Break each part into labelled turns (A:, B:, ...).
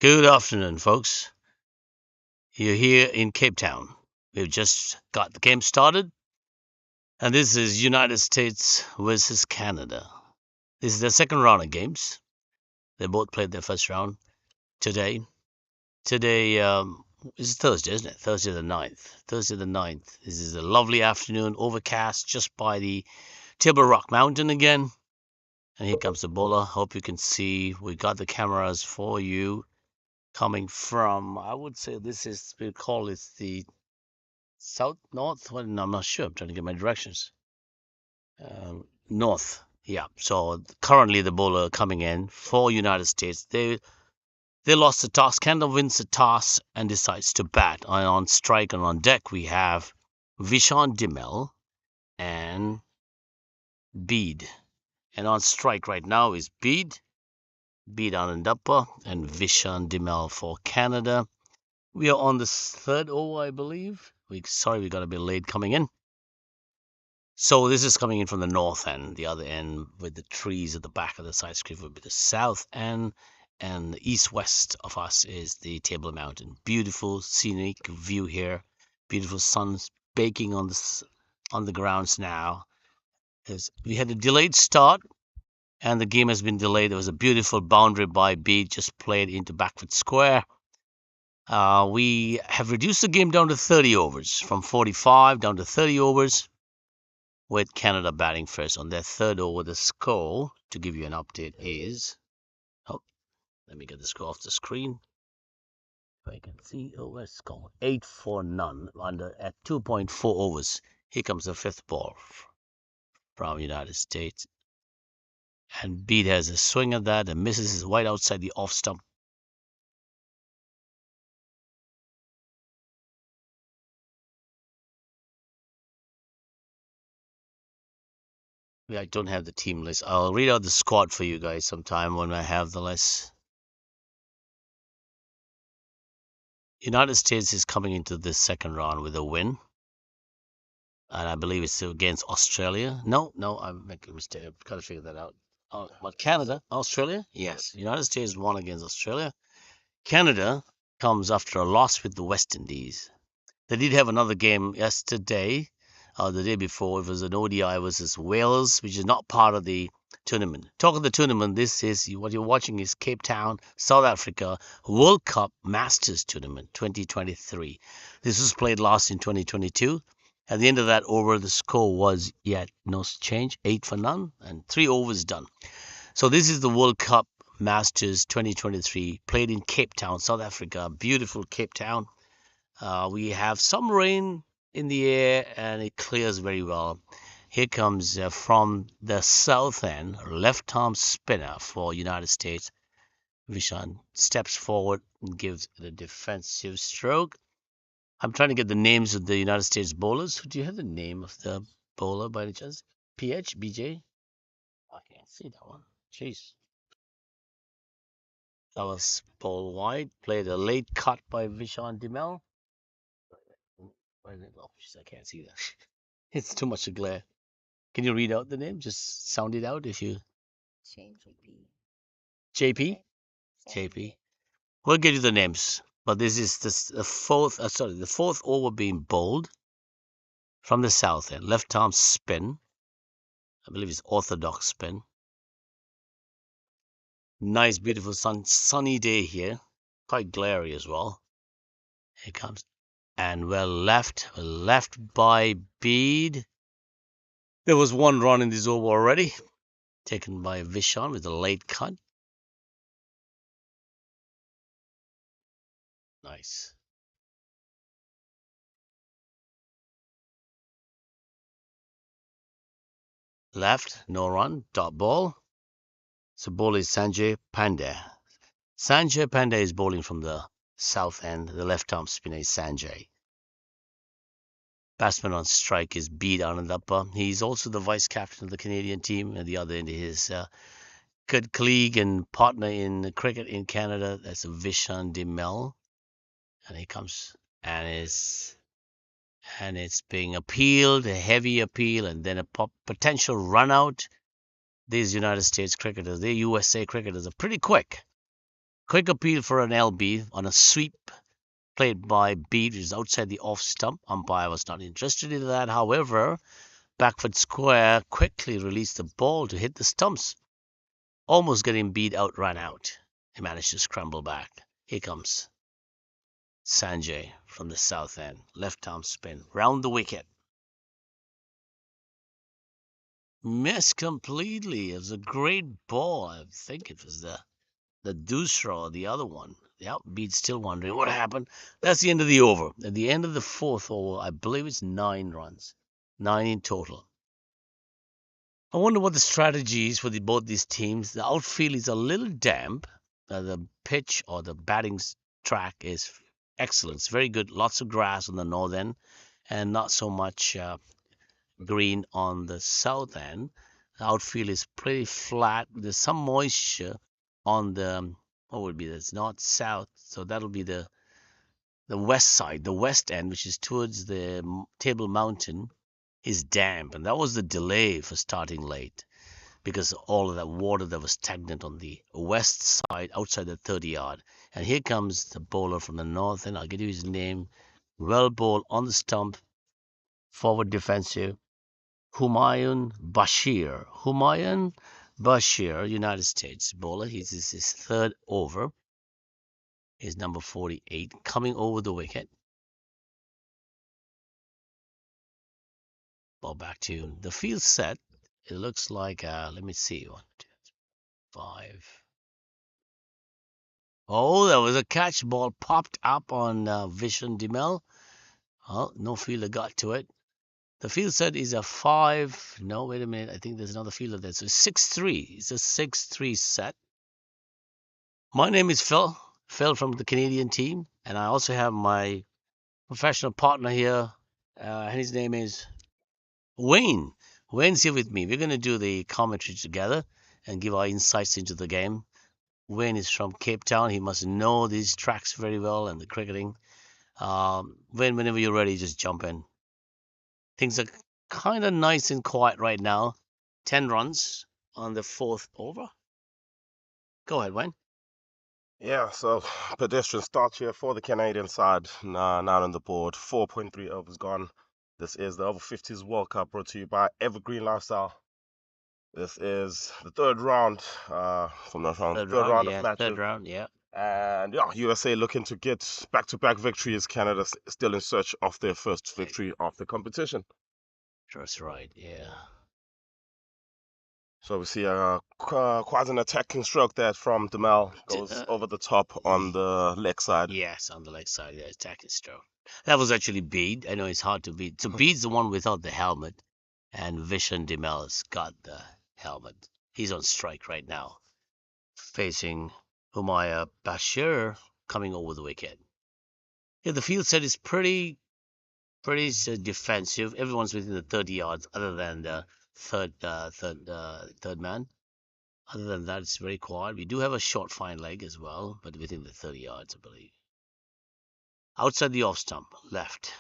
A: Good afternoon, folks. You're here in Cape Town. We've just got the game started, and this is United States versus Canada. This is the second round of games. They both played their first round today. Today is Thursday, isn't it? Thursday the 9th. Thursday the 9th. This is a lovely afternoon, overcast just by the Table Rock Mountain again. And here comes the bowler. Hope you can see. We got the cameras for you coming from, I would say this is, we call it the south, north. Well, no, I'm not sure. I'm trying to get my directions. North. Yeah. So currently the bowler coming in for United States. They lost the toss. Canada wins the toss and decides to bat. And on strike and on deck we have Vishon Dimel and Bede. And on strike right now is Bede on and upper, and Vishan Dimel for Canada. We are on the third over, I believe. Sorry, we got a bit late coming in. So this is coming in from the north end. The other end with the trees at the back of the skyscraper would be the south end, and the east-west of us is the Table Mountain. Beautiful scenic view here. Beautiful sun baking on the grounds now. We had a delayed start, and the game has been delayed. There was a beautiful boundary by Bede just played into backward square. We have reduced the game down to 30 overs, from 45 down to 30 overs, with Canada batting first. On their third over, the score, to give you an update, is... Oh, let me get the score off the screen. If I can see, where's the score? 8 for none, at 2.4 overs. Here comes the fifth ball from United States. And Bede has a swing at that and misses his wide outside the off stump. I don't have the team list. I'll read out the squad for you guys sometime when I have the list. United States is coming into this second round with a win. And I believe it's against Australia. No, I'm making a mistake. I've got to figure that out. But Canada, Australia? Yes. United States won against Australia. Canada comes after a loss with the West Indies. They did have another game yesterday, the day before. It was an ODI versus Wales, which is not part of the tournament. Talk of the tournament, this is what you're watching is Cape Town, South Africa World Cup Masters Tournament 2023. This was played last in 2022. At the end of that over, the score was yet no change, 8 for none, and 3 overs done. So this is the World Cup Masters 2023, played in Cape Town, South Africa. Beautiful Cape Town. We have some rain in the air, and it clears very well. Here comes from the south end, left arm spinner for United States. Vishan steps forward and gives the defensive stroke. I'm trying to get the names of the United States bowlers. Do you have the name of the bowler by any chance? PH, BJ? I can't see that one. Jeez. That was Paul White. Played a late cut by Vishan Dimel. Oh, I can't see that. It's too much to glare. Can you read out the name? Just sound it out if you. JP? JP. We'll give you the names. But this is the fourth over being bowled from the south end. Left arm spin. I believe it's orthodox spin. Nice, beautiful sunny day here. Quite glary as well. Here comes. And well left by Bede. There was one run in this over already, taken by Vishan with a late cut. Nice. Left, no run, dot ball. So ball is Sanjay Pandey. Sanjay Pandey is bowling from the south end. The left arm spinner is Sanjay. Batsman on strike is Bede Anandappa. He's also the vice captain of the Canadian team, and the other end is good colleague and partner in cricket in Canada. That's Vishan Dimel. And he comes and it's being appealed, a heavy appeal, and then a potential run out. These United States cricketers, the USA cricketers are pretty quick. Quick appeal for an LB on a sweep played by Bede, which is outside the off stump. Umpire was not interested in that. However, Backfoot Square quickly released the ball to hit the stumps, almost getting Bede ran out. He managed to scramble back. Here comes Sanjay from the south end. Left arm spin. Round the wicket. Missed completely. It was a great ball. I think it was the Dusra or the other one. Yep, Bede's still wondering what happened. That's the end of the over. At the end of the fourth over, I believe it's 9 runs. 9 in total. I wonder what the strategy is for both these teams. The outfield is a little damp. The pitch or the batting track is excellent. It's very good. Lots of grass on the north end and not so much green on the south end. The outfield is pretty flat. There's some moisture on the, what would be this, north south. So that'll be the west side, the west end, which is towards the Table Mountain, is damp. And that was the delay for starting late, because all of that water that was stagnant on the west side outside the 30-yard. And here comes the bowler from the north end. I'll give you his name. Well bowled on the stump, forward defensive. Humayun Bashir, United States bowler. He's his third over. Is number 48, coming over the wicket. Ball back to the field set. It looks like, let me see, 1, 2, 5. Oh, there was a catch. Ball popped up on Vishen Dimel. Oh, no fielder got to it. The field set is a 5. No, wait a minute. I think there's another fielder there. So 6-3. It's a 6-3 set. My name is Phil from the Canadian team. And I also have my professional partner here. And his name is Wayne. Wayne's here with me. We're going to do the commentary together and give our insights into the game. Wayne is from Cape Town. He must know these tracks very well and the cricketing. Wayne, whenever you're ready, just jump in. Things are kind of nice and quiet right now. 10 runs on the fourth over. Go ahead, Wayne.
B: Yeah, so pedestrian start here for the Canadian side. Now on the board. 4.3 overs gone. This is the Over-50s World Cup brought to you by Evergreen Lifestyle. This is the third round, from the third round of matches.
A: Third round, yeah.
B: And yeah, USA looking to get back-to-back victories. Canada still in search of their first victory of the competition.
A: That's right, yeah.
B: So we see quite an attacking stroke there from Demel. Goes over the top on the leg side.
A: Yes, on the leg side, yeah, attacking stroke. That was actually Bede. I know it's hard to beat. So Bede's the one without the helmet, and Vishen Dimel's got the helmet. He's on strike right now, facing Humaya Bashir coming over the wicket. Yeah, the field set is pretty defensive. Everyone's within the 30 yards, other than the third man. Other than that, it's very quiet. We do have a short fine leg as well, but within the 30 yards, I believe. Outside the off stump, left.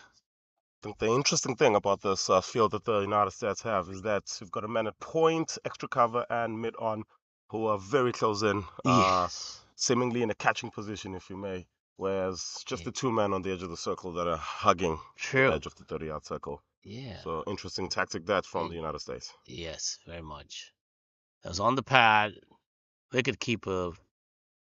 B: I think the interesting thing about this field that the United States have is that you've got a man at point, extra cover, and mid on, who are very close in,
A: Yes.
B: seemingly in a catching position, if you may. Whereas just the two men on the edge of the circle that are hugging the edge of the 30-yard circle.
A: Yeah.
B: So interesting tactic that from the United States.
A: Yes, very much. That was on the pad. Wicket keeper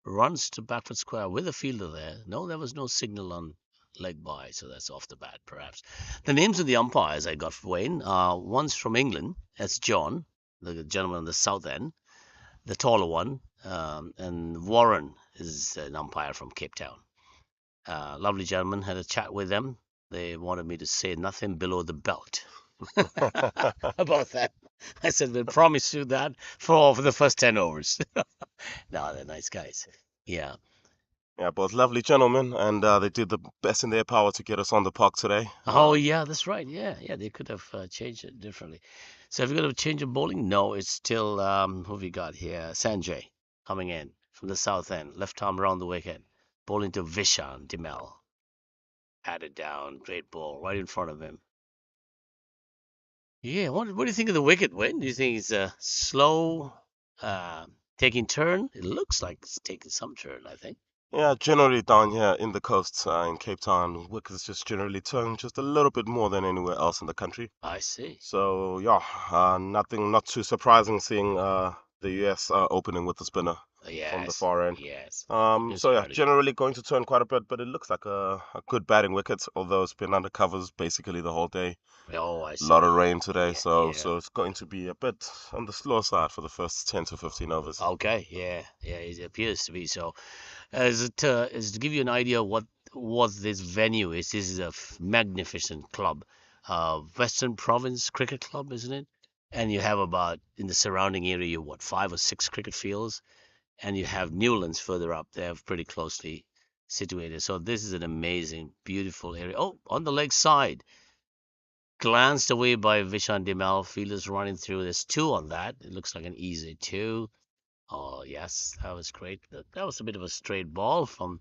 A: runs to Backfoot Square with a fielder there. No, there was no signal on leg by, so that's off the bat, perhaps. The names of the umpires I got for Wayne, one's from England. That's John, the gentleman on the south end, the taller one, and Warren is an umpire from Cape Town. Lovely gentleman. Had a chat with them. They wanted me to say nothing below the belt about that. I said, we'll promise you that for the first 10 overs. No, they're nice guys. Yeah.
B: Yeah, both lovely gentlemen, and they did the best in their power to get us on the puck today.
A: Oh, yeah, that's right. Yeah, they could have changed it differently. So have you got a change of bowling? No, it's still, who have we got here? Sanjay coming in from the south end. Left arm around the wicket. Bowling to Vishan Dimel. Patted down. Great ball right in front of him. Yeah, what do you think of the wicket, Win? Do you think it's slow, taking turn. It looks like it's taking some turn, I think.
B: Yeah, generally down here in the coast, in Cape Town, wickets just generally turn just a little bit more than anywhere else in the country.
A: I see.
B: So yeah, nothing, not too surprising seeing the US opening with the spinner from the
A: Yes,
B: far end.
A: yes. Good
B: So yeah,
A: strategy.
B: generally going to turn quite a bit, but it looks like a good batting wicket, although it's been under covers basically the whole day.
A: Oh, I
B: A lot of
A: see.
B: rain today,
A: Yeah,
B: so
A: yeah.
B: so it's going to be a bit on the slow side for the first 10 to 15 overs.
A: Okay, yeah, yeah. It appears to be so. As to give you an idea what this venue is, this is a magnificent club, Western Province Cricket Club, isn't it? And you have about in the surrounding area, what, 5 or 6 cricket fields, and you have Newlands further up there, pretty closely situated. So this is an amazing, beautiful area. Oh, on the leg side, glanced away by Vishan Demal, fielders running through. There's two on that. It looks like an easy two. Oh yes, that was great. That was a bit of a straight ball from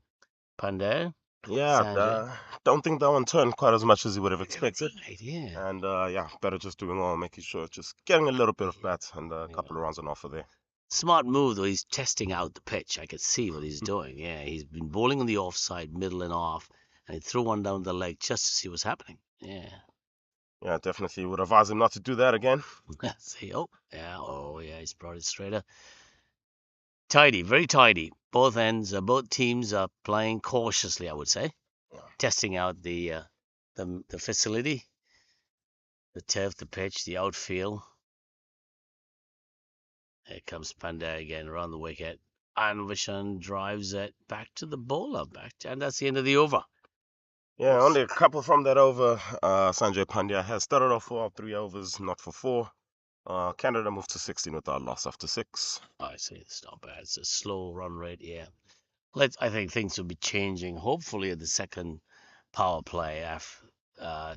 A: Pandey.
B: Yeah,
A: Sanjay.
B: don't think that one turned quite as much as you would have expected.
A: Right, yeah.
B: And yeah, better just doing all, making sure just getting a little bit of
A: Yeah,
B: bat and a
A: yeah.
B: couple of runs on offer there.
A: Smart move though. He's testing out the pitch. I could see what he's doing. Yeah, he's been bowling on the offside, middle and off, and he threw one down the leg just to see what's happening. Yeah.
B: Yeah, definitely would advise him not to do that again.
A: See, oh, yeah, oh yeah, he's brought it straight up. Tidy, very tidy. Both ends, both teams are playing cautiously, I would say,
B: Yeah.
A: testing out the facility, the turf, the pitch, the outfield. Here comes Pandey again around the wicket. And Vishan drives it back to the bowler, and that's the end of the over.
B: Yeah, only a couple from that over. Sanjay Pandya has started off for 3 overs, not for four. Canada moved to 16 without loss after six.
A: I see, it's not bad. It's a slow run rate, yeah. I think things will be changing. Hopefully, at the second power play after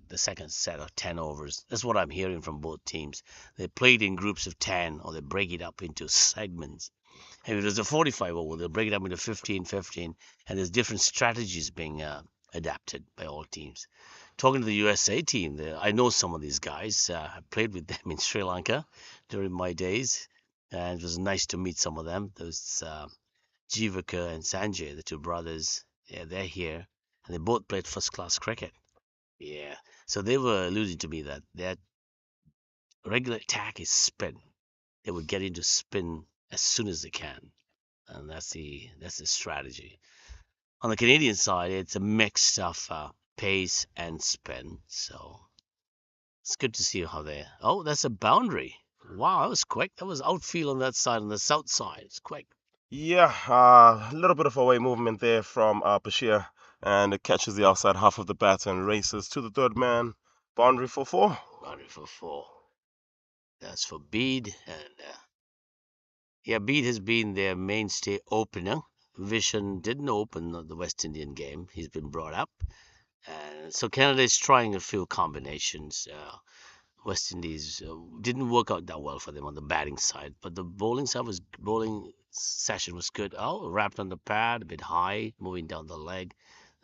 A: the second set of 10 overs. That's what I'm hearing from both teams. They played in groups of 10 or they break it up into segments. If it was a 45 over, they'll break it up into 15, 15, and there's different strategies being adapted by all teams. Talking to the USA team, I know some of these guys. I played with them in Sri Lanka during my days, and it was nice to meet some of them. Those Jivaka and Sanjay, the two brothers, yeah, they're here, and they both played first class cricket. Yeah, so they were alluding to me that their regular attack is spin. They would get into spin as soon as they can, and that's the strategy. On the Canadian side, it's a mix of pace and spin. So it's good to see how they. Oh, that's a boundary. Wow, that was quick. That was outfield on that side, on the south side. It's quick.
B: Yeah, a little bit of away movement there from Bashir, and it catches the outside half of the bat and races to the third man. Boundary for four.
A: Boundary for four. That's for Bede, and yeah, Bede has been their mainstay opener. Vision didn't open the West Indian game. He's been brought up, and so Canada is trying a few combinations. West Indies didn't work out that well for them on the batting side, but the bowling session was good. Oh, wrapped on the pad, a bit high, moving down the leg.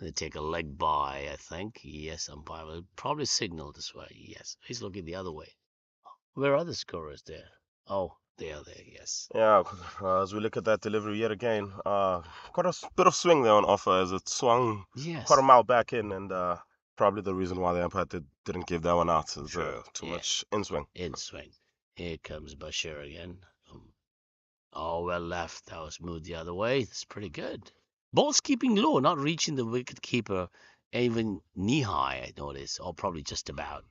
A: They take a leg by, I think. Yes, umpire will probably signal this way. Yes, he's looking the other way. Where are the scorers there? Oh, they are there. Yes.
B: Yeah, as we look at that delivery yet again, quite a bit of swing there on offer as it swung quite a
A: Yes.
B: mile back in, and probably the reason why the umpire didn't give that one out is
A: True.
B: too
A: Yeah.
B: much in swing.
A: In swing. Here comes Bashir again. Oh, well left. That was moved the other way. It's pretty good. Ball's keeping low, not reaching the wicket keeper even knee high, I noticed, or probably just about.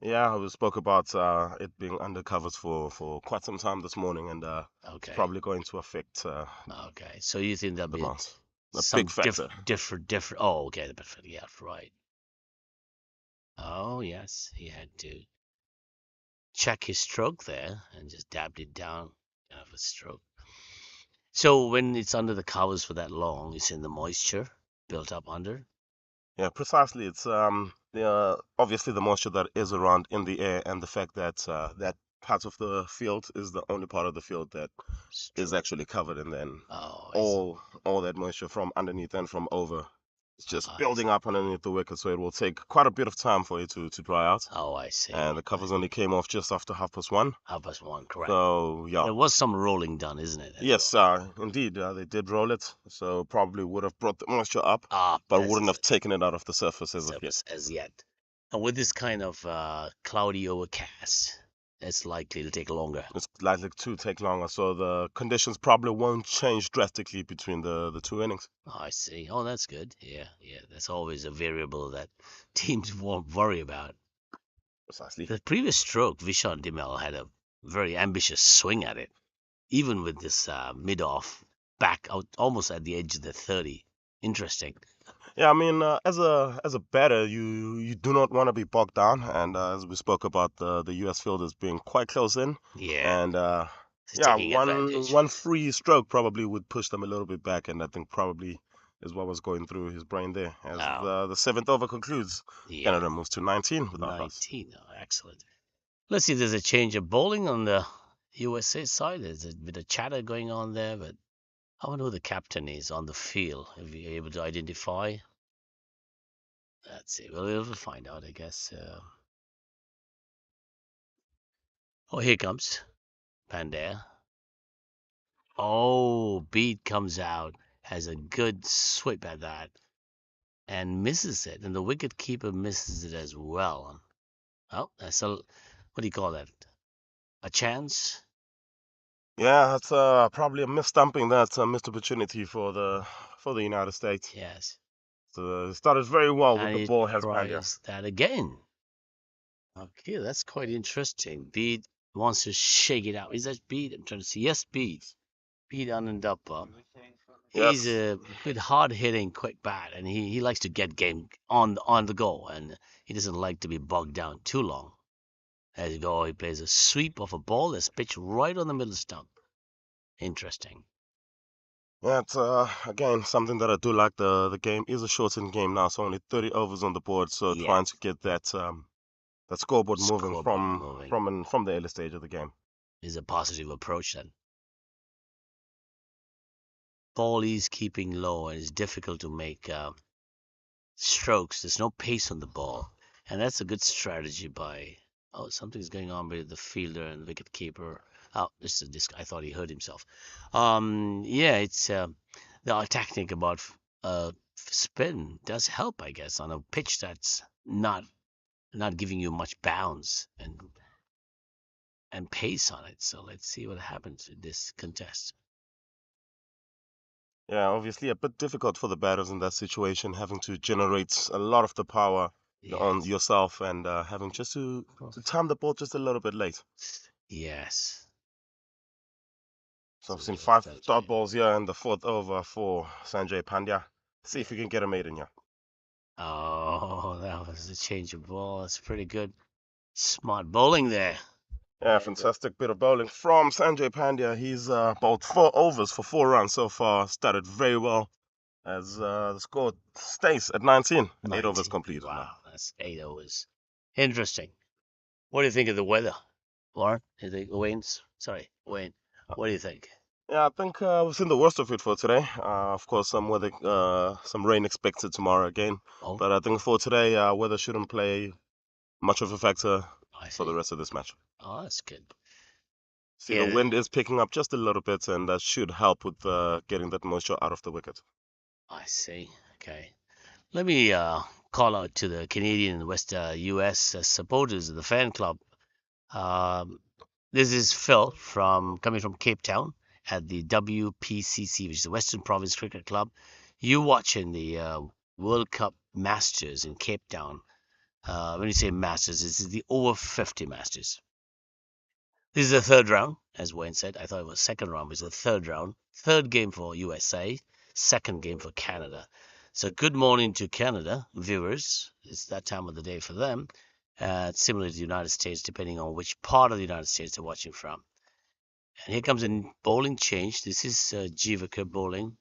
B: Yeah, we spoke about it being under covers for quite some time this morning, and it's
A: Okay.
B: probably going to affect
A: Okay. So you think there'll
B: the
A: be
B: bounce. A big
A: some
B: factor.
A: different. Oh, okay. The different. Yeah, right. Oh, yes. He had to check his stroke there and just dabbed it down. Kind of a stroke. So when it's under the covers for that long, it's in the moisture built up under.
B: Yeah, precisely. It's obviously the moisture that is around in the air, and the fact that that part of the field is the only part of the field that
A: It's
B: is
A: true.
B: actually covered, and then
A: Oh, I see.
B: all that moisture from underneath and from over It's just
A: I
B: building up
A: see.
B: underneath the wicket, so it will take quite a bit of time for it to dry out.
A: Oh, I see.
B: And the covers only came off just after 1:30.
A: 1, correct.
B: So yeah,
A: There was some rolling done, isn't it, as
B: yes,
A: well?
B: indeed, they did roll it, so probably would have brought the moisture up,
A: Ah,
B: but
A: this
B: wouldn't
A: is
B: have taken it out of the surface as of yet.
A: surface as yet. And with this kind of cloudy overcast, it's likely to take longer.
B: It's likely to take longer, so the conditions probably won't change drastically between the two innings.
A: I see. Oh, that's good. Yeah, yeah. That's always a variable that teams won't worry about.
B: Precisely.
A: The previous stroke, Vishal Dimel had a very ambitious swing at it, even with this mid-off back out almost at the edge of the 30. Interesting.
B: Yeah, I mean, as a batter, you do not want to be bogged down, and as we spoke about the U.S. fielders being quite close in,
A: Yeah,
B: and
A: he's
B: yeah,
A: taking
B: one
A: advantage.
B: one free stroke probably would push them a little bit back, and I think probably is what was going through his brain there. As
A: Oh,
B: the seventh over concludes,
A: yeah.
B: Canada moves to 19 without loss.
A: 19. Oh, excellent. Let's see if there's a change of bowling on the USA side. There's a bit of chatter going on there, but I wonder who the captain is on the field. If you're able to identify, let's see. We'll find out, I guess. Oh, here comes Pandya. Oh, Beat comes out, has a good sweep at that, and misses it, and the wicket keeper misses it as well. Oh, that's a what do you call that? A chance?
B: Yeah, that's probably a missed stumping. That's a missed opportunity for the United States.
A: Yes.
B: So it started very well with
A: And
B: the
A: he
B: ball has Pandya.
A: tries that again. Okay, that's quite interesting. Bede wants to shake it out. Is that Bede? I'm trying to see. Yes, Bede. Bede Anandapa. He's
B: Yes.
A: a bit hard hitting, quick bat, and he likes to get game on the go, and he doesn't like to be bogged down too long. As you go, he plays a sweep of a ball that's pitched right on the middle stump. Interesting.
B: Yeah, it's again something that I do like. The game is a shortened game now, so only 30 overs on the board. So
A: Yeah,
B: trying to get that scoreboard moving
A: scoreboard
B: from
A: moving
B: from the early stage of the game.
A: is a positive approach then. Ball is keeping low, and it's difficult to make strokes. There's no pace on the ball, and that's a good strategy by. Oh, something's going on with the fielder and wicket keeper. Oh, this is this. I thought he hurt himself. Yeah, it's the technique about spin does help, I guess, on a pitch that's not giving you much bounce and pace on it. So let's see what happens in this contest.
B: Yeah, obviously a bit difficult for the batters in that situation, having to generate a lot of the power on
A: Yes.
B: yourself and having just to time the ball just a little bit late.
A: Yes.
B: So
A: So
B: I've
A: we
B: seen
A: got
B: 5 dot
A: Sanjay.
B: balls here in the fourth over for Sanjay Pandya. See
A: Yeah.
B: if we can get a maiden here.
A: Oh, that was a change of ball. That's pretty good. Smart bowling there.
B: Yeah, fantastic bit of bowling from Sanjay Pandya. He's bowled 4 overs for 4 runs so far. Started very well as the score stays at 19. 8 overs
A: 19.
B: completed now.
A: Wow, that's 8 overs. Interesting. What do you think of the weather, Warren? You think Wayne's? Sorry, Wayne. What do you think?
B: Yeah, I think we've seen the worst of it for today. Of course, some rain expected tomorrow again.
A: Oh,
B: But I think for today, weather shouldn't play much of a factor
A: I
B: for the
A: see.
B: rest of this match.
A: Oh, that's good.
B: See, the
A: Yeah,
B: wind is picking up just a little bit, and that should help with getting that moisture out of the wicket.
A: I see. Okay. Let me call out to the Canadian and West U.S. Supporters of the fan club. Um, this is Phil from coming from Cape Town at the WPCC, which is the Western Province Cricket Club. You watching the World Cup Masters in Cape Town. When you say Masters, this is the over 50 Masters. This is the third round, as Wayne said. I thought it was second round, but it's the third round. Third game for USA, second game for Canada. So good morning to Canada viewers. It's that time of the day for them. Similar to the United States, depending on which part of the United States they're watching from. And here comes a bowling change. This is Jivaka bowling.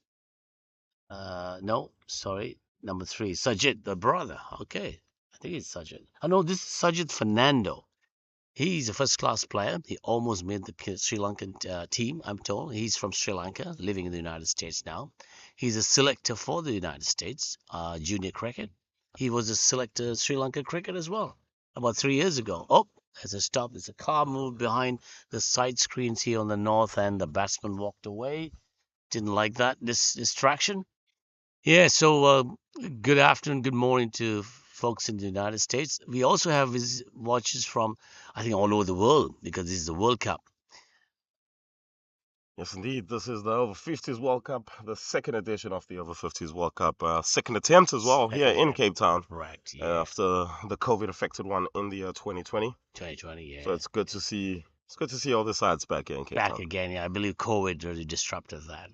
A: No, sorry, number 3, Sajid, the brother. Okay, I think it's Sajid. Oh no, this is Sajid Fernando. He's a first-class player. He almost made the Sri Lankan team, I'm told. He's from Sri Lanka, living in the United States now. He's a selector for the United States junior cricket. He was a selector in Sri Lanka cricket as well about 3 years ago. Oh, there's a stop. There's a car moved behind the side screens here on the north end. The batsman walked away. Didn't like that distraction. Yeah, so good afternoon, good morning to folks in the United States. We also have watchers from, I think, all over the world because this is the World Cup.
B: Yes, indeed. This is the Over-50s World Cup, the second edition of the Over-50s World Cup. Second attempt as well here
A: Second
B: in
A: attempt.
B: Cape Town
A: Correct, yeah.
B: after the COVID-affected one in the year 2020.
A: 2020, yeah.
B: So it's good to see. It's good to see all the sides back here in Cape
A: Back
B: Town.
A: again, yeah. I believe COVID really disrupted that.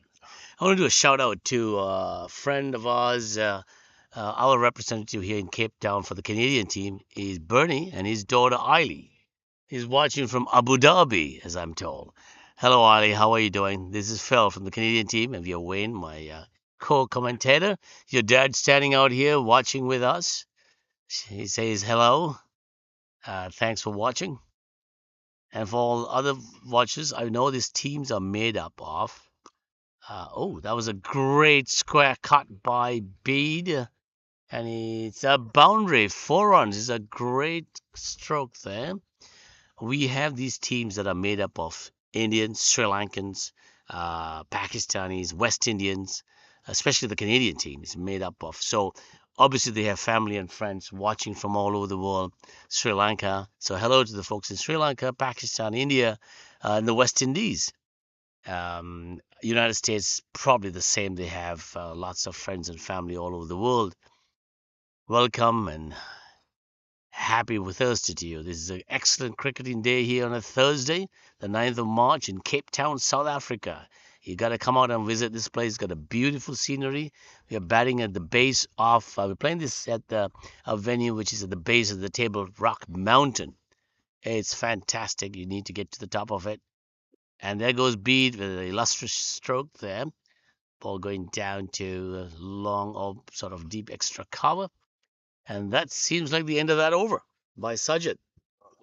A: I want to do a shout out to a friend of ours, our representative here in Cape Town for the Canadian team is Bernie and his daughter Eiley. He's watching from Abu Dhabi, as I'm told. Hello, Eiley. How are you doing? This is Phil from the Canadian team, and we are Wayne, my co-commentator. Your dad standing out here watching with us. He says hello. Thanks for watching. And for all other watchers, I know these teams are made up of. Oh, that was a great square cut by Bede. And it's a boundary. 4 runs is a great stroke there. We have these teams that are made up of Indians, Sri Lankans, Pakistanis, West Indians, especially the Canadian team is made up of. So obviously they have family and friends watching from all over the world. Sri Lanka. So hello to the folks in Sri Lanka, Pakistan, India, and the West Indies. United States probably the same. They have lots of friends and family all over the world. Welcome and happy Thursday to you. This is an excellent cricketing day here on a Thursday, the 9th of March in Cape Town, South Africa. You got to come out and visit this place. It's got a beautiful scenery. We are batting at the base of, we're playing this at a venue which is at the base of the Table Rock Mountain. It's fantastic. You need to get to the top of it. And there goes Bede with an illustrious stroke there. Ball going down to a long or sort of deep extra cover. And that seems like the end of that over by Sajid.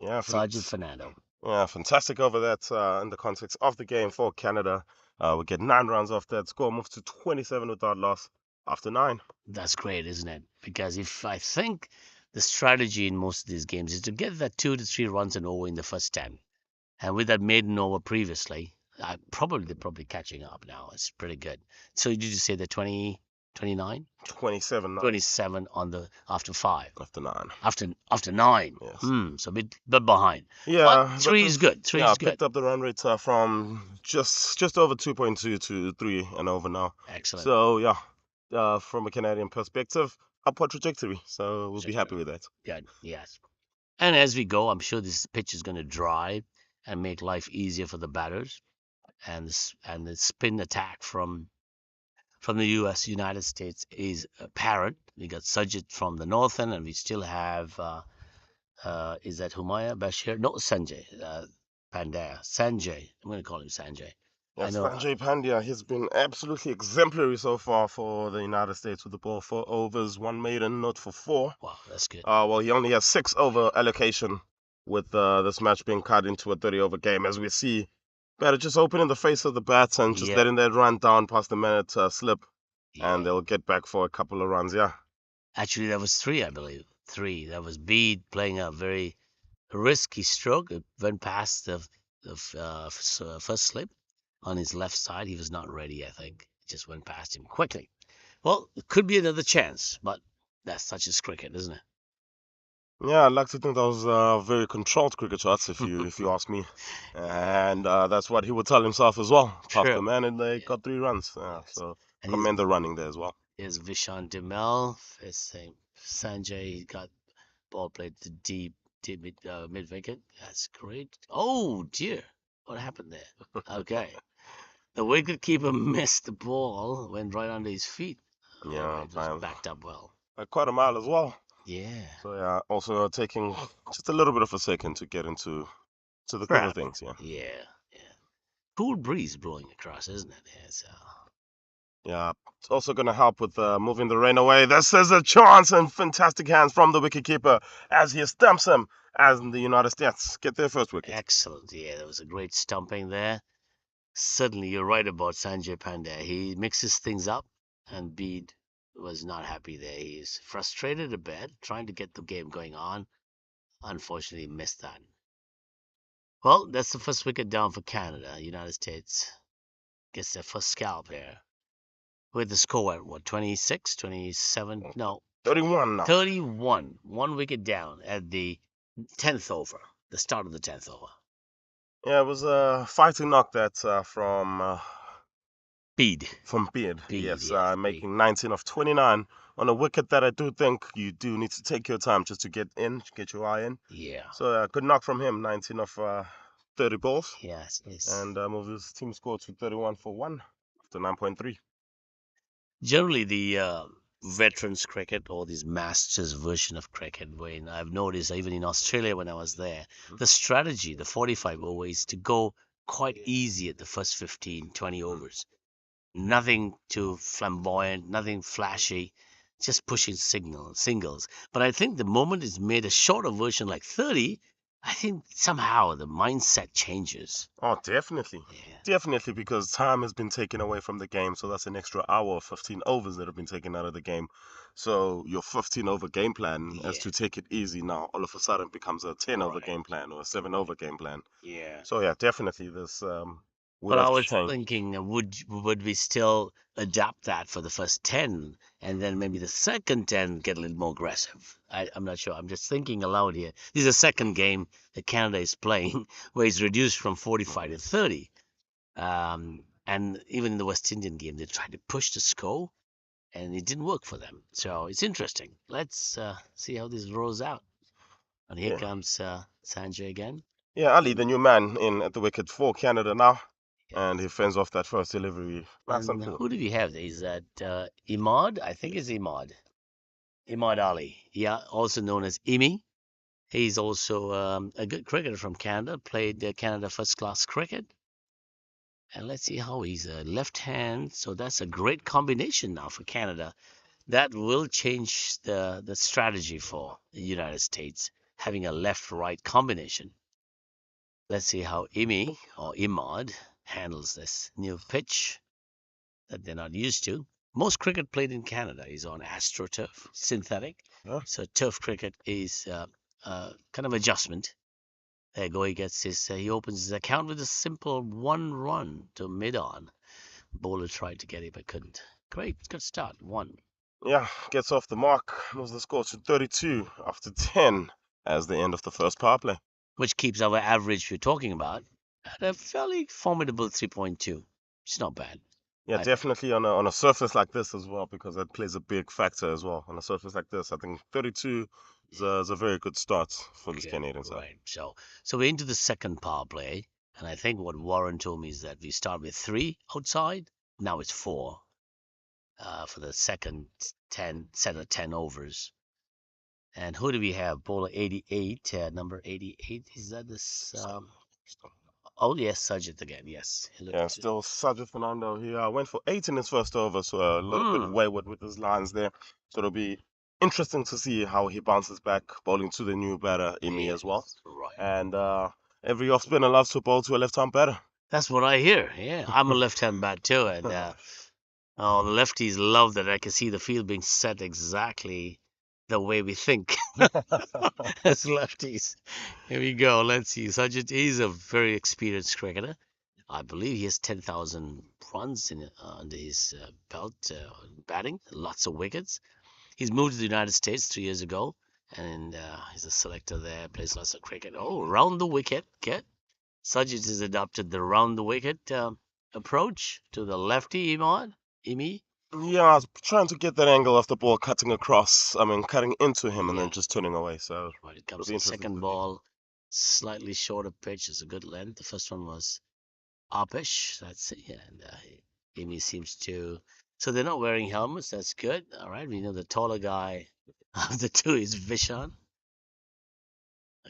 B: Yeah,
A: Sajid Fernando.
B: Yeah, fantastic over that in the context of the game for Canada. We get 9 runs off that. Score moves to 27 without loss after 9.
A: That's great, isn't it? Because if I think the strategy in most of these games is to get that 2 to 3 runs and over in the first 10. And with that maiden over previously, they're probably catching up now. It's pretty good. So did you say the 20, 29?
B: 27
A: 27 on the after 5.
B: after 9.
A: After 9.
B: Yes.
A: So a bit behind.
B: Yeah,
A: but 3 is good. 3 is good.
B: Picked up the run rate from just over 2.2 to 3 and over now.
A: Excellent.
B: So yeah, from a Canadian perspective, upward trajectory. So we'll be happy with that.
A: Good. Yes. And as we go, I'm sure this pitch is going to dry and make life easier for the batters. And the spin attack from the United States is apparent. We got Sajid from the north end, and we still have is that Humaya Bashir? No, Sanjay Pandya. Sanjay. I'm going to call him Sanjay.
B: Yes, Sanjay Pandya has been absolutely exemplary so far for the United States with the ball. 4 overs, 1 maiden, not for 4.
A: Wow, that's good.
B: Well, he only has 6 over allocation with this match being cut into a 30-over game, as we see. Better just opening the face of the bats and just letting that run down past the minute slip, and they'll get back for a couple of runs, yeah.
A: Actually, that was 3, I believe. 3. That was Bede playing a very risky stroke. It went past the first slip on his left side. He was not ready, I think. It just went past him quickly. Well, it could be another chance, but that's such as cricket, isn't it?
B: Yeah, I'd like to think that was very controlled cricket shots, if you ask me. And that's what he would tell himself as well. Past the man, and they got 3 runs. So commend the running there as well.
A: Here's Vishan Demel. Sanjay got ball played to deep mid wicket. That's great. Oh dear, what happened there? Okay, the wicketkeeper missed the ball, went right under his feet.
B: Yeah,
A: it was backed up well.
B: Quite a mile as well.
A: Yeah.
B: So yeah, also taking just a little bit of a second to get into the thick of things.
A: Yeah. Cool breeze blowing across, isn't it? Yeah. So.
B: Yeah, it's also going to help with moving the rain away. This is a chance and fantastic hands from the wicketkeeper as he stumps him as the United States get their first wicket.
A: Excellent. Yeah, there was a great stumping there. Certainly, you're right about Sanjay Pandya. He mixes things up. and Bede was not happy there. He's frustrated a bit, trying to get the game going on. Unfortunately, missed that. Well, that's the first wicket down for Canada. United States gets their first scalp here. With the score at what, 26, 27? No,
B: 31 now.
A: 31. One wicket down at the 10th over, the start of the 10th over.
B: Yeah, it was a fighting knock that
A: Bede.
B: from Beard.
A: Bede,
B: Yes,
A: yes, Bede.
B: making 19 of 29 on a wicket that I do think you do need to take your time just to get in, get your eye in.
A: Yeah.
B: So good knock from him, 19 of 30 balls,
A: Yes, yes.
B: and move his team score to 31 for 1 after 9.3.
A: Generally, the veterans cricket or this masters version of cricket, when I've noticed even in Australia when I was there, the strategy, the 45 over, is to go quite easy at the first 15, 20 overs. Nothing too flamboyant, nothing flashy, just pushing singles. But I think the moment it's made a shorter version like 30, I think somehow the mindset changes.
B: Oh, definitely.
A: Yeah.
B: Definitely, because time has been taken away from the game. So that's an extra hour of 15 overs that have been taken out of the game. So your 15 over game plan as
A: Yeah.
B: to take it easy now all of a sudden becomes a 10 over
A: Right.
B: game plan or a 7 over game plan.
A: Yeah.
B: So yeah, definitely this would
A: But I
B: have
A: was
B: changed.
A: thinking, would we still adapt that for the first 10, and then maybe the second 10 get a little more aggressive? I'm not sure. I'm just thinking aloud here. This is a second game that Canada is playing where it's reduced from 45 to 30. And even in the West Indian game, they tried to push the score, and it didn't work for them. So it's interesting. Let's see how this rolls out. And here
B: Yeah.
A: comes Sanjay again.
B: Yeah, Ali, the new man in at the wicket for Canada now.
A: Yeah.
B: And he fends off that first delivery. Nice and
A: And
B: clean.
A: who do we have there? Is that Imad? I think it's Imad. Imad Ali. Yeah, also known as Imi. He's also a good cricketer from Canada, played Canada first class cricket. And let's see how he's a left hand. So that's a great combination now for Canada. That will change the strategy for the United States, having a left right combination. Let's see how Imi or Imad handles this new pitch that they're not used to. Most cricket played in Canada is on AstroTurf, synthetic.
B: Huh?
A: So turf cricket is kind of adjustment. There go, he gets his. He opens his account with a simple one run to mid on. Bowler tried to get it but couldn't. Great, good start. One,
B: Yeah, gets off the mark. Moves the score to 32 after 10 as the end of the first power play.
A: which keeps our average we're talking about at a fairly formidable 3.2. It's not bad,
B: Yeah,
A: I think.
B: definitely on a surface like this as well, because that plays a big factor as well. On a surface like this, I think 32 is a very good start for this
A: Good,
B: Canadian side.
A: right. So we're into the second power play, and I think what Warren told me is that we start with three outside. Now it's four for the second 10 set of 10 overs. And who do we have? Bowler 88, number 88. Is that this? Oh, yes, Sajid again. Yes.
B: Yeah, still Sajid Fernando. He went for 8 in his first over, so a little bit
A: Mm,
B: wayward with his lines there. So it'll be interesting to see how he bounces back, bowling to the new batter, Imi, as well.
A: yes, right.
B: And every off spinner loves to bowl to a left-arm batter.
A: That's what I hear. Yeah, I'm a left-hand bat too, and oh, the lefties love that. I can see the field being set exactly the way we think as lefties. Here we go. Let's see. Sajid is a very experienced cricketer. I believe he has 10,000 runs under his belt batting, lots of wickets. He's moved to the United States 3 years ago, and he's a selector there, plays lots of cricket. Oh, round the wicket. Get. Sajid has adopted the round the wicket approach to the lefty, Imi.
B: Yeah, I was trying to get that angle of the ball cutting across. I mean, cutting into him and then
A: Yeah,
B: just turning away. So
A: right. It
B: it'll
A: comes
B: be
A: the
B: interesting
A: second
B: to see.
A: ball, slightly shorter pitch. It's a good length. The first one was uppish. That's it. Yeah, and Amy seems to. So they're not wearing helmets. That's good. All right. We know the taller guy of the two is Vishan.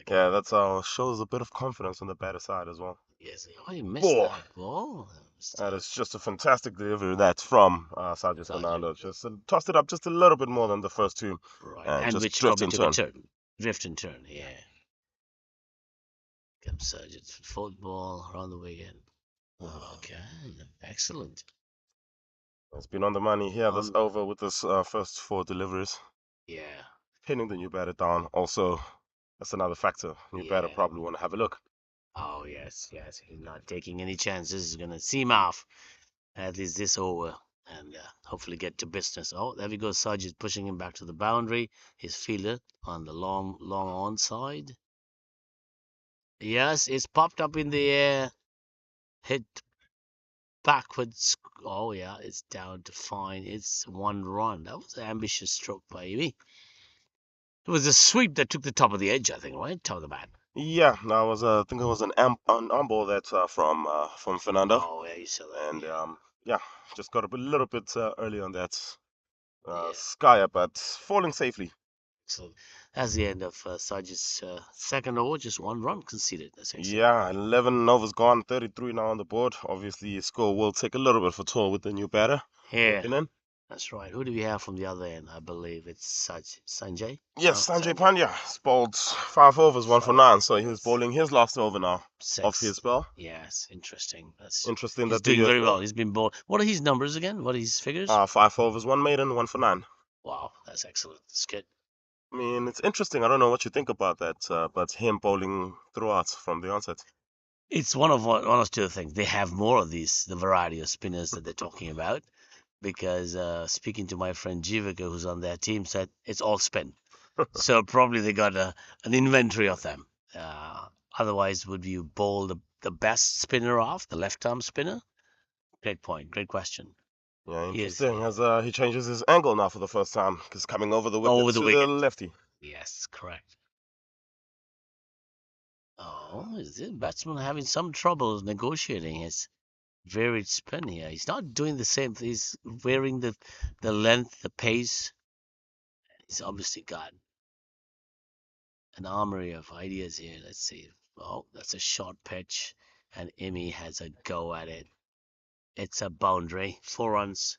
A: Okay.
B: Yeah, that's shows a bit of confidence on the batter side as well.
A: Yes. Oh, he missed
B: Four.
A: that ball. That was,
B: That is just a fantastic delivery that's from Sergio
A: Sergeant.
B: Fernando. Just tossed it up just a little bit more than the first two
A: Right.
B: and
A: And
B: just
A: which
B: drift
A: probably
B: and
A: took a
B: turn.
A: turn. Drift and turn. Yeah. Comes Sergeant. Fourth ball around the wicket. Okay. Excellent.
B: It's been on the money here. This
A: Um,
B: over with this first 4 deliveries.
A: yeah,
B: Pinning the new batter down. Also, that's another factor. New batter
A: yeah.
B: probably want to have a look.
A: Oh yes, yes. He's not taking any chances. He's gonna see him off at least this over, and hopefully get to business. Oh, there we go. Sarge is pushing him back to the boundary. His fielder on the long onside. Yes, it's popped up in the air. Hit backwards. Oh yeah, it's down to fine. It's 1 run. That was an ambitious stroke by me. It was a sweep that took the top of the edge, I think, right? Top of the bat.
B: Yeah, that was I think it was an on ball that from Fernando,
A: Oh yeah, you saw that.
B: and
A: Yeah,
B: yeah, just got up a little bit early on that
A: yeah.
B: Skyer, but falling safely.
A: So that's the end of Sarge's second over. Just 1 run conceded. That's excellent.
B: Yeah, 11 overs gone, 33 now on the board. Obviously, score will take a little bit of a toll with the new batter
A: Here,
B: walking in.
A: that's right. Who do we have from the other end? I believe it's Sanjay.
B: Yes,
A: No,
B: Sanjay
A: Sanjay.
B: Pandya bowled 5 overs, one for
A: 5
B: nine,
A: over.
B: so he was
A: Yes.
B: bowling his last over now of
A: 6.
B: his spell.
A: Yes, interesting. That's
B: Interesting
A: he's
B: that the
A: doing very well. He's been bowled. What are his numbers again? What are his figures?
B: 5 overs, one maiden, one for 9.
A: Wow, that's excellent. That's good.
B: I mean, it's interesting. I don't know what you think about that, but him bowling throughout from the onset.
A: It's one of two things. They have more of these, the variety of spinners that they're talking about. Because speaking to my friend Jivika, who's on their team, said it's all spin. So probably they got an inventory of them. Otherwise, would you bowl the best spinner off, the left arm spinner? Great point. Great question.
B: Yeah,
A: He is,
B: interesting.
A: yeah.
B: As he changes his angle now for the first time, because coming over the
A: Oh,
B: wicket
A: with the
B: to the
A: wicket.
B: lefty.
A: Yes, correct. Oh, is this batsman having some trouble negotiating his varied spin here? He's not doing the same thing. He's varying the length, the pace. He's obviously got an armory of ideas here. Let's see. Oh, that's a short pitch, and Imi has a go at it. It's a boundary. 4 runs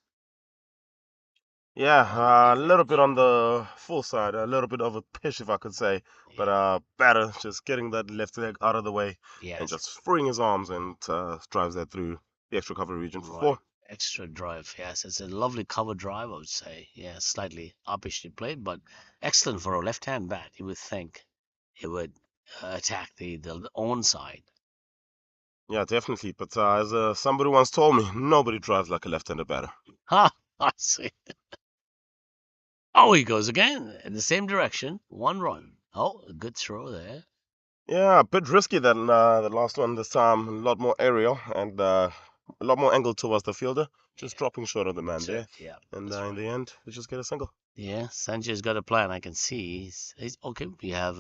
B: Yeah, a
A: underneath
B: little bit
A: edge.
B: on the full side, a little bit of a pitch, if I could say. But
A: Yeah.
B: batter just getting that left leg out of the way and
A: Yes.
B: just freeing his arms and drives that through the extra cover region for
A: Right.
B: 4.
A: Extra drive. Yes, it's a lovely cover drive, I would say. Yeah, slightly uppishly played, but excellent for a left-hand bat. You would think it would attack the on side.
B: Yeah, definitely. But as somebody once told me, nobody drives like a left-handed batter.
A: Ha! I see. Oh, he goes again in the same direction. 1 run. Oh, a good throw there.
B: Yeah, a bit risky than the last one this time. A lot more aerial and a lot more angle towards the fielder. Just
A: Yeah,
B: dropping short of the man
A: that's it.
B: there.
A: Yeah,
B: And
A: that's
B: in
A: right.
B: the end, they just get a single.
A: Yeah, Sanjay's got a plan. I can see. He's okay. We have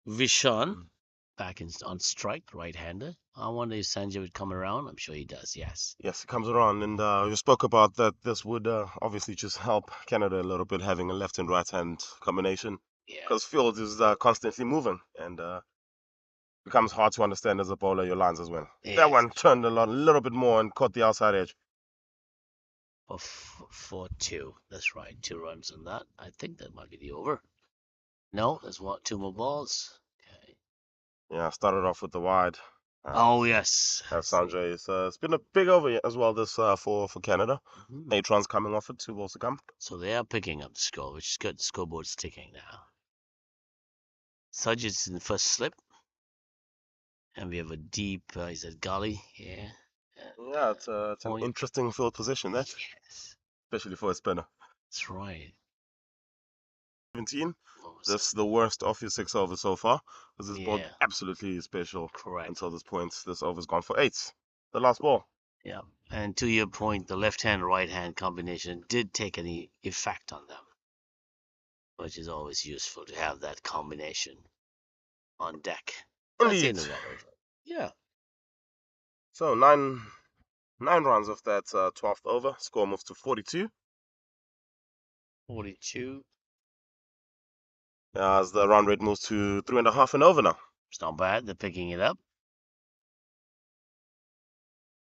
A: Vishan back on strike, right-hander. I wonder if Sanjay would come around. I'm sure he does. Yes.
B: Yes, it comes around, and you spoke about that. This would obviously just help Canada a little bit having a left and right hand combination,
A: Yeah.
B: because field is constantly moving, and becomes hard to understand as a bowler your lines as well. That
A: Yes.
B: one turned a little bit more and caught the outside edge.
A: For 2. That's right. 2 runs on that. I think that might be the over. No, there's what? 2 more balls. Okay.
B: Yeah, started off with the wide. Uh,
A: Oh yes. I see.
B: Sanjay, it's been a big over as well this for Canada.
A: Mhm.
B: 8 runs coming off it, 2 balls to come.
A: So they are picking up the score, which is good. The scoreboard's ticking now. Sudge is in the first slip, and we have a deep. Is that gully? Yeah.
B: Yeah, it's an
A: Point.
B: interesting field position there,
A: Yes.
B: especially for a spinner.
A: That's right.
B: 17.
A: What was
B: That's
A: that?
B: the worst of his 6 overs so far, because this ball
A: Yeah.
B: absolutely special
A: Correct.
B: until this point. This over's gone for 8. The last ball.
A: Yeah. And to your point, the left hand right hand combination did take any effect on them, which is always useful to have that combination on deck. That's the
B: Indeed.
A: end of that over. Yeah.
B: So nine runs of that 12th over. Score moves to 42.
A: 42.
B: As the run rate moves to 3.5 and over now.
A: It's not bad. They're picking it up.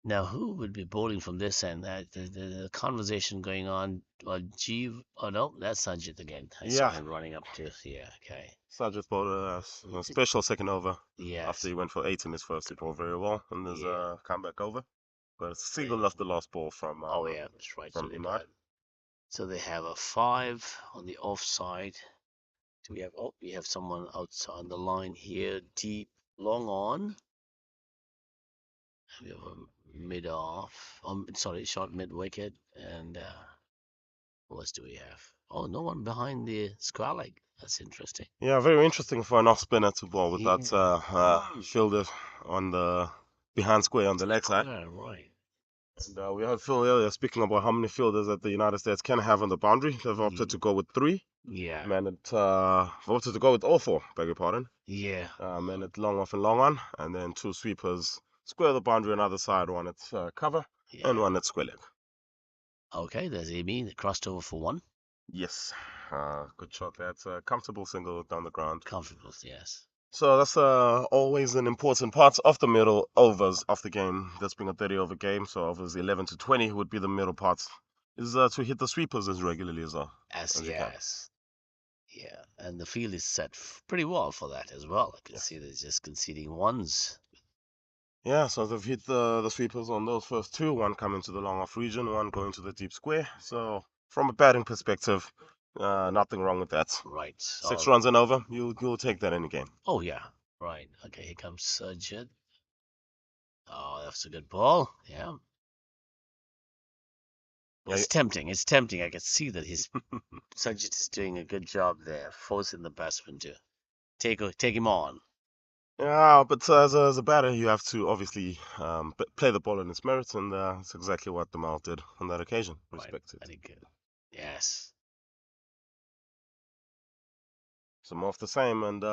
A: Now, who would be bowling from this end? The conversation going on. Jeev. Oh, no, that's Sanjit again. I saw
B: Yeah,
A: him running up to. Yeah, okay.
B: Sajid bowled a special second over after
A: Yes.
B: he went for 8 in his first. He bowled very well in his
A: Yeah.
B: comeback over. But Seagull lost the last ball from
A: Oh yeah, that's right. So
B: from
A: they
B: Imad.
A: died. So they have a 5 on the offside. Do we have? Oh, we have someone outside the line here, deep, long on. We have a mid off. Sorry, short mid wicket. And what else do we have? Oh, no one behind the square leg. That's interesting.
B: Yeah, very interesting for an off spinner to ball with that
A: Yeah.
B: fielder on the behind square on the leg side.
A: Square, right.
B: And we heard Phil earlier speaking about how many fielders that the United States can have on the boundary. They've opted to go with 3.
A: Yeah.
B: Man, opted to go with all 4. Beg your pardon.
A: Yeah.
B: Man, it long off and long on, and then 2 sweepers square the boundary on either side. One at cover and
A: Yeah.
B: one at square leg.
A: Okay, there's Amy that crossed over for 1.
B: Yes, good shot. That's a comfortable single down the ground.
A: Comfortable, yes.
B: So that's always an important part of the middle overs of the game. That's being a 30-over game, so overs 11 to 20 would be the middle part. Is to hit the sweepers as regularly as you can.
A: Yes. Yeah, and the field is set pretty well for that as well. I can
B: Yeah.
A: see they're just conceding ones.
B: Yeah, so they've hit the sweepers on those first 2, one coming to the long off region, one going to the deep square. So from a batting perspective, nothing wrong with that.
A: Right.
B: 6 runs and over, you'll take that in a game.
A: Oh, yeah. Right. Okay, here comes Sajid. Oh, that's a good ball. Yeah.
B: Yeah,
A: It's tempting. It's tempting. I can see that Sajid is doing a good job there, forcing the batsman to take him on.
B: yeah, but as a batter, you have to obviously play the ball on its merits, and that's exactly what the Mal did on that occasion.
A: Right.
B: Respected.
A: Very good. Yes.
B: So more of the same, and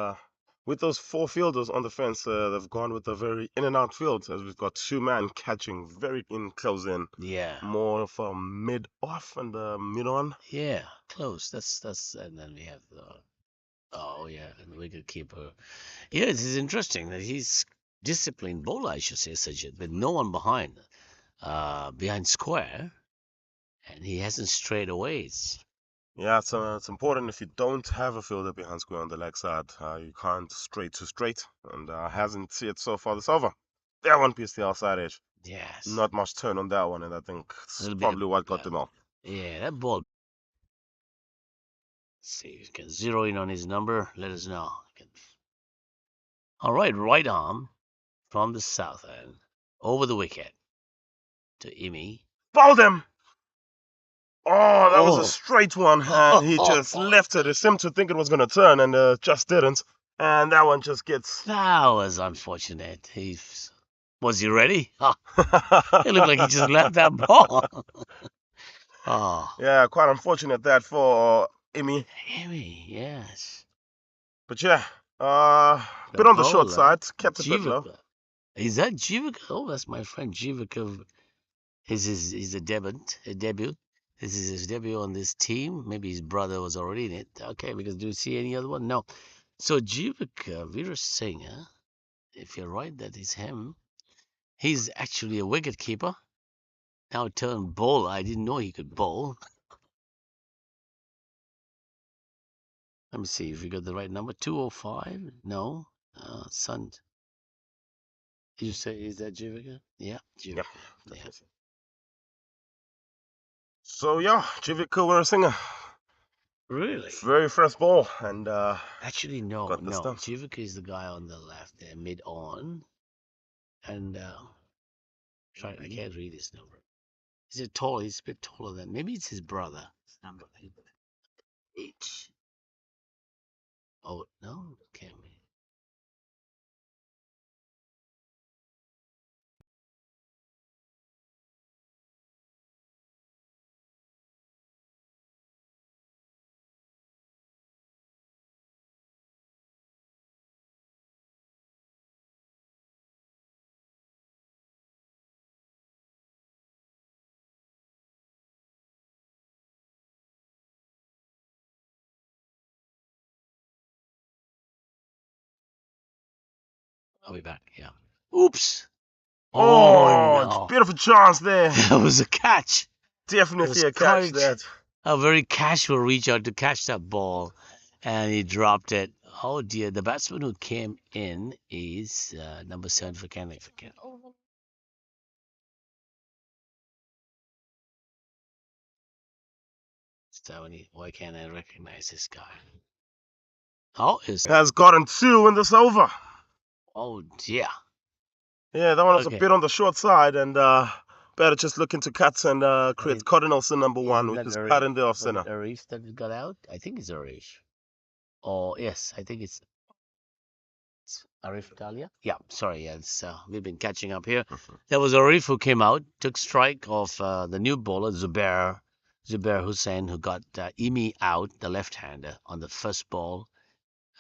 B: with those 4 fielders on the fence, they've gone with a very in and out field, as we've got 2 men catching very in close in.
A: Yeah.
B: More of a mid off and mid on.
A: Yeah. Close. That's and then we have the. Oh yeah, and the wicketkeeper. Yeah, this is interesting that he's disciplined bowler, I should say, Sajid, with no one behind square, and he hasn't strayed away.
B: Yeah, it's important if you don't have a fielder behind square on the leg side. You can't straight to straight, and hasn't see it so far this over. That one piece the outside edge.
A: Yes.
B: Not much turn on that one, and I think it's
A: Little bit
B: probably what got them out.
A: Yeah, that ball. Let's see if you can zero in on his number. Let us know. All right arm from the south end over the wicket to Imi.
B: Fouled him! Oh, that was a straight one, and he just left it. He seemed to think it was going to turn, and just didn't. And that one just gets.
A: That was unfortunate. Was he ready? It looked like he just left that ball. Oh.
B: Yeah, quite unfortunate that for Imi.
A: Imi, yes.
B: But yeah, bit on the short side, kept it a bit low.
A: Is that Jivika? Oh, that's my friend Jivika. His a debut. This is his debut on this team. Maybe his brother was already in it. Okay, because do you see any other one? No. So Jivika Veerasinghe, if you're right, that is him. He's actually a wicket keeper. Now turned bowler. I didn't know he could bowl. Let me see if we got the right number. 205? No. Son. Did you say, is that Jivika? Yeah, Jivika. Yeah.
B: So yeah, Jivika Weerasinghe.
A: Really?
B: Very fresh ball, and
A: actually no.
B: Stumps.
A: Jivika is the guy on the left there, mid on, and I can't read his number. He's tall. He's a bit taller than. Maybe it's his brother. His number 8. Oh no, can't be. I'll be back. Yeah. Oops.
B: Oh,
A: no.
B: Beautiful chance there.
A: That was a catch.
B: Definitely a catch. That.
A: A very casual reach out to catch that ball, and he dropped it. Oh dear, the batsman who came in is number 7 for Canada. 70. Why can't I recognize this guy? Oh, is
B: Has gotten 2 in this over.
A: oh dear.
B: Yeah, that one was a
A: Okay.
B: bit on the short side, and better just look into cuts and create
A: Is,
B: Cardinalson number 1
A: isn't
B: with
A: that
B: his cut in the off
A: was it
B: center.
A: Arif that got out? I think it's Arif. Oh yes, I think it's Arif Talia. Yeah, sorry, yeah, it's we've been catching up here. There was Arif who came out, took strike of the new bowler Zubair Hussain, who got Emi out, the left-hander, on the first ball.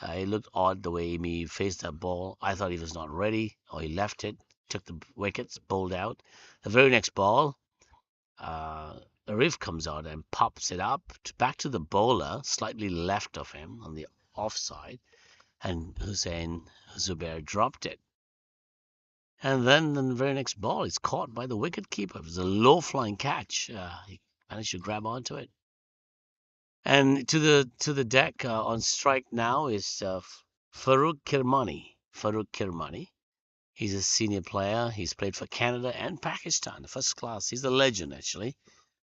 A: It looked odd the way Emi faced that ball. I thought he was not ready, or he left it, took the wickets, bowled out. The very next ball, Arif comes out and pops it up back to the bowler, slightly left of him on the offside, and Hussein Zubair dropped it. And then in the very next ball, he's caught by the wicket keeper. It was a low flying catch. He managed to grab onto it. And to the deck on strike now is Farooq Kirmani. Farooq Kirmani. He's a senior player. He's played for Canada and Pakistan, first class. He's a legend, actually.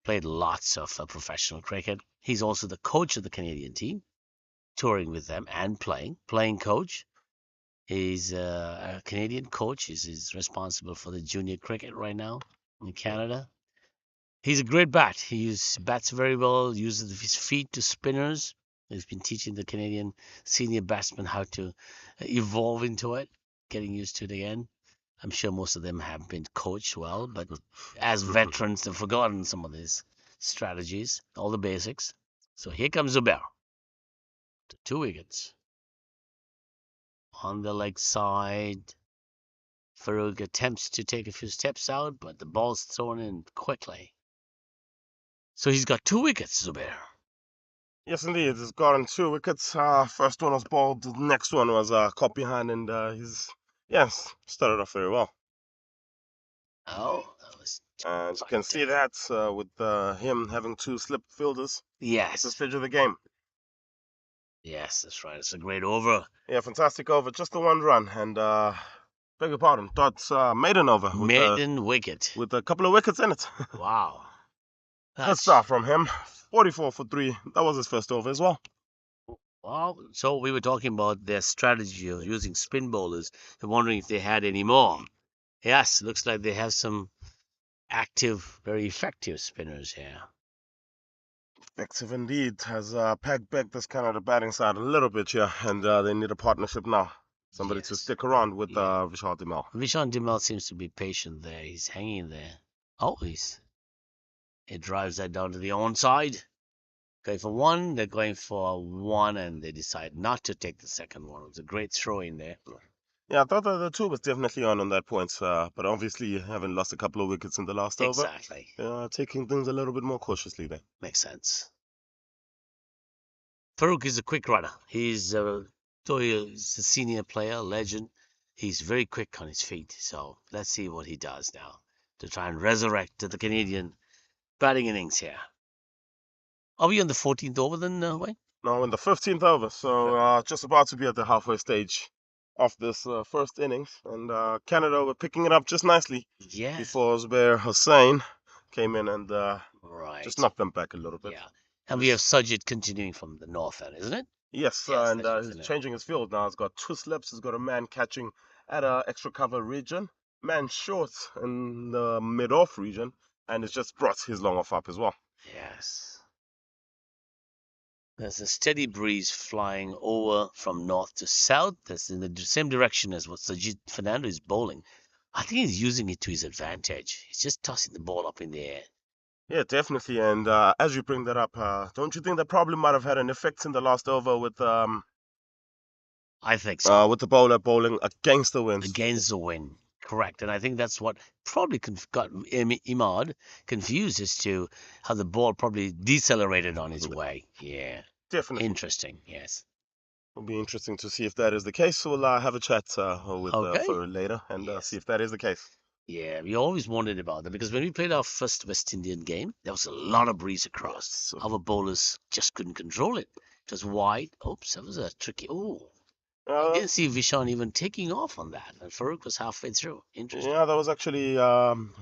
A: Played lots of professional cricket. He's also the coach of the Canadian team, touring with them and playing coach. He's a Canadian coach. He's responsible for the junior cricket right now in Canada. He's a great bat. Bats very well, uses his feet to spinners. He's been teaching the Canadian senior batsmen how to evolve into it, getting used to it again. I'm sure most of them have been coached well, but as veterans, they've forgotten some of these strategies, all the basics. So here comes Zubair. 2 wickets. On the leg side, Farouk attempts to take a few steps out, but the ball's thrown in quickly. So he's got 2 wickets, Zubair.
B: Yes, indeed. He's gotten 2 wickets. First one was balled. The next one was caught behind, and he's started off very well.
A: Oh, that was
B: And you can see that with him having 2 slip fielders. It's the
A: yes,
B: stage of the game.
A: yes, that's right. It's a great over.
B: Yeah, fantastic over. Just the 1 run, and beg your pardon, Dodd's maiden over
A: Maiden wicket.
B: with a couple of wickets in it.
A: Wow.
B: Good start from him. 44 for 3. That was his first over as well.
A: Well, so we were talking about their strategy of using spin bowlers and wondering if they had any more. Yes, looks like they have some active, very effective spinners here.
B: Effective indeed. Has pegged back this kind of the batting side a little bit here, and they need a partnership now. Somebody to
A: Yes.
B: stick around with
A: Yeah.
B: Vishal Dimel.
A: Vishal Dimel seems to be patient there. He's hanging there. Oh, it drives that down to the onside. Going for 1, they're going for 1, and they decide not to take the second one. It was a great throw in there.
B: Yeah, I thought that the 2 was definitely on that point, but obviously having lost a couple of wickets in the last over,
A: Exactly.
B: taking things a little bit more cautiously there.
A: Makes sense. Farouk is a quick runner. He's a senior player, legend. He's very quick on his feet. So let's see what he does now to try and resurrect the Canadian batting innings here. Are we on the 14th over then, Wayne?
B: Now in the 15th over, so just about to be at the halfway stage of this first innings, and Canada were picking it up just nicely
A: Yeah.
B: before Zubair Hussain came in and
A: Right.
B: just knocked them back a little bit.
A: Yeah. And we have Sajid continuing from the north end, isn't it?
B: Yes,
A: Yes,
B: and
A: that's
B: he's changing his field now. He's got 2 slips. He's got a man catching at a extra cover region, man short in the mid-off region, and it's just brought his long off up as well.
A: Yes. There's a steady breeze flying over from north to south. That's in the same direction as what Sajid Fernando is bowling. I think he's using it to his advantage. He's just tossing the ball up in the air.
B: Yeah, definitely. And as you bring that up, don't you think that probably might have had an effect in the last over
A: I think so.
B: with the bowler bowling against the wind?
A: Against the wind. Correct. And I think that's what probably got Imad confused as to how the ball probably decelerated on its way. Yeah.
B: Definitely.
A: Interesting. Yes.
B: It'll be interesting to see if that is the case. We'll have a chat with
A: Okay.
B: Fur later and
A: Yes.
B: see if that is the case.
A: Yeah, we always wondered about that because when we played our first West Indian game, there was a lot of breeze across.
B: Yes.
A: Our bowlers just couldn't control it. It was wide. Oops, that was a tricky. Oh, I didn't see Vishan even taking off on that, and Farouk was halfway through. Interesting.
B: Yeah, that was actually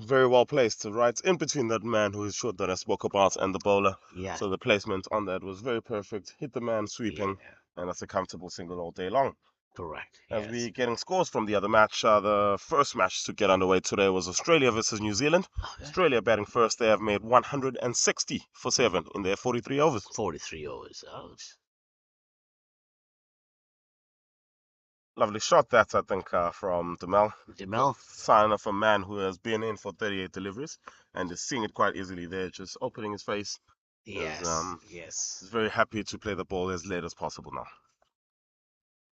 B: very well placed, right in between that man who is short that I spoke about and the bowler.
A: Yeah,
B: So the placement on that was very perfect. Hit the man
A: yeah,
B: sweeping, and that's a comfortable single all day long.
A: correct.
B: As
A: Yes.
B: we getting scores from the other match, the first match to get underway today was Australia versus New Zealand.
A: Okay.
B: Australia batting first, they have made 160 for 7 in their 43 overs.
A: 43 overs. Oh,
B: Lovely shot that, I think, from Demel. Good
A: Jamel.
B: sign of a man who has been in for 38 deliveries and is seeing it quite easily there, just opening his face.
A: Yes, yes.
B: Is very happy to play the ball as late as possible now.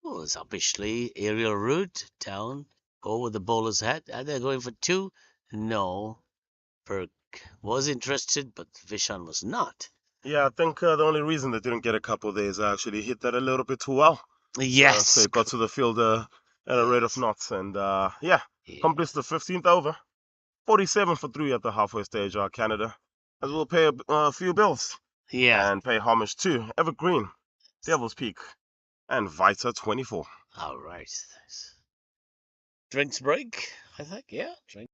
A: Well, it's obviously aerial route down over the bowler's head. Are they going for two? No. Perk was interested, but Vishan was not.
B: Yeah, I think the only reason they didn't get a couple there is I actually hit that a little bit too well. So
A: Yes.
B: it got to the field at a rate of
A: Yes.
B: knots, and yeah,
A: Yeah.
B: completes the 15th over. 47 for 3 at the halfway stage, Canada, as we'll pay a few bills
A: Yeah.
B: and pay homage to Evergreen, Devil's Peak, and Vita 24.
A: All right. Thanks. Drinks break, I think. Yeah. Drink.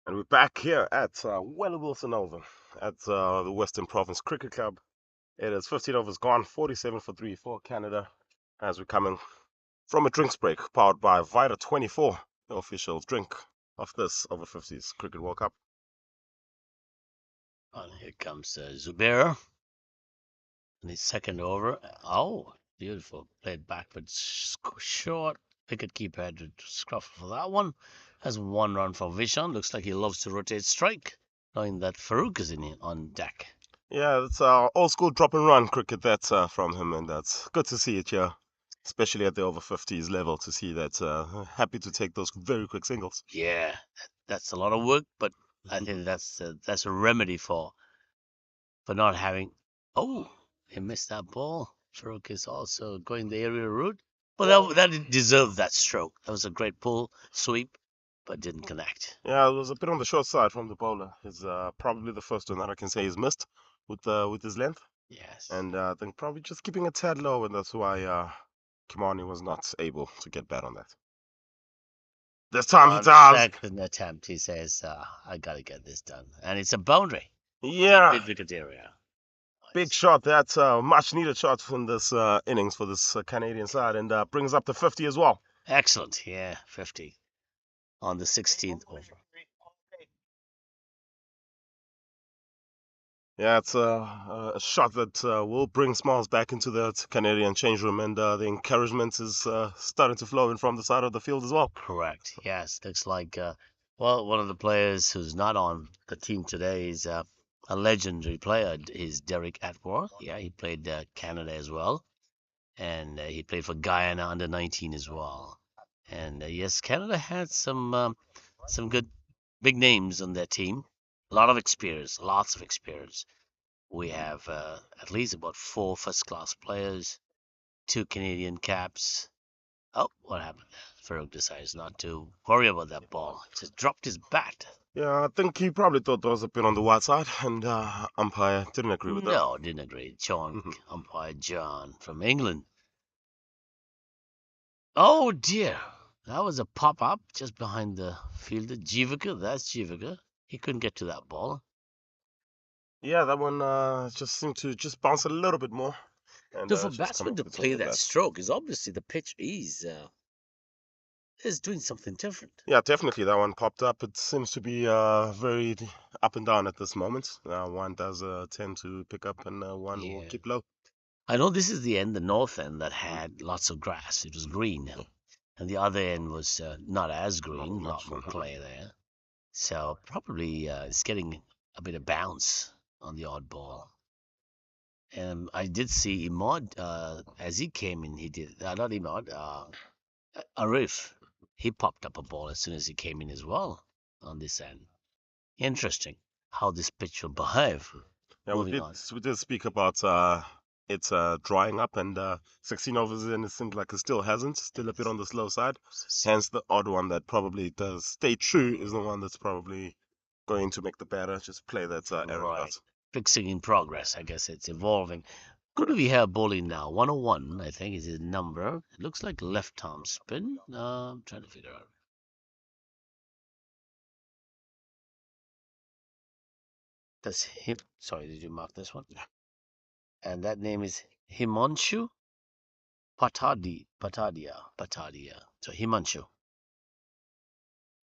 B: And we're back here at Weller Wilson Oval at the Western Province Cricket Club. It is 15 overs gone, 47 for 3 for Canada, as we're coming from a drinks break powered by Vita 24, the official drink of this over 50s Cricket World Cup.
A: And here comes Zubair in his second over. Oh, beautiful. Played backwards short. Wicket keeper had to scruff for that one. Has 1 run for Vishan. Looks like he loves to rotate strike, knowing that Farouk is on deck.
B: Yeah, it's old school drop and run cricket that's from him, and that's good to see it here, especially at the over 50s level, to see that happy to take those very quick singles.
A: Yeah, that's a lot of work, but I think that's a remedy for not having. Oh, he missed that ball. Farouk is also going the aerial route. Well, that deserved that stroke. That was a great pull, sweep, but didn't connect.
B: Yeah, it was a bit on the short side from the bowler. It's probably the first one that I can say he's missed with his length,
A: Yes.
B: and I think probably just keeping a tad low, and that's why Kimani was not able to get bat on that. This time he
A: On
B: does.
A: second attempt, he says, I got to get this done. And it's a boundary.
B: Yeah,
A: Mid-wicket area.
B: big
A: Nice.
B: shot. That's a much needed shot from this innings for this Canadian side, and brings up to 50 as well.
A: Excellent. Yeah, 50 on the 16th over.
B: Yeah, it's a shot that will bring smiles back into the Canadian change room, and the encouragement is starting to flow in from the side of the field as well.
A: Correct. Yes, looks like well, one of the players who's not on the team today is a legendary player. Is Derek Atwater. Yeah, he played Canada as well, and he played for Guyana under 19 as well. And yes, Canada had some good big names on their team. A lot of experience, lots of experience. We have at least about four first-class players, two Canadian caps. Oh, what happened? Farouk decides not to worry about that ball. Just dropped his bat.
B: Yeah, I think he probably thought that was a bit on the wide side, and umpire didn't agree with that.
A: No, didn't agree. John, umpire John from England. Oh dear. That was a pop up just behind the fielder. Jivaka, that's Jivaka. He couldn't get to that ball.
B: Yeah, that one just seemed to just bounce a little bit more and
A: So for
B: just come
A: batsman
B: up
A: to
B: with
A: play
B: something
A: that
B: less.
A: stroke is obviously the pitch is doing something different.
B: Yeah, definitely that one popped up. It seems to be very up and down at this moment. One does tend to pick up, and one will
A: Yeah.
B: keep low.
A: I know this is the end, the north end, that
B: Mhm.
A: had lots of grass. It was green. And the other end was not as
B: Not
A: green, a lot
B: much.
A: more clay there. So probably it's getting a bit of bounce on the odd ball. And I did see Imad as he came in. He did not Imad, Arif. He popped up a ball as soon as he came in as well on this end. Interesting how this pitch will behave.
B: Yeah,
A: Moving on.
B: we did speak about it's drying up, and 16 overs in, it seems like it still hasn't. Still a bit on the slow side. Hence, the odd one that probably does stay true is the one that's probably going to make the batter just play that errant
A: Right.
B: out.
A: Fixing in progress. I guess it's evolving. Good we have bowling now. 101, I think, is his number. It looks like left arm spin. I'm trying to figure out. That's him. Sorry, did you mark this one? And that name is Himanshu Patadia. So Himanshu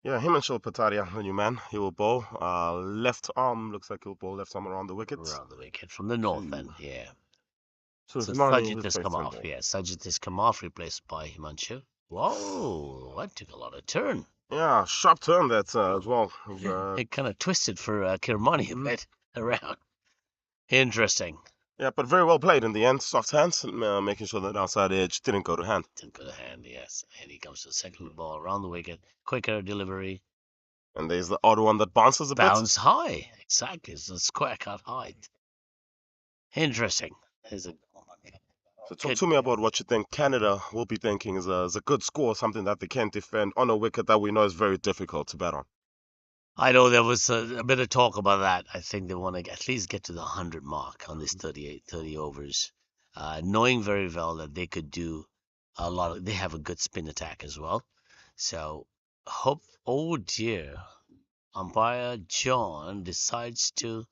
B: Yeah, him and Shil Patadia, the new man, he will bowl. Left arm looks like he'll bowl left arm around the wicket
A: around the wicket from the north
B: to
A: end. Yeah. So
B: Himani
A: Sajid
B: with
A: has come
B: batsman
A: off.
B: ball.
A: Yeah, Sajid has come off, replaced by Himanshu. Whoa, that took a lot of turn.
B: Yeah, sharp turn that as well.
A: It kind of twisted for Kirmani a bit around. Interesting.
B: Yeah, but very well played in the end. Soft hands, making sure that outside edge didn't go to hand.
A: Didn't go to hand, yes. And he comes to the second ball around the wicket. Quicker delivery.
B: And there's the odd one that bounces a bit.
A: Bounce high. Exactly. It's a square cut height. Interesting. There's a
B: So talk
A: good.
B: to me about what you think Canada will be thinking is a good score, something that they can defend on a wicket that we know is very difficult to bat on.
A: I know there was a bit of talk about that. I think they want to at least get to the 100 mark on this 30 overs, knowing very well that they could do a lot of. They have a good spin attack as well. So hope. Oh dear, umpire John decides to.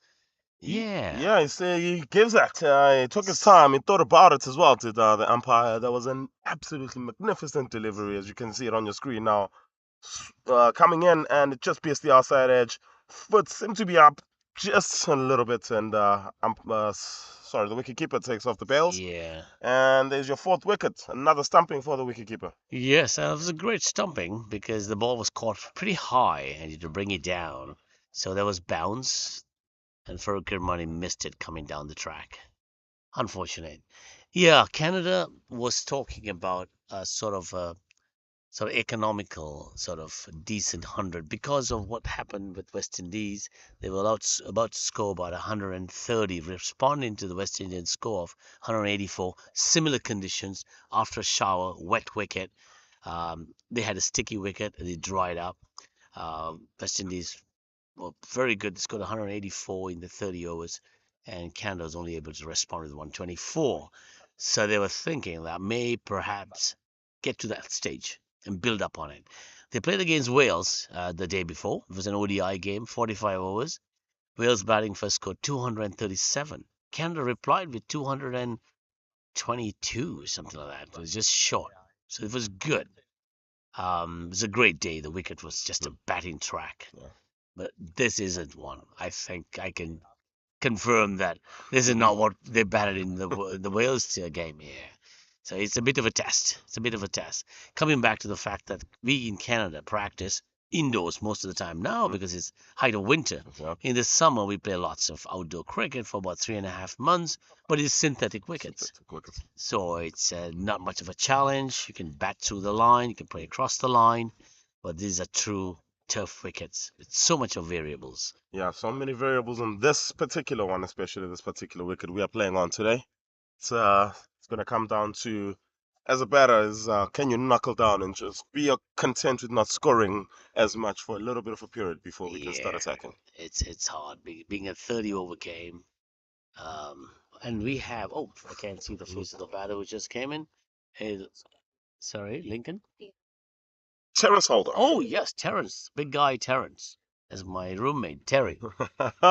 A: Yeah.
B: Yeah, he gives that. He took his time. He thought about it as well. Did the umpire? That was an absolutely magnificent delivery, as you can see it on your screen now. Coming in, and it just pierced the outside edge. Foot seemed to be up just a little bit, and sorry, the wicketkeeper takes off the bails.
A: Yeah.
B: And there's your fourth wicket. Another stumping for the wicketkeeper.
A: Yes, and it was a great stumping because the ball was caught pretty high and you had to bring it down. So there was bounce, and Farouk Kirmani missed it coming down the track. Unfortunate. Yeah, Canada was talking about a sort of economical, sort of decent 100 because of what happened with West Indies. They were about to score about 130, responding to the West Indian score of 184. Similar conditions after a shower, wet wicket. They had a sticky wicket and it dried up. West Indies were very good. They scored 184 in the 30 overs, and Canada was only able to respond with 124. So they were thinking that may perhaps get to that stage and build up on it. They played against Wales the day before. It was an ODI game, 45 overs. Wales batting first scored 237. Canada replied with 222, something like that. It was just short. So it was good. It was a great day. The wicket was just a batting track.
B: Yeah.
A: But this isn't one. I think I can confirm that this is not what they batted in the Wales game here. So it's a bit of a test. It's a bit of a test. Coming back to the fact that we in Canada practice indoors most of the time now because it's height of winter.
B: Yeah.
A: In the summer, we play lots of outdoor cricket for about 3.5 months, but it's synthetic wickets.
B: Synthetic wickets.
A: So it's not much of a challenge. You can bat through the line, you can play across the line, but these are true turf wickets with so much of variables.
B: Yeah, so many variables on this particular one, especially this particular wicket we are playing on today. It's gonna come down to, as a batter, is can you knuckle down and just be content with not scoring as much for a little bit of a period before we can start
A: Yeah,
B: attacking.
A: it's hard being a 30 over game. And we have, oh, I can't see the face of the batter who just came in. Hey, sorry, Lincoln?
B: Terence Holder.
A: Oh, yes, Terrence. Big guy Terrence. That's my roommate, Terry.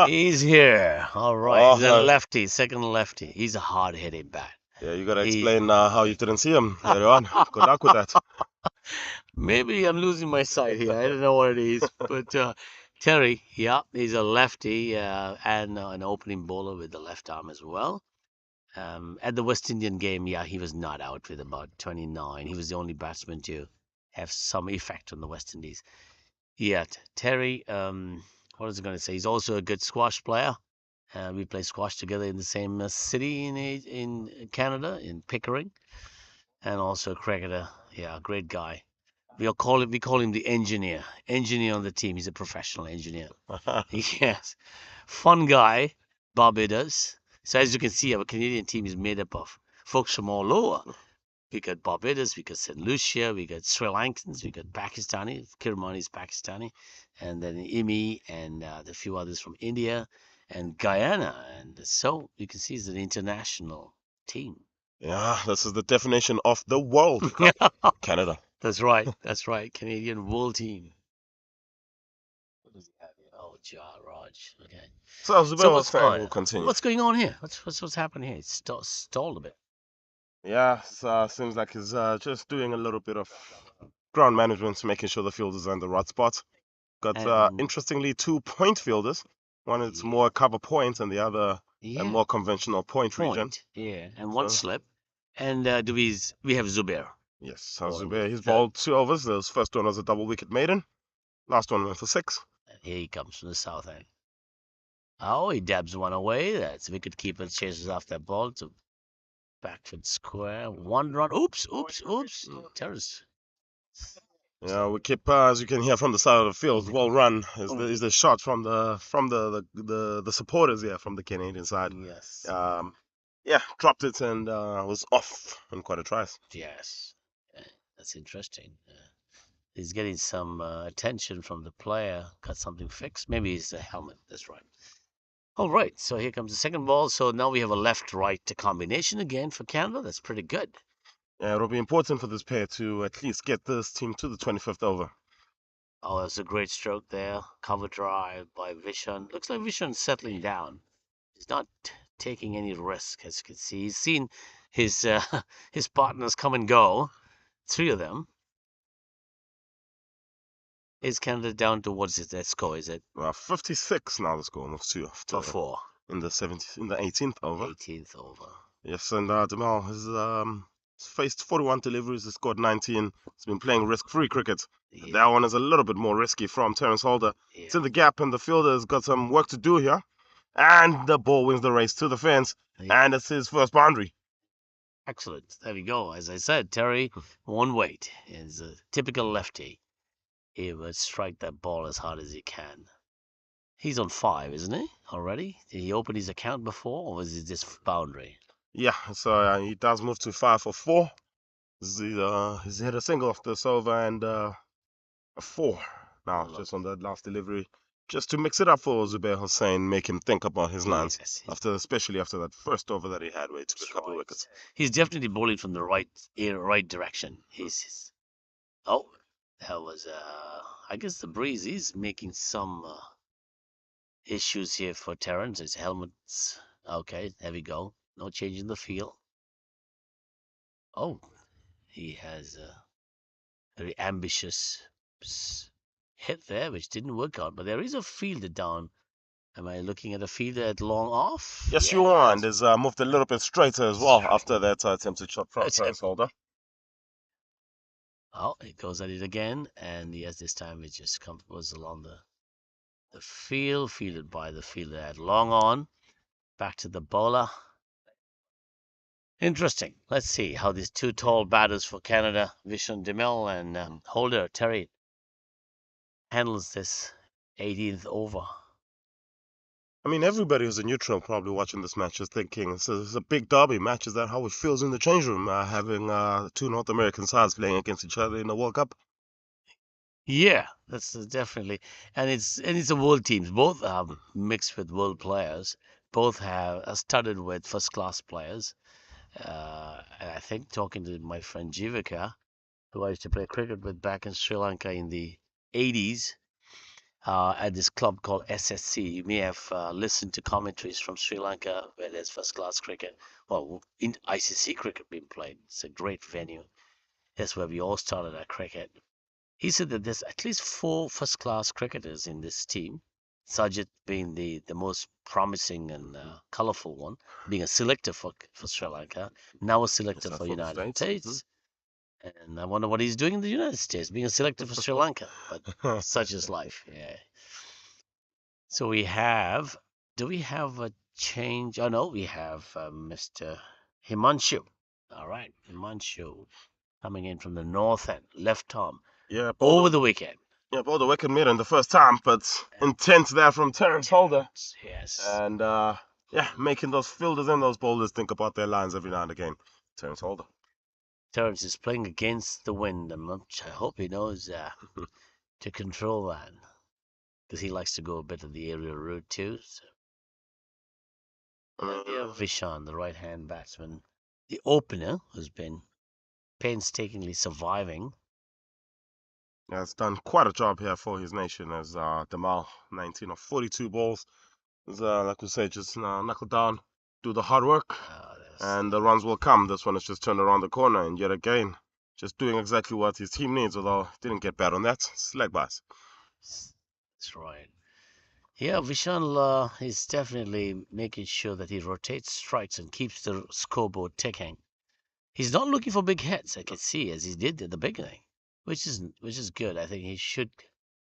A: He's here. All right. He's a
B: Oh,
A: lefty, second lefty. He's a hard hitting bat.
B: yeah, you gotta
A: He,
B: explain how you didn't see him earlier on. Good luck with that.
A: maybe I'm losing my sight here. I don't know what it is. But Terry, yeah, he's a lefty and an opening bowler with the left arm as well. At the West Indian game, yeah, he was not out with about 29. He was the only batsman to have some effect on the West Indies. Yeah, Terry, what was I going to say? He's also a good squash player. We play squash together in the same city in Canada, in Pickering, and also a cricketer. Yeah, great guy. We call him the engineer. Engineer on the team. He's a professional engineer. Yes, fun guy, Barbados. So as you can see, our Canadian team is made up of folks from all over. We got Barbados, we got St. Lucia, we got Sri Lankans, we got Pakistani. Kirmani is Pakistani, and then Imi and a few others from India and Guyana. And so you can see it's an international team.
B: Yeah, this is the definition of the World Cup. Canada.
A: That's right. That's right. Canadian World Team. What does he have here? Oh, Raj. Okay.
B: So
A: So
B: Zubair was
A: what's
B: saying,
A: on?
B: we'll continue.
A: What's going on here? What's happening here? It's stalled a bit.
B: Yeah, seems like he's just doing a little bit of ground management, making sure the field is in the right spot. Got
A: And
B: interestingly 2 point fielders. One is
A: yeah,
B: more cover point, and the other a
A: yeah,
B: more conventional point region.
A: point. Yeah, and one
B: So
A: slip. And do we have Zubair
B: yes,
A: bowling with
B: Zubair, he's
A: third.
B: bowled 2 overs. The first one was a double wicket maiden. Last one went for 6.
A: And here he comes from the south end. Oh, he dabs one away. That's wicket keeper chases off that ball to backfoot square. One run. Oops, oops, oops. Terrace.
B: Yeah, we keep as you can hear from the side of the field, well run is the shot from the supporters here from the Canadian side.
A: Yes.
B: Yeah, dropped it and was off in quite a trice.
A: Yes. That's interesting. He's getting some attention from the player. Got something fixed. Maybe it's the helmet. That's right. All right. So here comes the second ball. So now we have a left-right combination again for Canada. That's pretty good.
B: Yeah, it'll be important for this pair to at least get this team to the 25th over.
A: Oh, that's a great stroke there. Cover drive by Vishan. Looks like Vishan's settling down. He's not taking any risk, as you can see. He's seen his his partners come and go. 3 of them. Is Canada down to what's that score? Is it
B: 56 now the score, moves two
A: for
B: after
A: 4?
B: in the 18th over.
A: 18th over.
B: Yes, and Demal has faced 41 deliveries, has scored 19. He's been playing risk-free cricket.
A: Yeah,
B: That one is a little bit more risky from Terence Holder. It's in
A: yeah,
B: the gap, and the fielder's got some work to do here. And the ball wins the race to the fence,
A: yeah.
B: and it's his first boundary.
A: Excellent. There we go. As I said, Terry, one weight is a typical lefty. He would strike that ball as hard as he can. He's on 5, isn't he? Already? Did he open his account before, or was it just boundary?
B: Yeah, so he does move to 5 for 4. He's hit a single off this over and a 4 now, just on that last delivery. Just to mix it up for Zubair Hussain, make him think about his lines,
A: Yes,
B: especially after that first over that he had where he took a couple of
A: right.
B: wickets.
A: He's definitely bowling from the right direction. Oh, that was I guess the breeze is making some issues here for Terrence. His helmet's okay. There we go. No change in the feel. Oh, he has a very ambitious hit there, which didn't work out. But there is a fielder down Am I looking at a fielder at long off?
B: Yes, you are, and
A: Yes.
B: has moved a little bit straighter as well after that attempted shot from Terence Holder.
A: Oh, it goes at it again, and yes, this time it just was along the field, fielded by the fielder at long on. Back to the bowler. Interesting. Let's see how these two tall batters for Canada, Vishon Demel and Holder Terry, handles this 18th over.
B: I mean, everybody who's a neutral probably watching this match is thinking it's a big derby match. Is that how it feels in the change room, having two North American sides playing against each other in the World Cup?
A: Yeah, that's definitely, and it's a world teams. Both are mixed with world players. Both have studded with first class players. And I think talking to my friend Jivika, who I used to play cricket with back in Sri Lanka in the 80s, at this club called SSC. You may have listened to commentaries from Sri Lanka where there's first class cricket. Well, in ICC cricket being played. It's a great venue. That's where we all started our cricket. He said that there's at least four first class cricketers in this team. Sajid being the most promising and colourful one, being a selector for Sri Lanka, now a selector for
B: For the
A: United
B: States.
A: States. And I wonder what he's doing in the United States, being a selector for Sri Lanka. But such is life. Yeah. So we have. Do we have a change? Oh no, we have Mr. Himanshu. All right, Himanshu coming in from the north end, left arm,
B: Yeah,
A: over the weekend.
B: yeah, bowled a wicket mid in the first time, but intense there from Terence Holder.
A: Yes.
B: And yeah, making those fielders and those bowlers think about their lines every now and again. Terence Holder.
A: Terence is playing against the wind, and I hope he knows to control that, because he likes to go a bit of the aerial route too. So. And we have Vishan, the right-hand batsman, the opener, who's been painstakingly surviving.
B: Yeah, has done quite a job here for his nation as Damal, 19 of 42 balls. Is, like we say, just knuckle down, do the hard work, and the runs will come. This one is just turned around the corner, and yet again, just doing exactly what his team needs, although didn't get bad on that. Slag bars.
A: That's right. Yeah, Vishal is definitely making sure that he rotates strikes and keeps the scoreboard ticking. He's not looking for big hits, I can see, as he did at the beginning, which is good. I think he should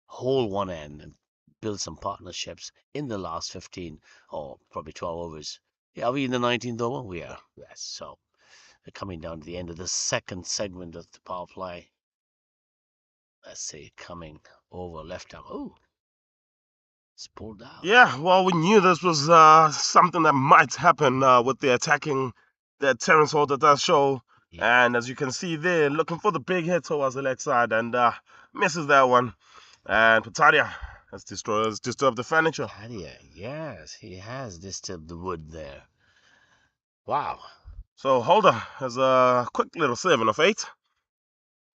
A: hold one end and build some partnerships in the last 15 or probably 12 overs. Yeah, are we in the 19th over? We are. Yes. So we're coming down to the end of the second segment of the power play. Let's see, coming over left arm. Oh, it's pulled out.
B: Yeah, well, we knew this was something that might happen with the attacking that Terence Holder does show.
A: Yeah.
B: And as you can see there, looking for the big hit towards the leg side and misses that one. And Patadia has disturbed the furniture.
A: Cadia, yes, he has disturbed the wood there. Wow.
B: So Holder has a quick little 7 of 8.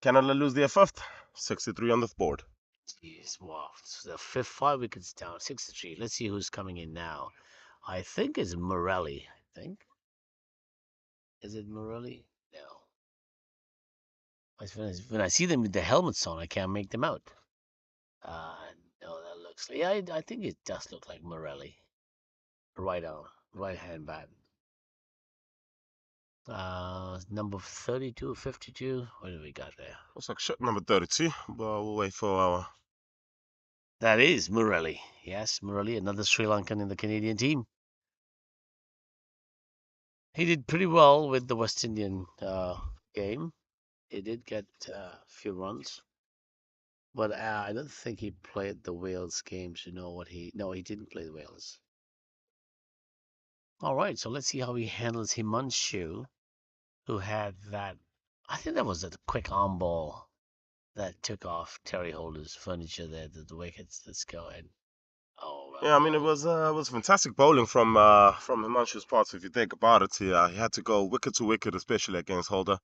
B: Canada lose their fifth, 63 on the board.
A: Jeez, wow. So the fifth 5 wickets down, 63. Let's see who's coming in now. I think it's Morelli. I think. Is it Morelli? No. When I see them with the helmets on, I can't make them out. Uh, no, that looks like. Yeah, I think it does look like Morelli. Right on, right hand bat. Number 32, 52. What do we got there?
B: Looks like shot number 32, but we'll wait for our.
A: That is Morelli. Yes, Morelli, another Sri Lankan in the Canadian team. He did pretty well with the West Indian game. He did get a few runs, but I don't think he played the Wales games to know what he. No, he didn't play the Wales. All right, so let's see how he handles Himanshu, who had that. I think that was a quick arm ball that took off Terry Holder's furniture there to the wickets. Let's go ahead. Oh,
B: Yeah, I mean it was fantastic bowling from Himanshu's parts. If you think about it, he had to go wicket to wicket, especially against Holder,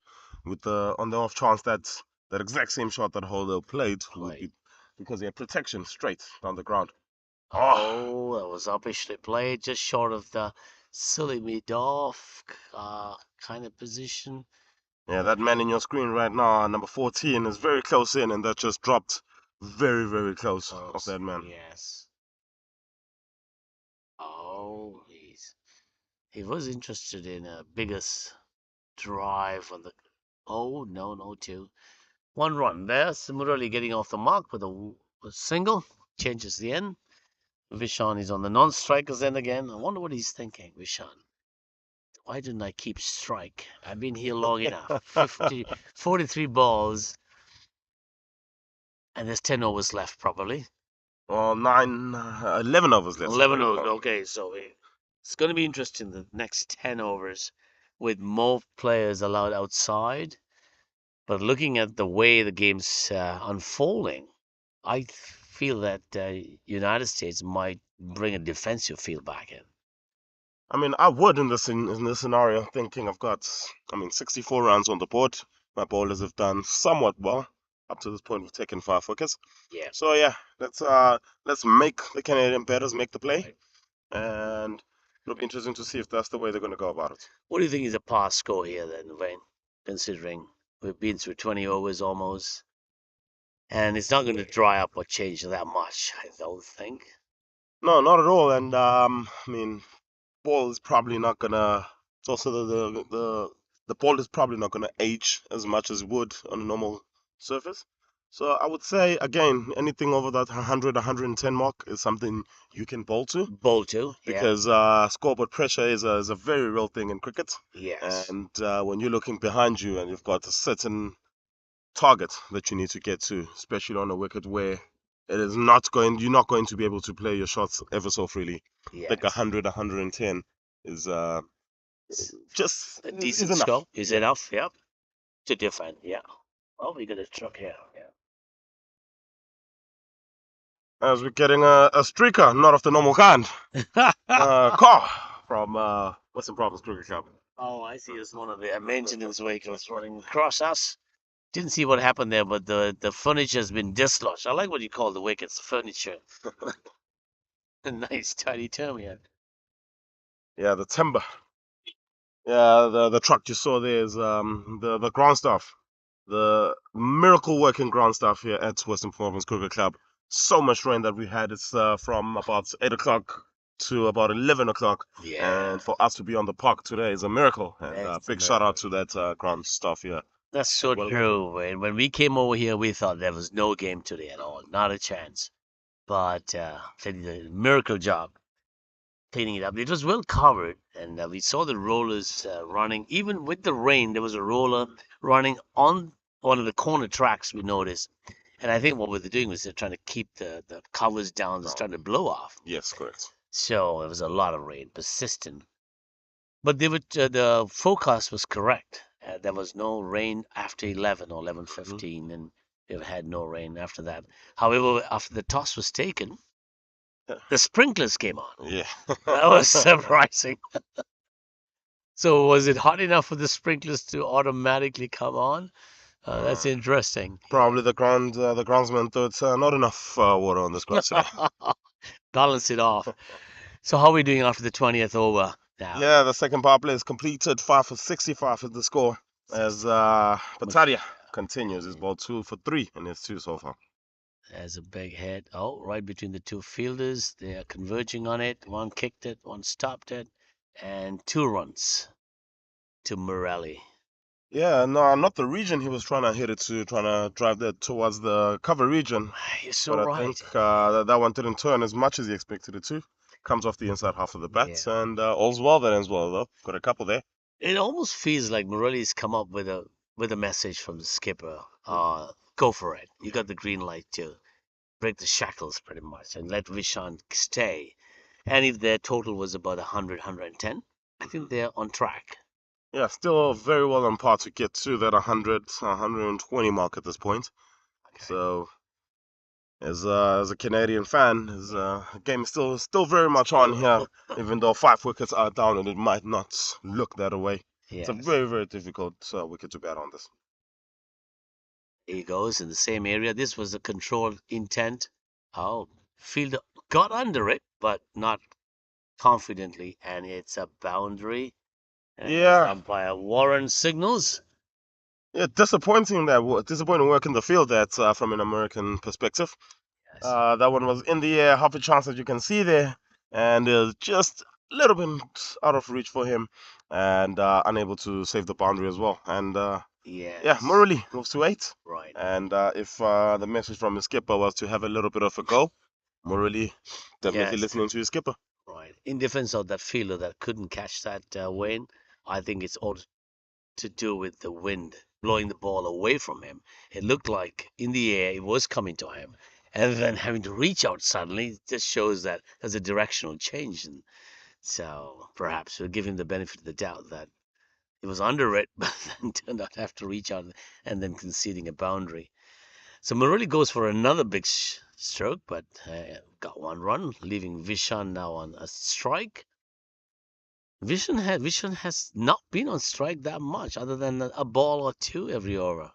B: with the on the off chance that that exact same shot that Holder played would be because he had protection straight down the ground.
A: Oh, that was uppishly played, just short of the silly mid-off kind of position.
B: Yeah, that man in your screen right now, number 14, is very close in, and that just dropped very, very close off that man.
A: Yes. He was interested in a biggest drive on the. Oh no, no two. One run there. Similarly, getting off the mark with a single changes the end. Vishan is on the non-strikers end again. I wonder what he's thinking, Vishan. Why didn't I keep strike? I've been here long enough. 43 balls, and there's 10 overs left, probably.
B: Well, 11 overs left.
A: 11 overs. Okay, so it's going to be interesting the next 10 overs with more players allowed outside. But looking at the way the game's unfolding, I feel that United States might bring a defensive feel back in.
B: I mean, I would in this scenario, thinking I've got, 64 runs on the board. My bowlers have done somewhat well up to this point. We've taken 5 wickets.
A: Yeah.
B: So yeah, let's make the Canadian batters make the play, and it'll be interesting to see if that's the way they're going to go about it.
A: What do you think is a pass score here then, Wayne? Considering we've been through 20 overs almost, and it's not going to dry up or change that much, I don't think.
B: No, not at all. And I mean, ball is probably not gonna. It's also the ball is probably not gonna age as much as it would on a normal surface. So I would say again, anything over that 100, 110 mark is something you can bowl to,
A: Bowl two, yeah.
B: because scoreboard pressure is a very real thing in cricket.
A: Yes.
B: And when you're looking behind you and you've got a certain target that you need to get to, especially on a wicket where you're not going to be able to play your shots ever so freely. I think
A: Yes.
B: 100, 110 is just
A: A decent
B: is enough.
A: score is enough, yep, to defend, yeah. Oh, we got a truck here,
B: As we're getting a streaker, not of the normal kind.
A: yeah.
B: Car from Western Province Cricket Club.
A: Oh, I see. It's one of the maintenance vehicles running across us. Didn't see what happened there, but the furniture has been dislodged. I like what you call the wickets, furniture. A nice tidy term here.
B: Yeah, the timber. Yeah, the truck you saw there is the ground staff. The miracle working ground staff here at Western Province Cricket Club. So much rain that we had. It's from about 8 o'clock to about 11 o'clock.
A: Yeah.
B: And for us to be on the park today is a miracle. And
A: That's a
B: big shout out
A: miracle.
B: to that ground staff here.
A: That's so
B: Well,
A: true. When we came over here, we thought there was no game today at all, not a chance. But they did a miracle job cleaning it up. It was well covered, and we saw the rollers running. Even with the rain, there was a roller running on one of the corner tracks, we noticed. And I think what they're doing was they're trying to keep the covers down. They're starting to blow off.
B: yes, correct.
A: So it was a lot of rain, persistent. But the forecast was correct. There was no rain after 11 or 11:15, and we've had no rain after that. However, after the toss was taken, the sprinklers came on.
B: Yeah.
A: That was surprising. So was it hot enough for the sprinklers to automatically come on? That's interesting.
B: Probably the groundsman thought not enough water on this grass today.
A: Balance it off. So how are we doing after the 20th over now?
B: Yeah, the second power play is completed. 5 for 65 is the score. As Bataria continues, his ball 2 for 3, and it's 2 so far.
A: There's a big hit. Oh, right between the two fielders. They are converging on it. One kicked it, one stopped it, and 2 runs to Morelli.
B: Yeah, no, not the region he was trying to hit it to, trying to drive that towards the cover region.
A: You're so
B: But I
A: right.
B: think that one didn't turn as much as he expected it to. Comes off the inside half of the bat,
A: Yeah.
B: and all's well that ends well, though. Got a couple there.
A: It almost feels like Morelli's come up with a message from the skipper. Go for it. You got the green light to break the shackles pretty much and let Vishan stay. And if their total was about 100, 110, I think they're on track.
B: Yeah, still very well on par to get to that 100, 120 mark at this point.
A: Okay.
B: So, as a Canadian fan, the game is still very much on here, even though 5 wickets are down, and it might not look that way.
A: Yes.
B: It's a very, very difficult wicket to bat on this.
A: He goes in the same area. This was a controlled intent. Oh, fielder got under it, but not confidently, and it's a boundary. And
B: Yeah.
A: umpire Warren signals.
B: Yeah, disappointing work in the field. That from an American perspective.
A: Yes.
B: That one was in the air, half a chance that you can see there, and just little bit out of reach for him, and unable to save the boundary as well. And yeah,
A: Yes.
B: Murali moves to 8.
A: Right.
B: And if the message from his skipper was to have a little bit of a go, Murali definitely
A: Yes.
B: listening to his skipper.
A: Right. In defense of that fielder that couldn't catch that Wayne, I think it's all to do with the wind blowing the ball away from him. It looked like in the air it was coming to him, and then having to reach out suddenly just shows that there's a directional change. And so perhaps we'll give him the benefit of the doubt that he was under it, but then turned out to have to reach out and then conceding a boundary. So Murali goes for another big stroke, but got one run, leaving Vishan now on a strike. Vision has not been on strike that much, other than a ball or two every over.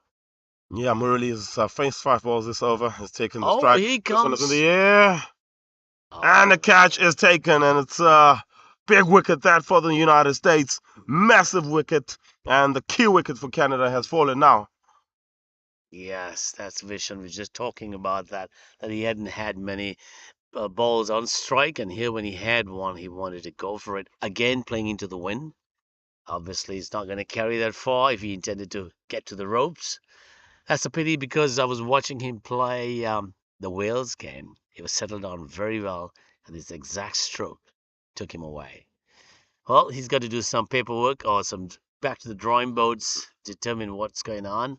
B: Yeah, Murali's faced 5 balls this over, has taken the
A: Oh,
B: strike.
A: here he
B: This one is in the
A: comes.
B: air, and the
A: Oh,
B: catch is taken, and it's a big wicket that for the United States, massive wicket, and the key wicket for Canada has fallen now.
A: yes, that's Vision. We're just talking about that he hadn't had many balls on strike, and here when he had one, he wanted to go for it again, playing into the wind. Obviously, he's not going to carry that far if he intended to get to the ropes. That's a pity because I was watching him play the Wales game. He was settled on very well, and his exact stroke took him away. Well, he's got to do some paperwork or some back to the drawing boards, determine what's going on.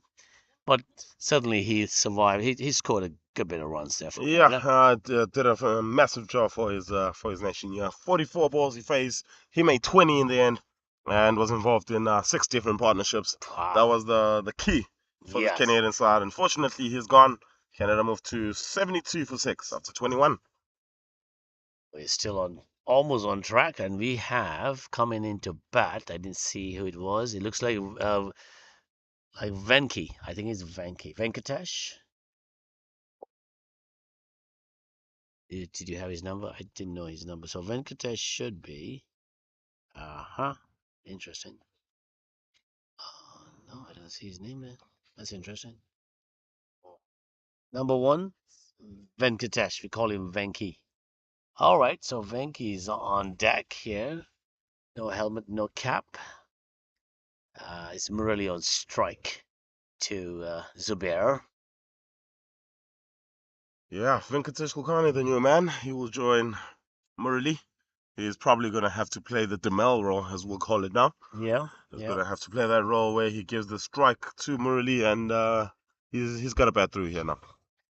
A: But suddenly he survived. He scored a good bit of runs there for
B: Yeah,
A: Canada.
B: did a massive job for his nation. Yeah, 44 balls he faced. He made 20 in the end, and was involved in 6 different partnerships. That
A: Wow.
B: was the key for the
A: Yes.
B: Canadian side. Unfortunately, he's gone. Canada moved to 72 for 6 after 21.
A: We're still on almost on track, and we have coming into bat. I didn't see who it was. It looks like Venki. I think it's Venki. Venkatesh. Did you have his number? I didn't know his number. So Venkatesh should be. Uh-huh. Interesting. Oh, no, I don't see his name there. That's interesting. Number one, Venkatesh. We call him Venki. All right, so Venki's on deck here. No helmet, no cap. It's Murali on strike to Zubair.
B: Yeah, Venkatesh Kulkarni, the new man, he will join Murali. He's probably going to have to play the Demel role, as we'll call it now.
A: Yeah,
B: He's
A: yeah.
B: going to have to play that role where he gives the strike to Murali, and he's got a bat through here now.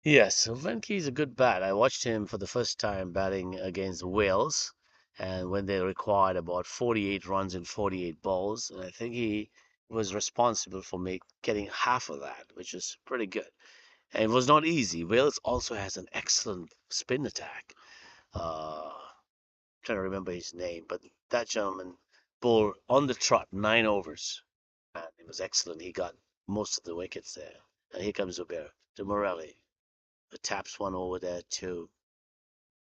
A: Yes, so Venki's a good bat. I watched him for the first time batting against Wales, and when they required about 48 runs and 48 balls, and I think he was responsible for getting half of that, which is pretty good. And it was not easy. Wales also has an excellent spin attack. Trying to remember his name, but that gentleman bowled on the trot 9 overs, and it was excellent. He got most of the wickets there. And here comes Zubair to Morelli, who taps one over there to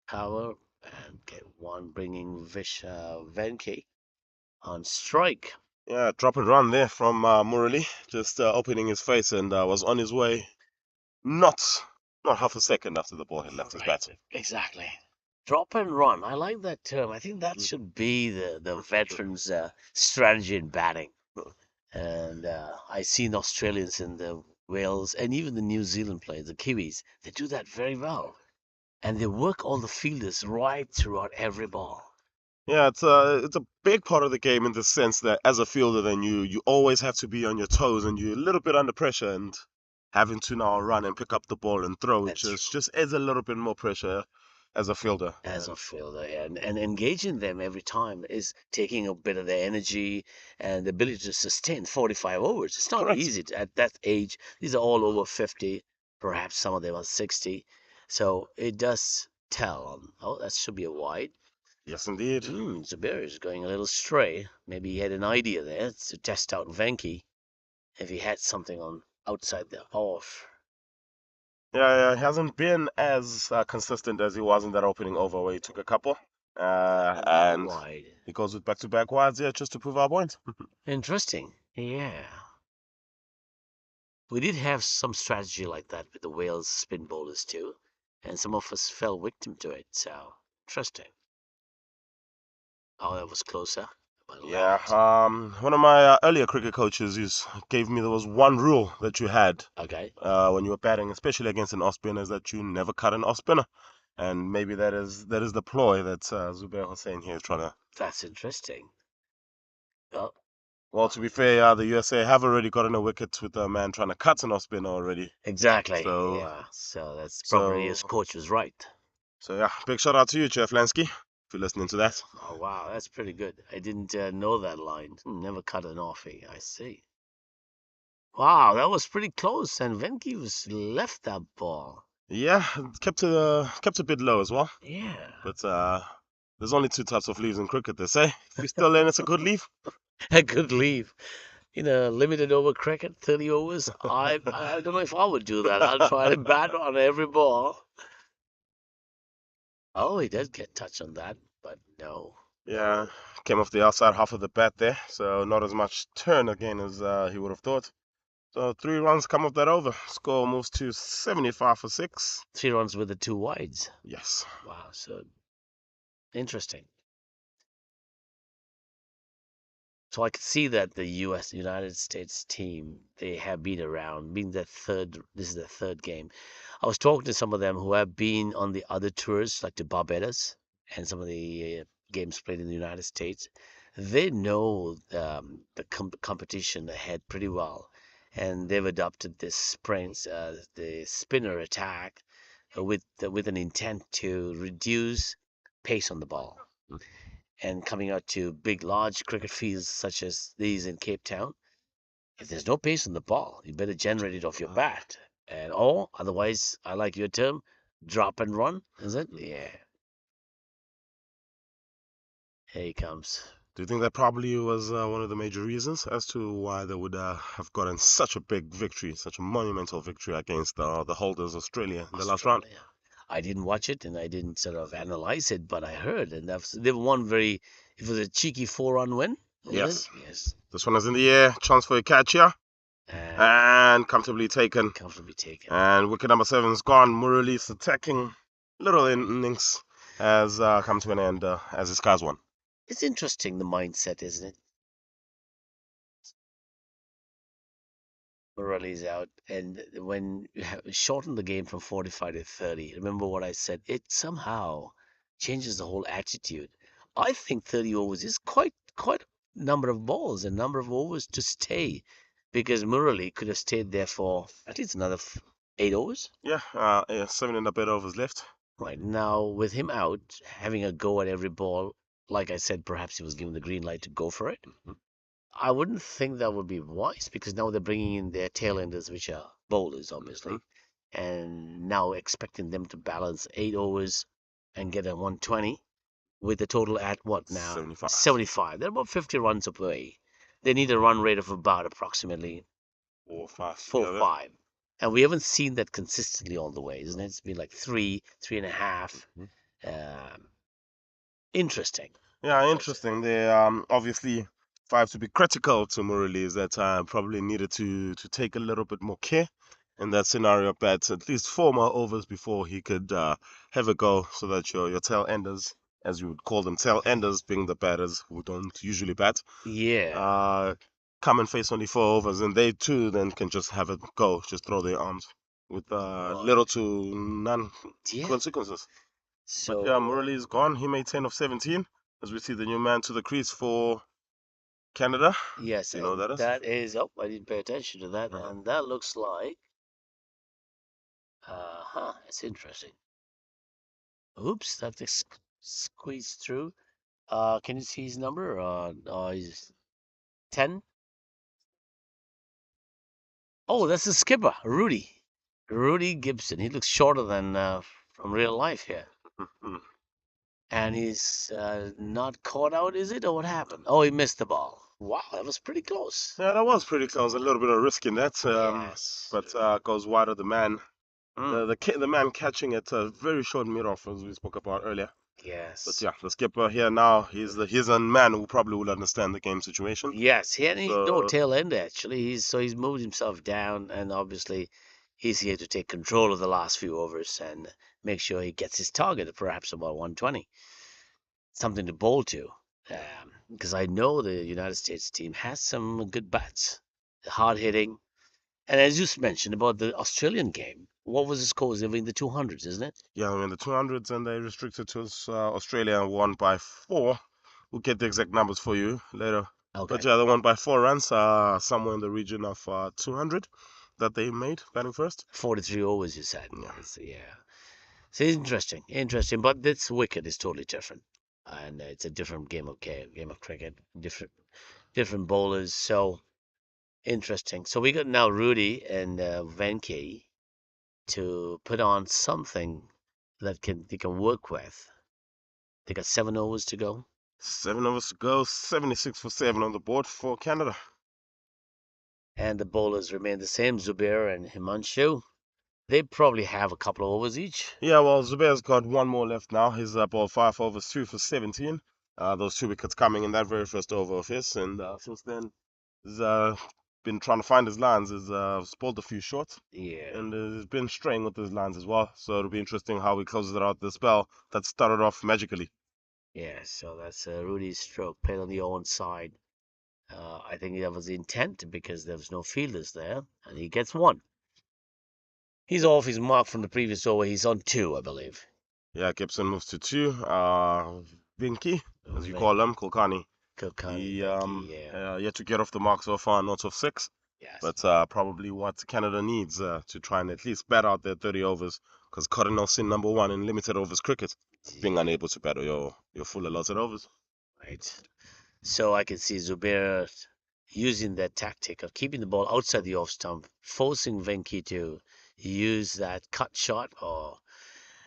A: Power and get one, bringing Venki on strike.
B: Yeah, drop and run there from Murali, just opening his face, and was on his way. Not not half a second after the ball had left his
A: Right,
B: bat.
A: exactly. Drop and run. I like that term. I think that
B: Mm.
A: should be the veterans' strategy in batting. And I seen Australians in the Wales and even the New Zealand players, the Kiwis, they do that very well. And they work all the fielders right throughout every ball.
B: Yeah, it's a big part of the game in the sense that as a fielder, then you always have to be on your toes, and you're a little bit under pressure, and having to now run and pick up the ball and throw, it
A: That's
B: just adds a little bit more pressure as a fielder.
A: as a
B: And
A: fielder, and engaging them every time is taking a bit of their energy and the ability to sustain 45 overs. It's not
B: correct.
A: easy at that age. These are all over 50, perhaps some of them are 60. So it does tell on, oh, that should be a wide.
B: Yes, indeed.
A: Zubair is going a little stray. Maybe he had an idea there to test out Venki if he had something on outside the off.
B: Yeah, he hasn't been as consistent as he was in that opening over where he took a couple.
A: Another
B: And
A: wide.
B: he goes with back-to-back wides, yeah, just to prove our point.
A: Interesting. Yeah. We did have some strategy like that with the Wales spin bowlers too, and some of us fell victim to it. So interesting. Oh, that was closer. But
B: Yeah,
A: left.
B: one of my earlier cricket coaches gave me there was one rule that you had
A: Okay.
B: when you were batting, especially against an off spinner, is that you never cut an off spinner, and maybe that is the ploy that Zubair Hussain here is trying to.
A: That's interesting. Well,
B: Well, to be fair, the USA have already gotten a wicket with a man trying to cut an off spinner already.
A: exactly.
B: So,
A: Yeah. So that's probably his
B: so,
A: coach was right.
B: so yeah, big shout out to you, Jeff Lansky, if you're listening to that.
A: Oh, wow. That's pretty good. I didn't know that line. Never cut an offie. I see. Wow, that was pretty close. And Venki was left that ball.
B: Yeah, kept a bit low as well,
A: Yeah.
B: but there's only two types of leaves in cricket, they say. If you're still in, it's a good leave.
A: A good leave. Limited over cricket, 30 overs. I don't know if I would do that. I'll try to bat on every ball. Oh, he did get touch on that, but no,
B: Yeah,
A: no.
B: came off the outside half of the bat there, so not as much turn again as he would have thought. So 3 runs come off that over. Score moves to 75 for 6.
A: 3 runs with the two wides.
B: Yes.
A: Wow, so interesting. So I could see that the United States team, they have been around, this is their third game. I was talking to some of them who have been on the other tours, like to Barbados and some of the games played in the United States. They know the competition ahead pretty well, and they've adopted this the spinner attack, with an intent to reduce pace on the ball. And coming out to big, large cricket fields such as these in Cape Town, if there's no pace on the ball, you better generate it off your bat. And or otherwise, I like your term, drop and run, is it? Yeah. Here he comes.
B: Do you think that probably was one of the major reasons as to why they would have gotten such a big victory, such a monumental victory against the holders Australia in the last round?
A: Australia. I didn't watch it and I didn't sort of analyze it, but I heard, and they won very. It was a cheeky 4-run win, was it?
B: Yes.
A: Yes.
B: This one is in the air. Chance for a catch here.
A: And
B: And comfortably taken.
A: comfortably taken.
B: And wicket number 7's gone. Murali's attacking little innings has come to an end as his Skies won.
A: It's interesting the mindset, isn't it? Morelli's out, and when you shorten the game from 45 to 30, remember what I said? It somehow changes the whole attitude. I think 30 overs is quite a number of balls, a number of overs to stay, because Murali could have stayed there for at least another 8 overs.
B: Yeah, 7 and a bit overs left.
A: Right now, with him out, having a go at every ball, like I said, perhaps he was given the green light to go for it. I wouldn't think that would be wise because now they're bringing in their tailenders, which are bowlers, obviously, and now expecting them to balance 8 overs and get a 120 with a total at what now?
B: 75.
A: 75. They're about 50 runs away. They need a run rate of about approximately
B: 4 or 5
A: 4
B: together.
A: 5. And we haven't seen that consistently all the way, isn't it? It's been like 3.5. Interesting.
B: Yeah, interesting. They obviously, if I have to be critical to Murali, is that probably needed to take a little bit more care in that scenario, but at least 4 more overs before he could have a go, so that your tail enders, as you would call them, tail enders being the batters who don't usually bat,
A: Yeah.
B: uh, come and face only 4 overs, and they too then can just have a go, just throw their arms with little
A: Right.
B: to none
A: Yeah.
B: consequences. But yeah,
A: So
B: Murali is gone. He made 10 of 17 as we see the new man to the crease for Canada.
A: yes,
B: Do you know what
A: and
B: that is?
A: that is. Oh, I didn't pay attention to that,
B: Uh-huh.
A: and that looks like. It's interesting. Oops, that is squeezed through. Can you see his number? He's 10. Oh, that's the skipper, Rudy. Rudy Gibson. He looks shorter than from real life here.
B: Mhm.
A: And he's not caught out, is it? Or what happened? Oh, he missed the ball. Wow, that was pretty close.
B: Yeah, that was pretty close. A little bit of risk in that,
A: Yes.
B: but goes wide of the man.
A: Mm,
B: The man catching it a very short mid off as we spoke about earlier. But
A: yes.
B: yeah, the skipper here now, he's a man who probably will understand the game situation.
A: Yes, he's no
B: So
A: tail end actually. He's moved himself down, and obviously he's here to take control of the last few overs and make sure he gets his target, perhaps about 120. Something to bowl to. Because I know the United States team has some good bats, hard hitting. And as you mentioned about the Australian game, what was the score? It was in the 200s, isn't it?
B: Yeah, I mean the 200s, and they restricted to Australia and won by 4. We'll get the exact numbers for you later. But
A: Okay.
B: yeah, they won by 4 runs, somewhere in the region of 200 that they made batting first.
A: 43 overs, you said.
B: Yeah.
A: Yeah. So interesting, interesting. But this wicket is totally different, and it's a different game of cricket. Different bowlers. So interesting. So we got now Rudy and Venki to put on something that they can work with. They got 7 overs to go,
B: 7 overs to go, 76 for 7 on the board for Canada.
A: and the bowlers remain the same. Zubair and Himanshu. They probably have a couple of overs each.
B: Yeah, well, Zubair's got one more left now. He's ball 5 overs, 2 for 17. Those 2 wickets coming in that very first over of his, and since then he's been trying to find his lines. He's pulled a few short,
A: Yeah,
B: and he's been straying with his lines as well. So it'll be interesting how he closes it out the spell that started off magically.
A: yeah. So that's Rudy's stroke, played on the own side. I think that was the intent because there was no fielders there, and he gets one. He's off his mark from the previous over. He's on two, I believe.
B: Yeah, Gibson moves to 2. Vinky, as you call
A: Venki,
B: him, Kulkani.
A: Kilkani,
B: He
A: Venki, yeah,
B: yet to get off the mark so far, not of 6.
A: yes,
B: But probably what Canada needs to try and at least bat out their 30 overs, because Cardinal sin number 1 in limited overs cricket, being
A: yeah,
B: unable to bat your full allotted overs.
A: right. So I can see Zubair using that tactic of keeping the ball outside the off stump, forcing Venki to use that cut shot. Or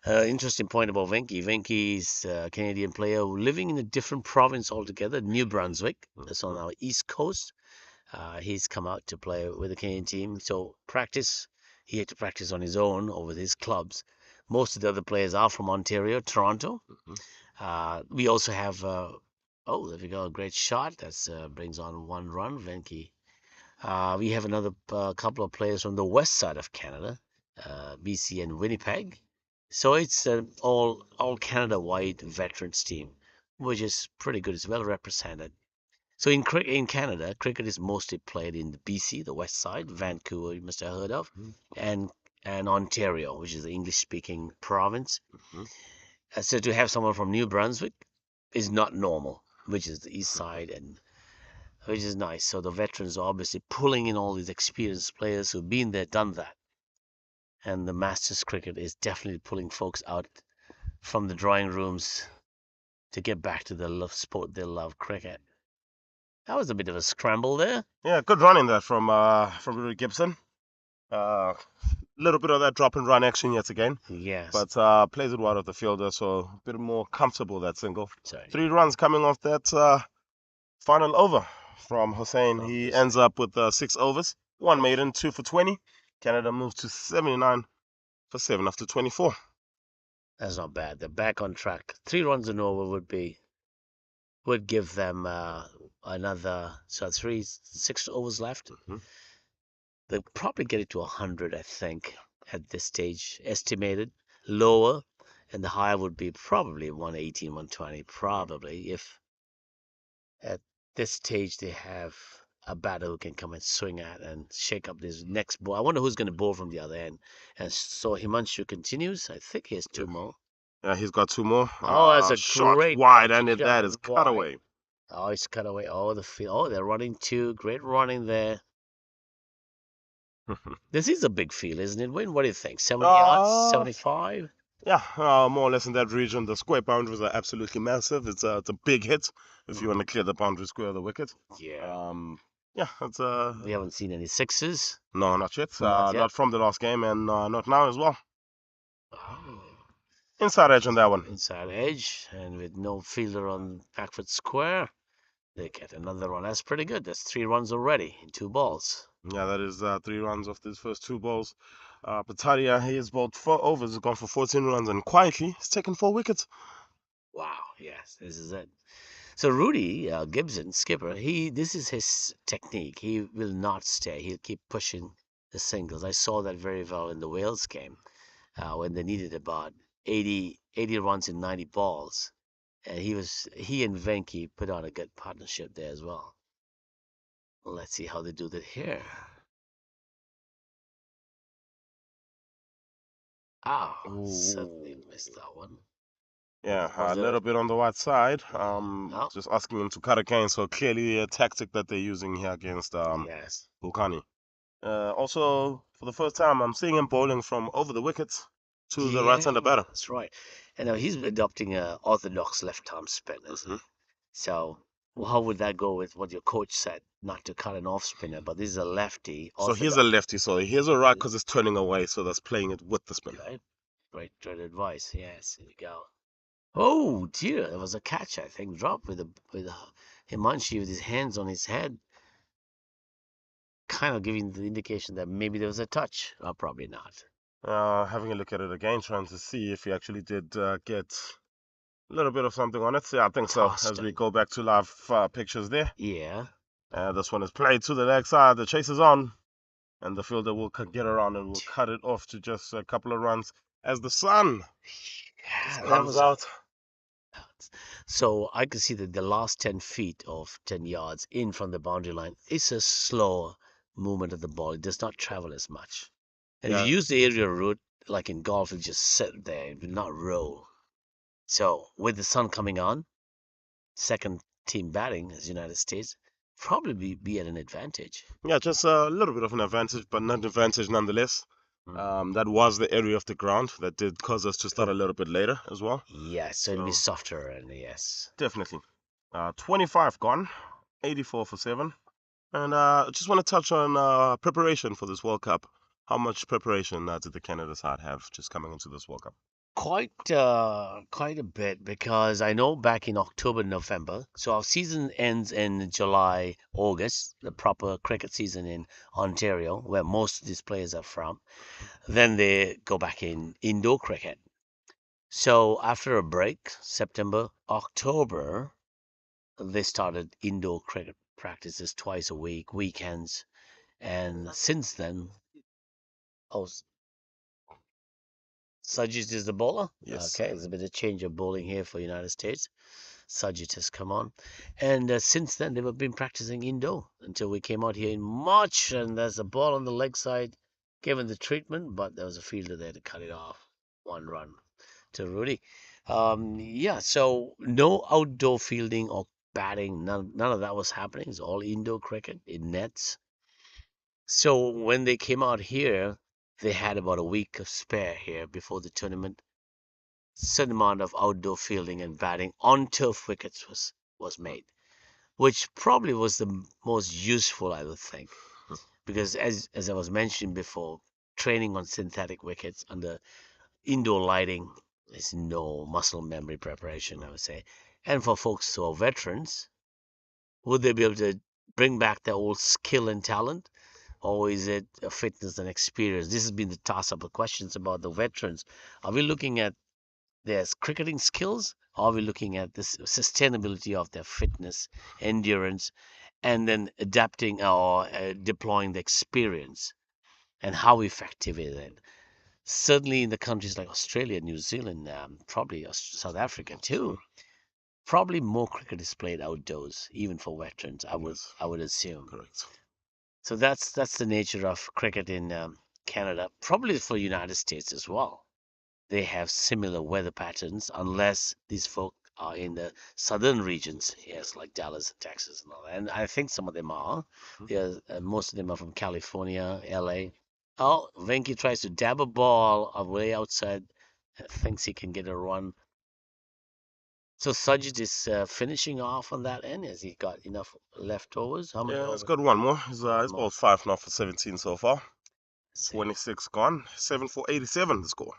A: interesting point about Venki. Venki's a Canadian player living in a different province altogether, New Brunswick. That's on
B: Mhm,
A: our east coast. He's come out to play with the Canadian team. So practice, he had to practice on his own or with his clubs. Most of the other players are from Ontario, Toronto.
B: mhm,
A: We also have, oh, there we go, a great shot. That brings on 1 run, Venki. We have another couple of players from the west side of Canada, BC and Winnipeg. So it's all Canada-wide veterans team, which is pretty good. It's well represented. So in Canada, cricket is mostly played in the BC, the west side, Vancouver, you must have heard of,
B: mhm,
A: and Ontario, which is the English-speaking province.
B: mhm,
A: So to have someone from New Brunswick is not normal, which is the east
B: mhm.
A: side, and which is nice. So the veterans are obviously pulling in all these experienced players who've been there, done that, and the Masters cricket is definitely pulling folks out from the drawing rooms to get back to the love sport they love, cricket. That was a bit of a scramble there.
B: Yeah, good running there from Rudy Gibson. A little bit of that drop and run action yet again,
A: Yes.
B: but plays it wide of the fielder, so a bit more comfortable that single.
A: Sorry.
B: 3 runs coming off that final over from Hussein.
A: From
B: He
A: Hussein.
B: ends up with 6 overs, 1 maiden, 2 for 20. Canada moves to 79 for 7 after 24.
A: That's not bad. They're back on track. 3 runs and over would give them another 6 overs left.
B: Mhm.
A: They'll probably get it to 100, I think, at this stage, estimated. Lower, and the higher would be probably 118, 120, probably, if at this stage they have a batter who can come and swing at and shake up this next ball. I wonder who's going to bowl from the other end. And so Himanshu continues. I think he has
B: Yeah.
A: 2 more.
B: Yeah, he's got 2 more.
A: Oh, that's a
B: Shot
A: great
B: wide,
A: catch.
B: and
A: He shot
B: that is
A: it
B: cut
A: wide.
B: away.
A: Oh, he's cut away. Oh, the field. Oh, they're running too. Great running there. This is a big field, isn't it, Wayne? What do you think? 70 yards?
B: uh,
A: 75?
B: yeah, more or less in that region. The square boundaries are absolutely massive. It's a big hit if you want to
A: Hmm.
B: clear the boundary square of the wicket.
A: Yeah.
B: Um, yeah, it's
A: We haven't seen any sixes.
B: no, not yet.
A: Not yet.
B: Not from the last game, and not now as well.
A: Oh.
B: Inside edge on that one.
A: Inside edge, and with no fielder on back foot square, they get another run. That's pretty good. That's 3 runs already in 2 balls.
B: Yeah, that is 3 runs off these first 2 balls. Patadia, he has bowled 4 overs, gone for 14 runs, and quietly he's taken 4 wickets.
A: Wow. Yes, this is it. So Rudy Gibson, skipper, this is his technique. He will not stay. He'll keep pushing the singles. I saw that very well in the Wales game when they needed about 80 runs in 90 balls. And he and Venki put on a good partnership there as well. Let's see how they do that here. Oh, certainly
B: Ooh.
A: missed that one.
B: Yeah,
A: Was
B: a
A: there?
B: little bit on the white side.
A: Oh,
B: Just asking him to cut again. So clearly a tactic that they're using here against
A: yes.
B: Vulcani. Also, for the first time, I'm seeing him bowling from over the wickets to the right-hander
A: Yeah,
B: batter.
A: that's right. And now he's adopting a orthodox left-arm spin, isn't
B: Hmm.
A: he? So, well, how would that go with what your coach said, not to cut an off spinner? But this is a lefty,
B: So here's a
A: orthodox.
B: lefty. So here's a right because it's turning away. So that's playing it with the spin.
A: Right, great advice. Yes, here you go. Oh dear, there was a catch. I think dropped with a Himanshi with his hands on his head, kind of giving the indication that maybe there was a touch. Probably not.
B: Having a look at it again, trying to see if he actually did get a little bit of something on it. Yeah, I think so.
A: Tossed
B: As we
A: him.
B: go back to live pictures there.
A: Yeah.
B: This one is played to the leg side. The chase is on. And the fielder will get around and will cut it off to just a couple of runs as the sun just
A: Yeah, that
B: comes
A: was.
B: out.
A: So I could see that the last 10 feet of 10 yards in from the boundary line is a slower movement of the ball. It does not travel as much. And if you
B: Yeah,
A: use the aerial route, like in golf, it'll just sit there. It will not roll. So with the sun coming on, second team batting as United States, probably be at an advantage.
B: yeah, just a little bit of an advantage, but not an advantage nonetheless.
A: Mm.
B: That was the area of the ground that did cause us to start a little bit later as well.
A: Yes, so it'll be
B: So
A: softer and yes.
B: definitely. 25 gone, 84 for 7. And I just want to touch on preparation for this World Cup. How much preparation did the Canada side have just coming into this World Cup?
A: Quite a bit because I know back in October, November, so our season ends in July, August, the proper cricket season in Ontario, where most of these players are from. Then they go back in indoor cricket. So after a break, September, October, they started indoor cricket practices twice a week, weekends, and since then, oh, Sajid is the bowler.
B: Yes.
A: Okay, there's a bit of change of bowling here for United States. Sajid has come on. And since then, they've been practicing indoor until we came out here in March. And there's a ball on the leg side, given the treatment, but there was a fielder there to cut it off. 1 run to Rudy. Yeah, so no outdoor fielding or batting. None of that was happening. It's all indoor cricket in nets. So when they came out here, they had about a week of spare here before the tournament. Certain amount of outdoor fielding and batting on turf wickets was made, which probably was the most useful, I would think, because as I was mentioning before, training on synthetic wickets under indoor lighting is no muscle memory preparation, I would say. And for folks who are veterans, would they be able to bring back their old skill and talent? Or is it a fitness and experience? This has been the toss up of questions about the veterans. Are we looking at their cricketing skills? Or are we looking at the sustainability of their fitness, endurance, and then adapting or deploying the experience and how effective is it? Certainly in the countries like Australia, New Zealand, probably South Africa too. Probably more cricket is played outdoors, even for veterans.
B: Yes,
A: I would assume.
B: correct.
A: So that's the nature of cricket in Canada. Probably for United States as well. They have similar weather patterns, unless these folk are in the southern regions, yes, like Dallas and Texas and all that. And I think some of them are.
B: Mhm.
A: Yeah, most of them are from California, LA. Oh, Venki tries to dab a ball away outside, thinks he can get a run. So Sajid is finishing off on that end. Has he got enough leftovers? How many
B: Yeah, it's
A: over?
B: got one more.
A: One
B: He's
A: more.
B: balled 5 now for 17 so far.
A: Let's see.
B: 26 gone. 7 for 87 the score.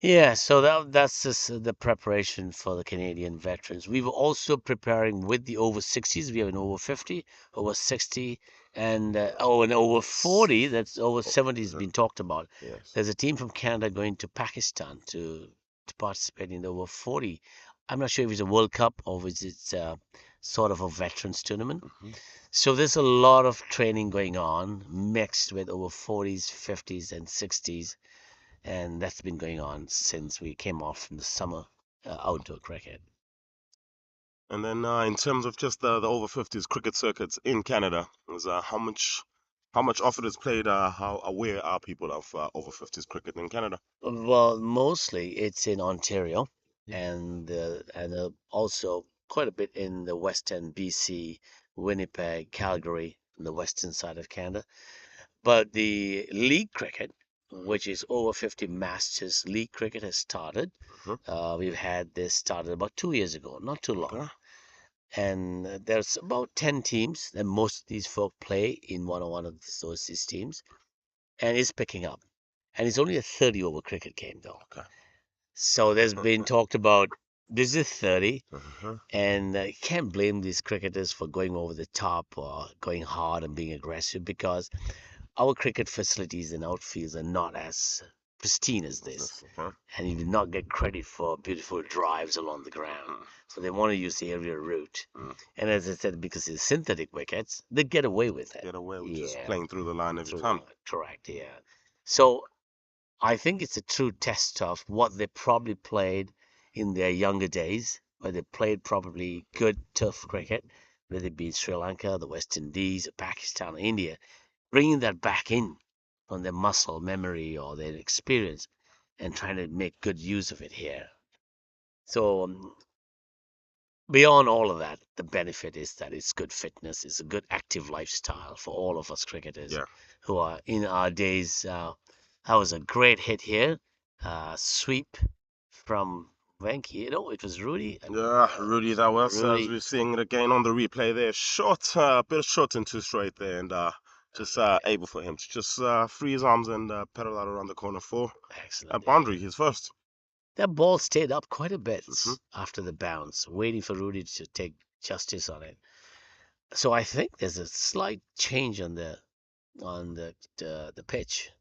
A: Yeah, so that's just the preparation for the Canadian veterans. We were also preparing with the over 60s. We have an over 50, over 60, and an over 40. That's over
B: Oh,
A: 70 has
B: is it?
A: been talked about.
B: Yes.
A: There's a team from Canada going to Pakistan to participate in the over 40. I'm not sure if it's a World Cup or if it's sort of a veterans tournament.
B: Hmm.
A: So there's a lot of training going on, mixed with over 40s, 50s, and 60s, and that's been going on since we came off from the summer outdoor cricket.
B: And then in terms of just the over 50s cricket circuits in Canada, is how much often is played? How aware are people of over 50s cricket in Canada?
A: Well, mostly it's in Ontario
B: Mm.
A: and also quite a bit in the western BC, Winnipeg, Calgary, on the western side of Canada. But the league cricket, which is over 50 Masters League cricket, has started.
B: Mhm.
A: We've had this started about 2 years ago, not too long.
B: Okay.
A: And there's about 10 teams, and most of these folk play in one of these teams, and it's picking up. And it's only a 30 over cricket game, though.
B: Okay.
A: So there's been talked about this is 30,
B: Mhm.
A: and you can't blame these cricketers for going over the top or going hard and being aggressive because our cricket facilities and outfields are not as pristine as
B: What's
A: this.
B: this? Okay.
A: And you do not get credit for beautiful drives along the ground.
B: Mm.
A: So they want to use the aerial route.
B: Mm.
A: And as I said, because it's synthetic wickets, they get away with it.
B: Get away with just
A: Yeah,
B: playing through the line every
A: through the
B: time.
A: line. Correct, yeah. So I think it's a true test of what they probably played in their younger days, where they played probably good, tough cricket, whether it be Sri Lanka, the West Indies, Pakistan, or India, bringing that back in from their muscle memory or their experience and trying to make good use of it here. So beyond all of that, the benefit is that it's good fitness, it's a good active lifestyle for all of us cricketers
B: Yeah.
A: who are in our days. That was a great hit here, sweep from Venki. It was Rudy and
B: Yeah, Rudy, that was as
A: Rudy.
B: we're seeing it again on the replay there. Short, bit of short and too straight there, and just able for him to just free his arms and pedal out around the corner for a
A: Excellent.
B: boundary, his first.
A: That ball stayed up quite a bit
B: Hmm.
A: after the bounce, waiting for Rudy to take justice on it. So I think there's a slight change on the pitch.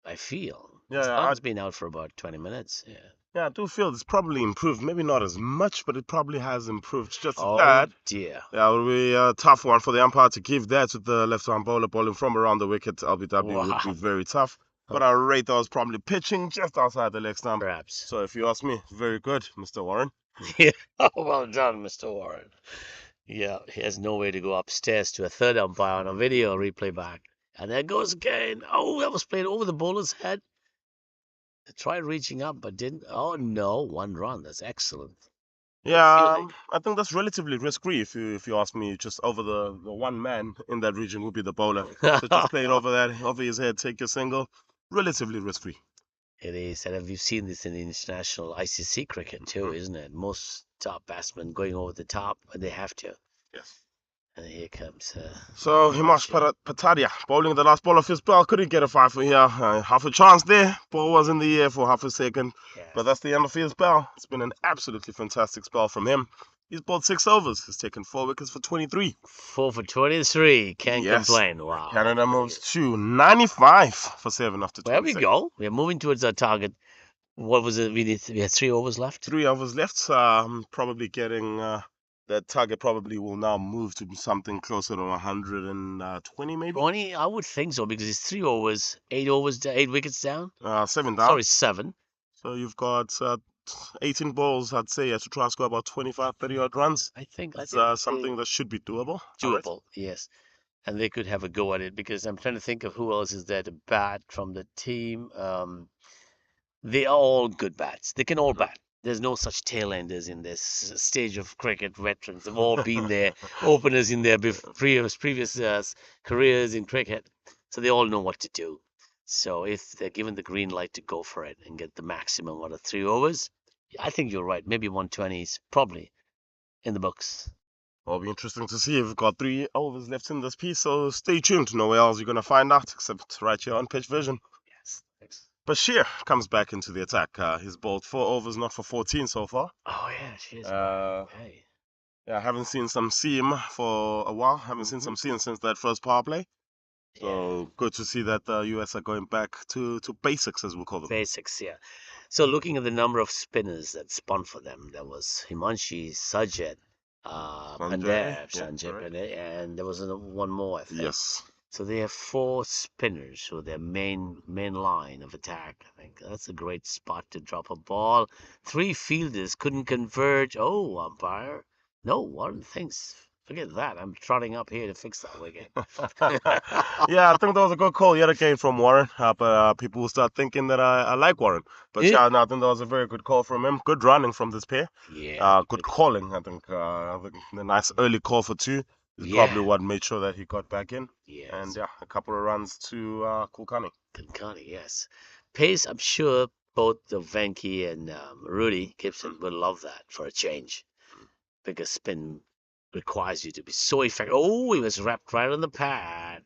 A: I feel
B: Yeah, yeah,
A: Sun's been out for about 20 minutes. Yeah.
B: I do feel it's probably improved. Maybe not as much, but it probably has improved just a
A: Oh
B: tad.
A: dear.
B: Yeah, it will be a tough one for the umpire to give that to the left-arm bowler bowling from around the wicket. LBW would be
A: Wow.
B: very tough. But I rate those probably pitching just outside the leg stump.
A: Perhaps.
B: So if you ask me, very good, Mr. Warren.
A: Yeah. Oh, well done, Mr. Warren. Yeah, he has no way to go upstairs to a third umpire on a video replay back. And there goes again. Oh, that was played over the bowler's head. They tried reaching up, but didn't. Oh no, 1 run. That's excellent. What do you
B: Yeah,
A: think?
B: I think that's relatively risk-free if you ask me. Just over the one man in that region would be the bowler. So just play it over that, over his head, take your single. Relatively risk-free.
A: It is, and we've seen this in the international ICC cricket too,
B: Mhm.
A: isn't it? Most top batsmen going over the top when they have to.
B: Yes.
A: And here comes
B: So Himash
A: Himanshu.
B: Patadia bowling the last ball of his spell. Couldn't get a five for here. Half a chance there. Ball was in the air for half a second. But
A: Yes.
B: that's the end of his spell. It's been an absolutely fantastic spell from him. He's bowled 6 overs. He's taken 4 wickets for 23.
A: 4 for 23. Can't
B: Yes.
A: complain. Wow.
B: Canada moves to 95 for 7 after
A: There we
B: 26.
A: go. We're moving towards our target. What was it? We had 3 overs left.
B: 3 overs left. Probably getting that target probably will now move to something closer to 120 maybe.
A: 20, I would think so because it's 3 overs, 8 overs, 8 wickets down.
B: 7 down.
A: Sorry, 7.
B: So you've got 18 balls, I'd say, to try and score about 25, 30 odd runs.
A: I think
B: That's
A: let's say
B: something that should be doable. All right.
A: doable. Yes, and they could have a go at it because I'm trying to think of who else is there to bat from the team. They are all good bats. They can all
B: Mhm.
A: bat. There's no such tail-enders in this stage of cricket. Veterans have all been there, openers in their previous careers in cricket, so they all know what to do. So if they're given the green light to go for it and get the maximum out of 3 overs, I think you're right. Maybe 120 is probably in the books.
B: It'll be interesting to see. We've got 3 overs left in this piece, so stay tuned. Nowhere else you're going to find out except right here on Pitch Vision.
A: Yes. Thanks.
B: Bashir comes back into the attack. He's bowled 4 overs, not for 14 so far.
A: Oh yeah, she is.
B: Uh,
A: Okay.
B: yeah, I haven't seen some Seam for a while. Haven't seen some Seam since that first power play.
A: Yeah.
B: So good to see that the US are going back to basics, as we call them.
A: Basics, yeah. So looking at the number of spinners that spun for them, there was Himanshi, Sajid,
B: Sanjay,
A: Pandev,
B: yeah,
A: Sanjay
B: correct.
A: Pandey, and there was one more, I think.
B: Yes.
A: So they have 4 spinners, so their main line of attack. I think that's a great spot to drop a ball. 3 fielders couldn't converge. Oh, umpire, No, Warren thinks. Forget that. I'm trotting up here to fix that wicket.
B: Yeah, I think that was a good call yet again from Warren. But people will start thinking that I like Warren. But
A: Yeah.
B: yeah, no, I think that was a very good call from him. Good running from this pair.
A: Yeah.
B: Good calling. I think the nice early call for two is probably
A: Yeah.
B: what made sure that he got back in. And
A: Yes.
B: yeah, a couple of runs to Kulkarni.
A: Konkani, yes. Pace, I'm sure both the Venki and Rudy Gibson will love that for a change because spin requires you to be so effective. Oh, he was wrapped right on the pad.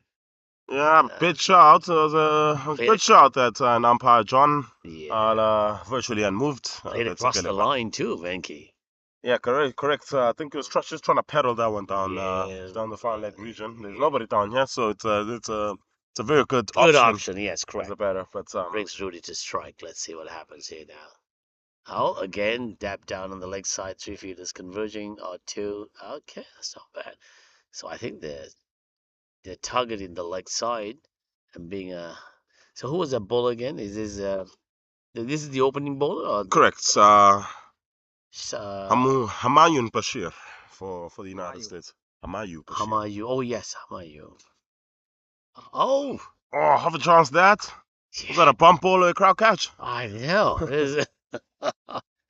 B: Yeah,
A: Uh,
B: big shout. It was a
A: played
B: good shout that umpire John
A: Yeah,
B: virtually unmoved.
A: played
B: That's
A: across the
B: Akelepa.
A: line too, Venki.
B: Yeah, correct, correct. I think he was just trying to pedal that one
A: Yeah,
B: down the far leg region. There's
A: yeah.
B: nobody down here, so it's a very good
A: Good
B: option
A: option, yes,
B: as a
A: correct.
B: batter. But
A: Brings Rudy to strike. Let's see what happens here now. Oh, again, dab down on the leg side, 3 fielders converging or two. Okay, that's not bad. So I think they're targeting the leg side and being a. So who was that bowler again? This is the opening bowler or the
B: correct.
A: uh,
B: Hamayun Bashir for the United States. Hamayu Bashir.
A: Hamayu? Oh yes, Hamayu. Oh
B: Oh, have a chance that. Was that
A: yeah,
B: a bump ball or a crowd catch?
A: I know. This is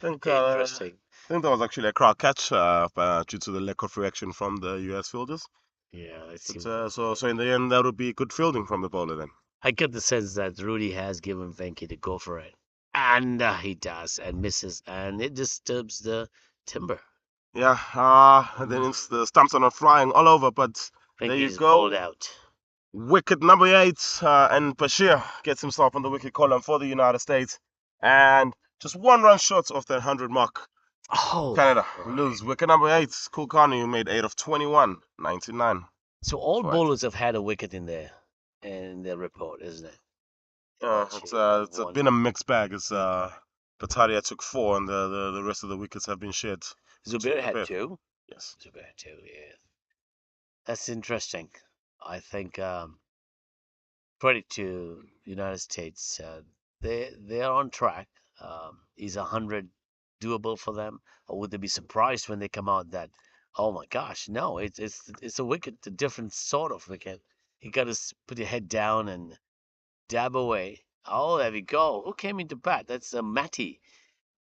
B: think
A: interesting.
B: I think that was actually a crowd catch due to the lack of reaction from the US fielders.
A: Yeah, let's see.
B: But so in the end, that would be good fielding from the bowler then.
A: I get the sense that Rudy has given Venki to go for it, and he does and misses, and it disturbs the timber.
B: Yeah, and then the stumps are not flying all over, but there
A: Venki
B: you
A: is bowled
B: go.
A: out.
B: Wicket number 8, and Bashir gets himself on the wicket column for the United States. And just one run short of that 100 mark.
A: Oh,
B: Canada
A: right.
B: lose. Wicket number 8, Kulkarni, who made 8 of 21, 99.
A: So all
B: That's right.
A: bowlers have had a wicket in their report, isn't it? Actually,
B: It's been a mixed bag. Bataria took 4, and the rest of the wickets have been shared
A: Zubair
B: between the
A: had
B: pair.
A: two.
B: Yes.
A: Zubair had two. Yeah, that's interesting. I think credit to United States. They are on track. Is 100 doable for them, or would they be surprised when they come out that, oh my gosh, no, it's a wicket, a different sort of wicket. You got to put your head down and dab away. Oh, there we go. Who came into bat? That's Matty.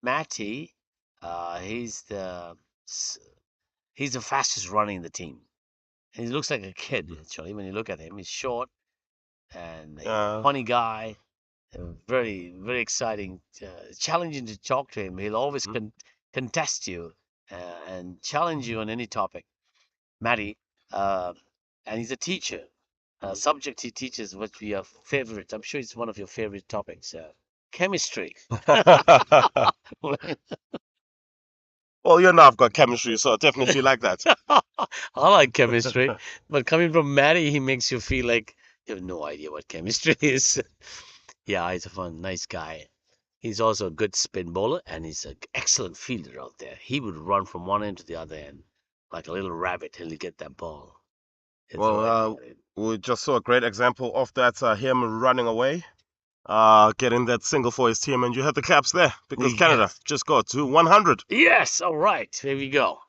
A: Matty, he's he's the fastest running in the team. And he looks like a kid actually when you look at him. He's short and he's a
B: Uh,
A: funny guy. Very very exciting, challenging to talk to him. He'll always
B: mhm.
A: contest you and challenge you on any topic. Matty, uh, and he's a teacher. Subject he teaches would be your favorite. I'm sure it's one of your favorite topics. Chemistry.
B: Well, you know I've got chemistry, so I definitely like that.
A: I like chemistry, but coming from Matty, he makes you feel like you have no idea what chemistry is. Yeah, he's a fun, nice guy. He's also a good spin bowler, and he's an excellent fielder out there. He would run from one end to the other end like a little rabbit till he get that ball. He'll throw
B: Well,
A: anything at it.
B: we just saw a great example of that, him running away, getting that single for his team, and you had the claps there because Canada
A: Yes.
B: just got to 100.
A: Yes. All right. Here we go.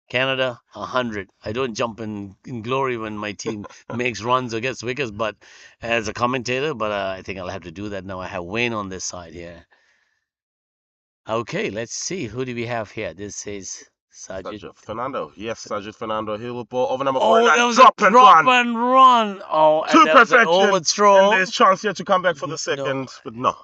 A: Canada, 100. I don't jump in glory when my team makes runs or gets wickets, but as a commentator, but I think I'll have to do that now. I have Wayne on this side here. Okay, let's see. Who do we have here? This is Sajid.
B: Sajid Fernando. Yes, Sajid Fernando. He will ball over number
A: Oh,
B: 49.
A: that was a
B: Drop and
A: drop
B: run.
A: and run. Oh, and
B: To
A: that was an
B: perfection. And
A: overthrow.
B: there's chance here to come back for the
A: No.
B: second, but no.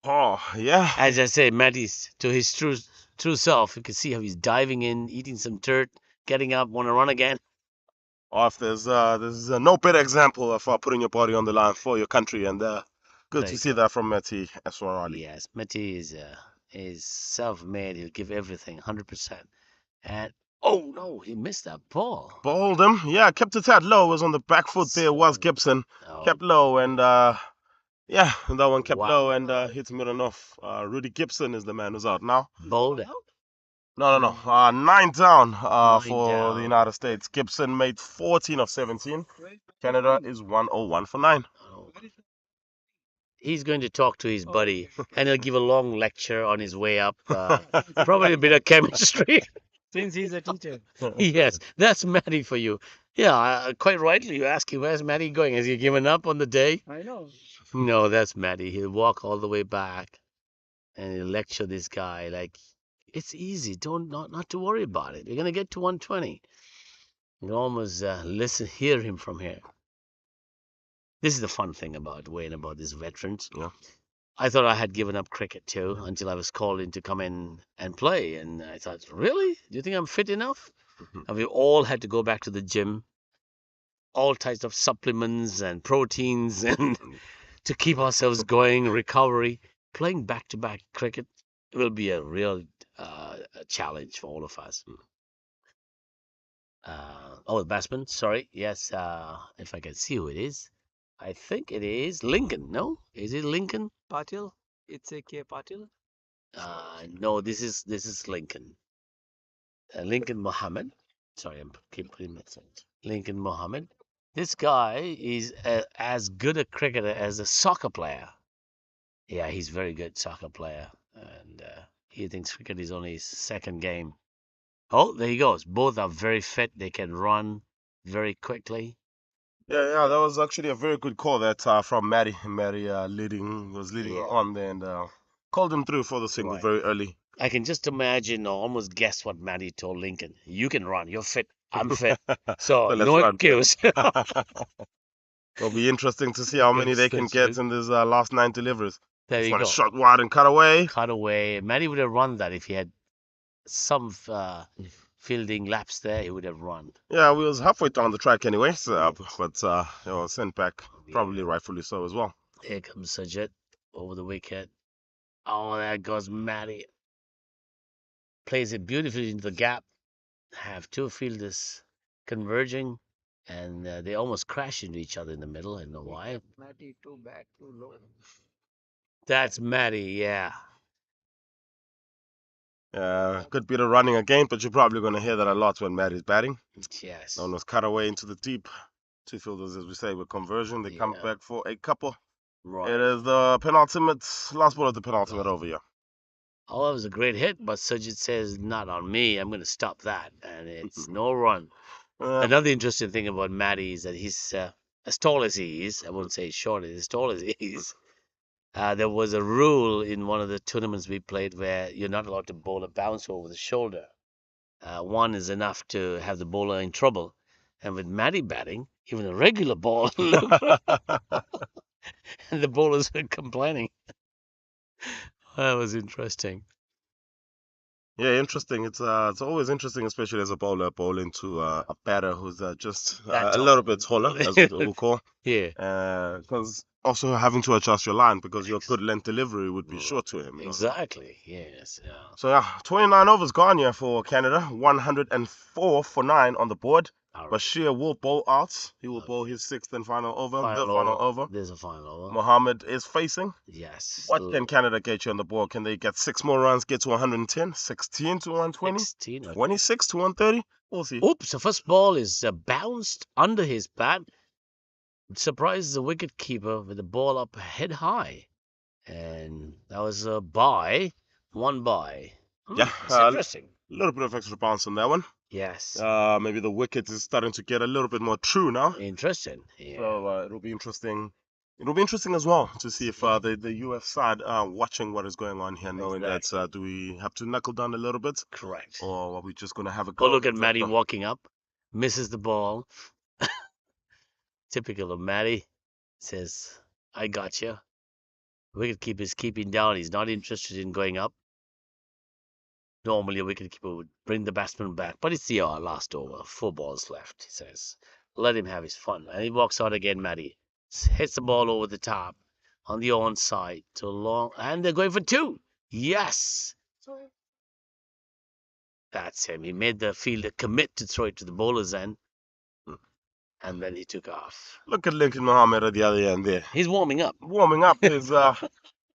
B: Oh, yeah.
A: As I say, Matty's to his true self. You can see how he's diving in, eating some dirt, getting up, want to run again.
B: Or if there's no better example of putting your body on the line for your country, and good
A: There
B: to
A: you
B: see
A: go.
B: that from Mehdi Eswarali.
A: Yes, Matty is self-made. He'll give everything, 100%. And oh no, he missed that ball.
B: Bowled him, yeah, kept it at low, was on the back foot there, was Gibson.
A: Oh,
B: Kept low, and yeah, that one kept
A: wow.
B: low and hit him enough. Rudy Gibson is the man who's out now.
A: Bowled out.
B: No. 9 down
A: 9
B: for the
A: down.
B: United States. Gibson made 14 of 17. Canada is 101 for 9.
A: Oh. He's going to talk to his buddy, and he'll give a long lecture on his way up. Probably a bit of chemistry.
C: Since he's a teacher.
A: Yes, that's Matty for you. Yeah, quite rightly. You ask him, where's Matty going? Has he given up on the day?
C: I know.
A: No, that's Matty. He'll walk all the way back and he'll lecture this guy like, it's easy. Don't not to worry about it. You're gonna get to 120. You can almost hear him from here. This is the fun thing about Wayne, about these veterans.
B: Yeah.
A: I thought I had given up cricket too until I was called in to come in and play. And I thought, really? Do you think I'm fit enough? And we all had to go back to the gym, all types of supplements and proteins and to keep ourselves going, recovery. Playing back-to-back cricket will be a real challenge for all of us. The batsman, sorry. Yes, if I can see who it is. I think it is Lincoln. No? Is it Lincoln?
C: Patil? It's a K. Patil?
A: No, this is Lincoln. Lincoln Mohammed. Sorry, I'm keep putting myself. Lincoln Mohammed. This guy is as good a cricketer as a soccer player. Yeah, he's very good soccer player, and he thinks cricket is only his second game. Oh, there he goes. Both are very fit. They can run very quickly.
B: Yeah, that was actually a very good call that from Matty. Matty was leading
A: Yeah.
B: on there and called him through for the single
A: Right.
B: very early.
A: I can just imagine or almost guess what Matty told Lincoln. You can run. You're fit. I'm fit. So
B: let's
A: no
B: run.
A: excuse.
B: It'll be interesting to see how many they can get in these last 9 deliveries.
A: There
B: This
A: you
B: one
A: go.
B: is shot wide and cut away.
A: Cut away. Matty would have run that if he had some fielding laps there. He would have run.
B: Yeah, we was halfway down the track anyway, so, but it was sent back, probably rightfully so as well.
A: Here comes Sajid over the wicket. Oh, there goes Matty. Plays it beautifully into the gap. Have two fielders converging, and they almost crash into each other in the middle. I don't know why.
C: Matty too back, too low.
A: That's Matty, yeah.
B: Good bit of running again, but you're probably going to hear that a lot when Matty's batting.
A: Yes.
B: One was cut away into the deep. Two fielders, as we say, with conversion. They come back for a couple.
A: Right.
B: It is the penultimate, last ball of the penultimate over here.
A: Oh, that was a great hit, but Sajid says, not on me. I'm going to stop that. And it's no run. Another interesting thing about Matty is that he's as tall as he is. I won't say he's short, as tall as he is. There was a rule in one of the tournaments we played where you're not allowed to bowl a bounce over the shoulder. One is enough to have the bowler in trouble. And with Matty batting, even a regular ball, and the bowlers were complaining. That was interesting.
B: Yeah, interesting. It's always interesting, especially as a bowler, bowling to a batter who's just a little bit taller, as we'll call.
A: Yeah.
B: Because also having to adjust your line because your good length delivery would be short to him.
A: Exactly. Yes. Yeah.
B: So yeah, 29 overs gone here for Canada. 104 for 9 on the board. Bashir will bowl out. He will bowl his 6th and final over. The final over.
A: There's a final over.
B: Mohammed is facing.
A: Yes.
B: What can Canada get you on the board? Can they get 6 more runs, get to 110, 16 to 120,
A: 16,
B: 26 to 130? We'll see.
A: Oops, the first ball is bounced under his bat. It surprises the wicket keeper with the ball up head high. And that was a bye. One bye.
B: Yeah.
A: That's interesting.
B: A little bit of extra bounce on that one.
A: Yes.
B: Maybe the wicket is starting to get a little bit more true now.
A: Interesting. Yeah.
B: So it'll be interesting. It'll be interesting as well to see if the US side are watching what is going on here, knowing that do we have to knuckle down a little bit?
A: Correct.
B: Or are we just going to have a go?
A: Oh, look at Matty walking up. Misses the ball. Typical of Matty. Says, I got you. Wicketkeeper is keeping down. He's not interested in going up. Normally, a wicketkeeper would bring the batsman back, but it's the last over. 4 balls left, he says. Let him have his fun. And he walks out again, Matty. Hits the ball over the top on the onside. Too long. And they're going for 2. Yes. That's him. He made the fielder commit to throw it to the bowler's end. And then he took off.
B: Look at Lincoln Mohammed at the other end there.
A: He's warming up.
B: Warming up is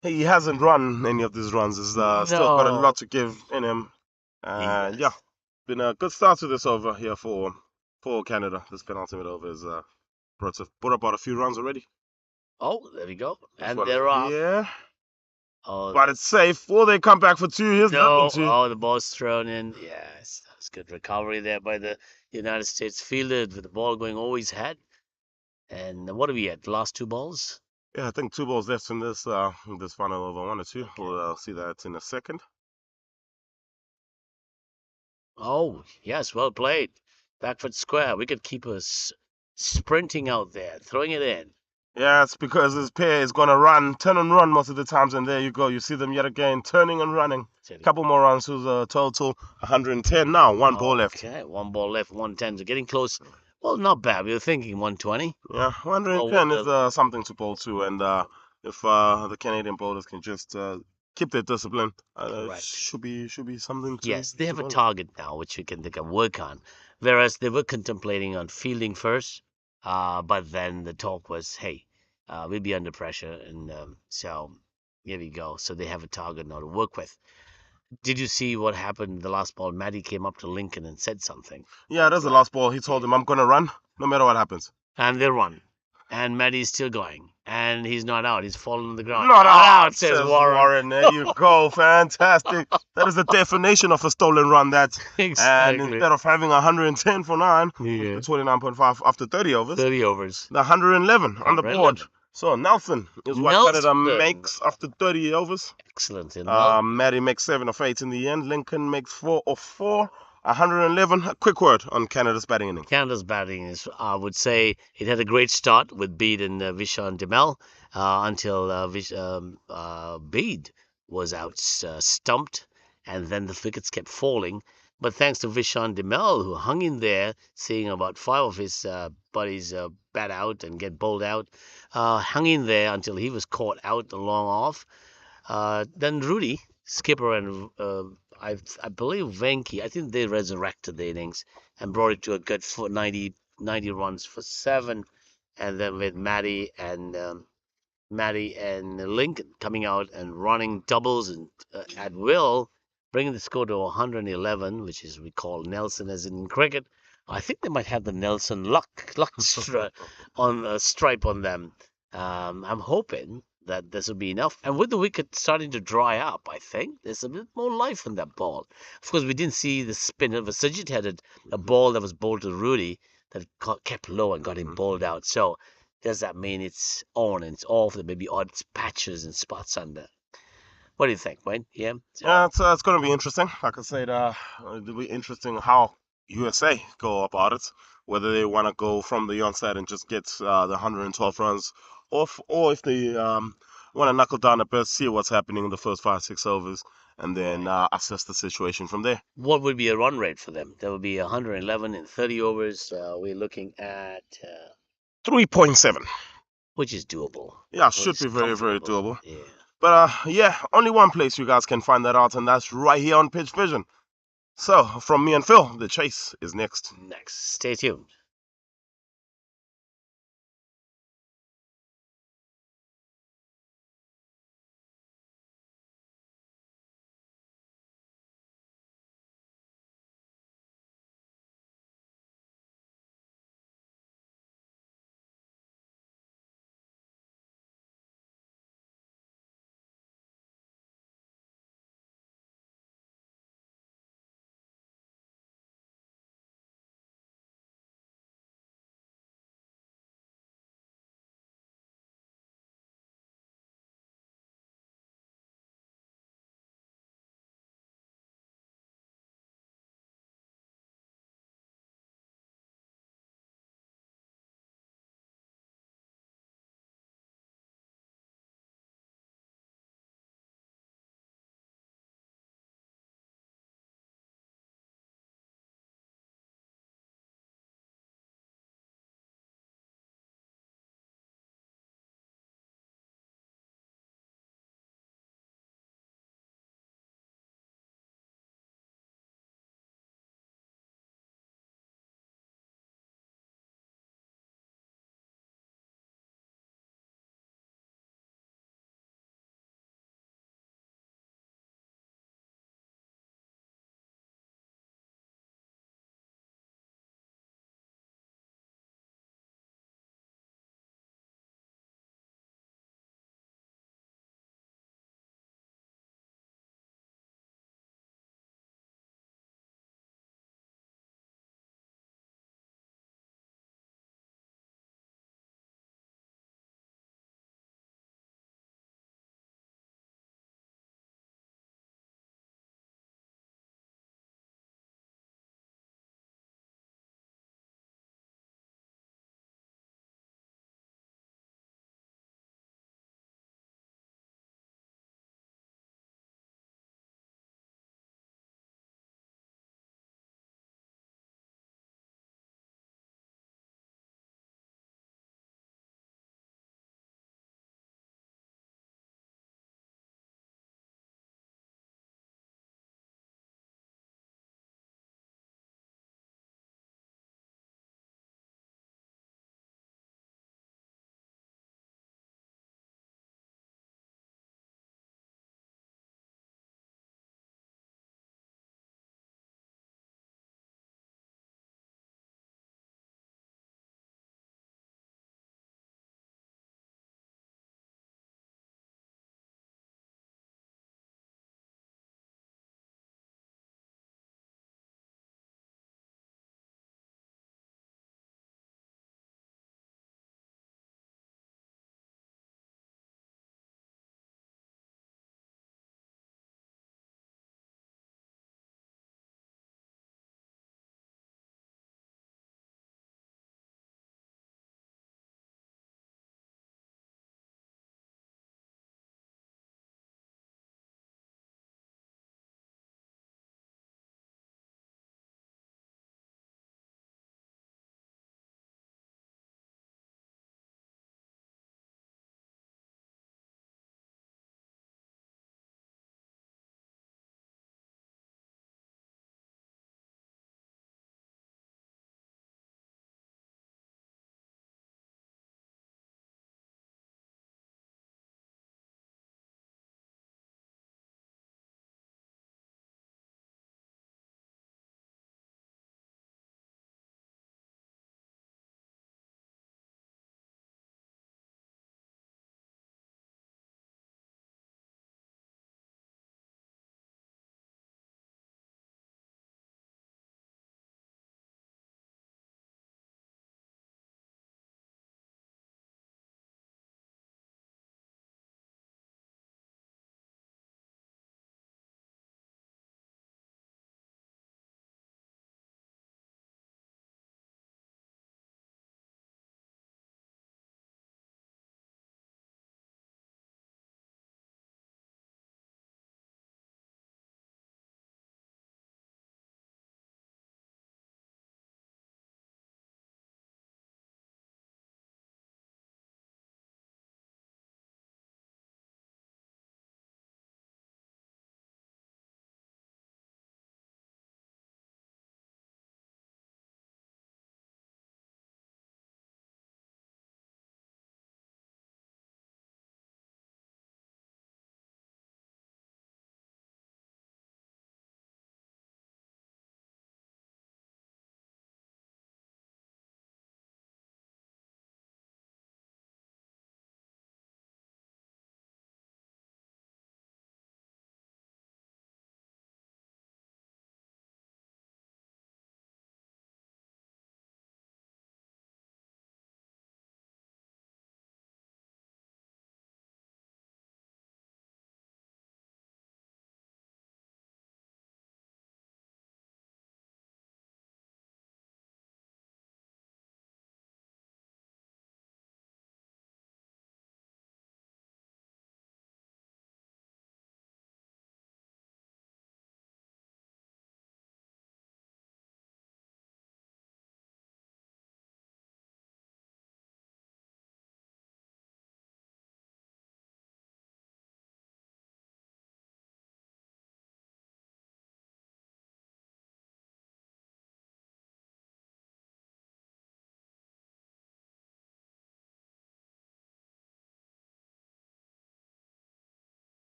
B: he hasn't run any of these runs. He's still got a lot to give in him. And yeah, been a good start to this over here for Canada. This penultimate over is brought about a few runs already.
A: Oh, there we go. And they're off.
B: Yeah.
A: Oh,
B: but it's safe. Will they come back for 2? Here's nothing to.
A: Oh, the ball's thrown in. Yes. It's good recovery there by the United States fielder with the ball going over his head. And what are we at? The last two balls?
B: Yeah, I think 2 balls left in this final over 1 or 2.
A: Okay.
B: We'll see that in a second.
A: Oh, yes, well played. Back foot square. Wicket keepers sprinting out there, throwing it in.
B: Yeah, it's because his pair is gonna turn and run most of the times, and there you go. You see them yet again turning and running. Couple more runs to the total 110 now. 1 ball left.
A: Okay, 1 ball left, 110. So getting close. Well, not bad. We were thinking 120.
B: Yeah,
A: Well,
B: 110
A: with
B: is something to bowl to, and if the Canadian bowlers can just keep their discipline,
A: Correct.
B: should be something to
A: Yes, they have a
B: bowl.
A: target now which they can work on. Whereas they were contemplating on fielding first, but then the talk was, hey, we'll be under pressure, and so here we go. So they have a target now to work with. Did you see what happened the last ball? Maddie came up to Lincoln and said something.
B: Yeah, that's the last ball. He told him, "I'm gonna run, no matter what happens."
A: And they run. And Maddie's still going. And he's not out. He's fallen on the ground.
B: Not out,
A: says
B: says
A: Warren.
B: Warren. There you go. Fantastic. That is the definition of a stolen run, that. And
A: Exactly.
B: instead of having 110 for 9,
A: Yeah.
B: the 29.5 after 30 overs,
A: 30 overs.
B: the 111 on the board.
A: 111.
B: So Nelson is what Canada makes after 30 overs.
A: Excellent.
B: Maddie makes 7 of 8 in the end. Lincoln makes 4 of 4. 111. A quick word on Canada's batting innings.
A: Canada's batting is, I would say, it had a great start with Bede and Vishan Demel until Bede was out stumped, and then the wickets kept falling. But thanks to Vishan Demel, who hung in there, seeing about 5 of his buddies bat out and get bowled out, hung in there until he was caught out long off. Then Rudy, skipper, and I believe Venki, I think they resurrected the innings and brought it to a good 90 runs for 7. And then with Maddie and Lincoln coming out and running doubles and at will, bringing the score to 111, which is we call Nelson as in cricket. I think they might have the Nelson luck on a stripe on them. I'm hoping that this will be enough. And with the wicket starting to dry up, I think there's a bit more life in that ball. Of course, we didn't see the spin. Sajid had a ball that was bowled to Rudy that kept low and got him bowled out. So does that mean it's on and it's off? There may be odd patches and spots under. What do you think, Wayne? Yeah.
B: Yeah, it's going to be interesting. Like I said, it'll be interesting how USA go about it. Whether they want to go from the onset and just get the 112 runs, or if they want to knuckle down a bit, see what's happening in the first 5-6 overs, and then assess the situation from there.
A: What would be a run rate for them? There would be 111 in 30 overs. We're looking at
B: 3.7.
A: which is doable.
B: Yeah, should be very, very doable.
A: Yeah.
B: But yeah, only one place you guys can find that out, and that's right here on Pitch Vision. So, from me and Phil, the chase is next.
A: Next, stay tuned.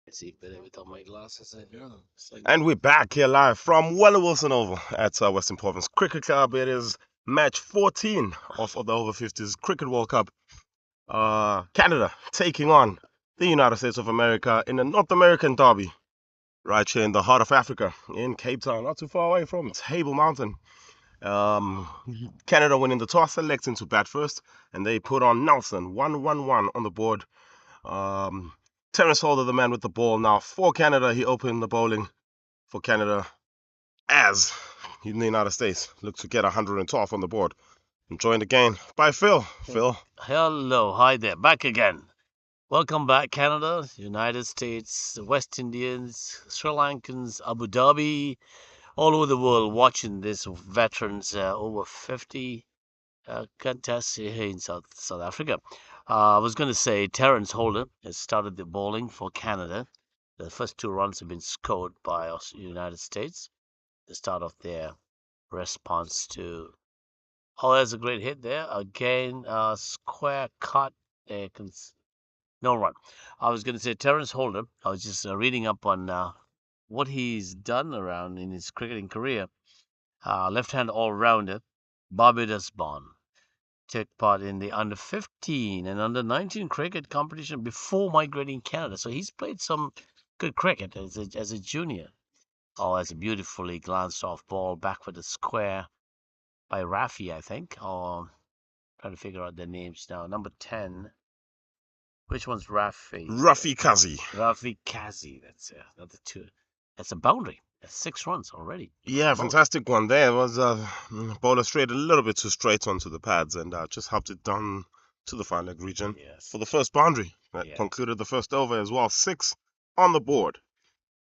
A: I see better without my glasses. I know. It's like
B: And we're back here live from Wella Wilson Oval at Western Province Cricket Club. It is match 14 of the Over-50s Cricket World Cup. Canada taking on the United States of America in a North American derby right here in the heart of Africa in Cape Town, not too far away from Table Mountain. Canada winning the toss, selecting to bat first, and they put on Nelson 1-1-1 on the board. Terence Holder, the man with the ball now for Canada. He opened the bowling for Canada as the United States look to get 112 on the board. Enjoying the game by Phil. Phil.
A: hello, hi there, back again. Welcome back, Canada, United States, the West Indians, Sri Lankans, Abu Dhabi, all over the world watching this veterans over 50 contest here in South Africa. I was going to say Terence Holder has started the bowling for Canada. The first 2 runs have been scored by us, United States. The start of their response to. Oh, there's a great hit there. Again, square cut. No run. I was going to say Terence Holder. I was just reading up on what he's done around in his cricketing career. Left-hand all-rounder, Barbados born. Took part in the under 15 and under 19 cricket competition before migrating Canada. So he's played some good cricket as a junior. Oh, that's a beautifully glanced off ball back for the square by Rafi, I think. Oh, trying to figure out their names now. Number 10. Which one's Rafi?
B: Rafi Kazi.
A: Rafi Kazi. That's another 2. That's a boundary. That's 6 runs already.
B: Yeah, fantastic one there. It was bowler straight a little bit too straight onto the pads and just helped it down to the fine leg region for the first boundary. That concluded the first over as well. 6 on the board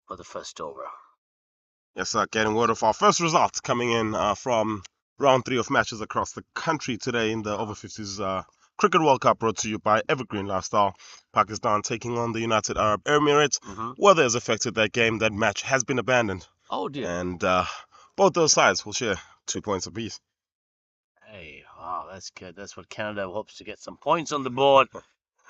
A: for the first over.
B: Yes, getting word of our first results coming in from round 3 of matches across the country today in the Over-50s Cricket World Cup, brought to you by Evergreen Lifestyle. Pakistan taking on the United Arab Emirates. Weather has affected that game. That match has been abandoned.
A: Oh, dear.
B: And both those sides will share 2 points apiece.
A: Hey, wow, that's good. That's what Canada hopes to get some points on the board,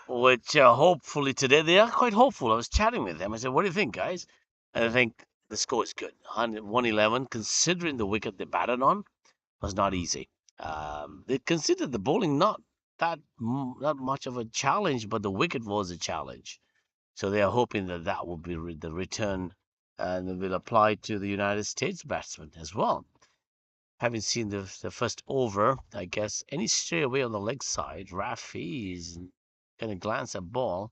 A: which hopefully today they are quite hopeful. I was chatting with them. I said, what do you think, guys? And I think the score is good. 111, considering the wicket they batted on, was not easy. They considered the bowling not much of a challenge, but the wicket was a challenge. So they are hoping that will be the return and it will apply to the United States batsmen as well. Having seen the first over, I guess any stray away on the leg side, Rafi is going to glance at ball,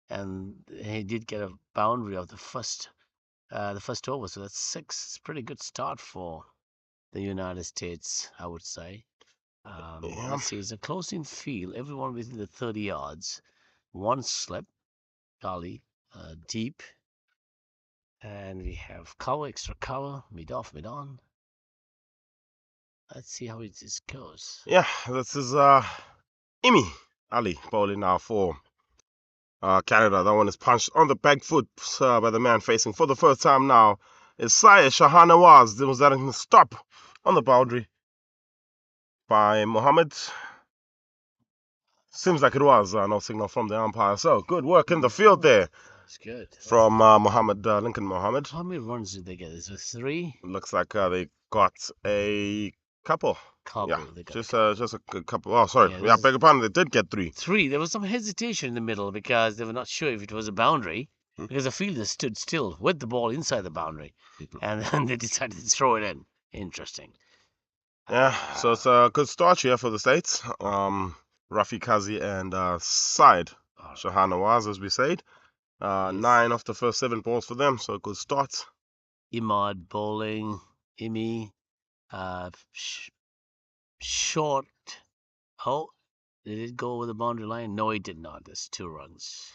A: and he did get a boundary of the first over. So that's 6. It's a pretty good start for the United States, I would say. Let's see, it's a close-in field. Everyone within the 30 yards. One slip, gully, deep. And we have cover, extra cover, mid off, mid on. Let's see how it just goes.
B: Yeah, this is Imi Ali bowling now for Canada. That one is punched on the back foot by the man facing for the first time now. Is Syed Shahanawaz. There was that a stop on the boundary by Mohammed. Seems like it was. No signal from the umpire. So good work in the field there.
A: That's good.
B: From Mohammed, Lincoln Mohammed.
A: How many runs did they get? Is it 3?
B: Looks like they got a couple. Yeah, just a couple. Oh, sorry. Yeah, beg your pardon. They did get 3.
A: 3. There was some hesitation in the middle because they were not sure if it was a boundary because the fielder stood still with the ball inside the boundary, and then they decided to throw it in. Interesting.
B: Yeah, so it's a good start here for the States. Rafi Kazi and Syed Shahanawaz, as we said. 9 of the first 7 balls for them, so a good start.
A: Imad bowling, Imi, short. Oh, did it go over the boundary line? No, it did not. There's 2 runs.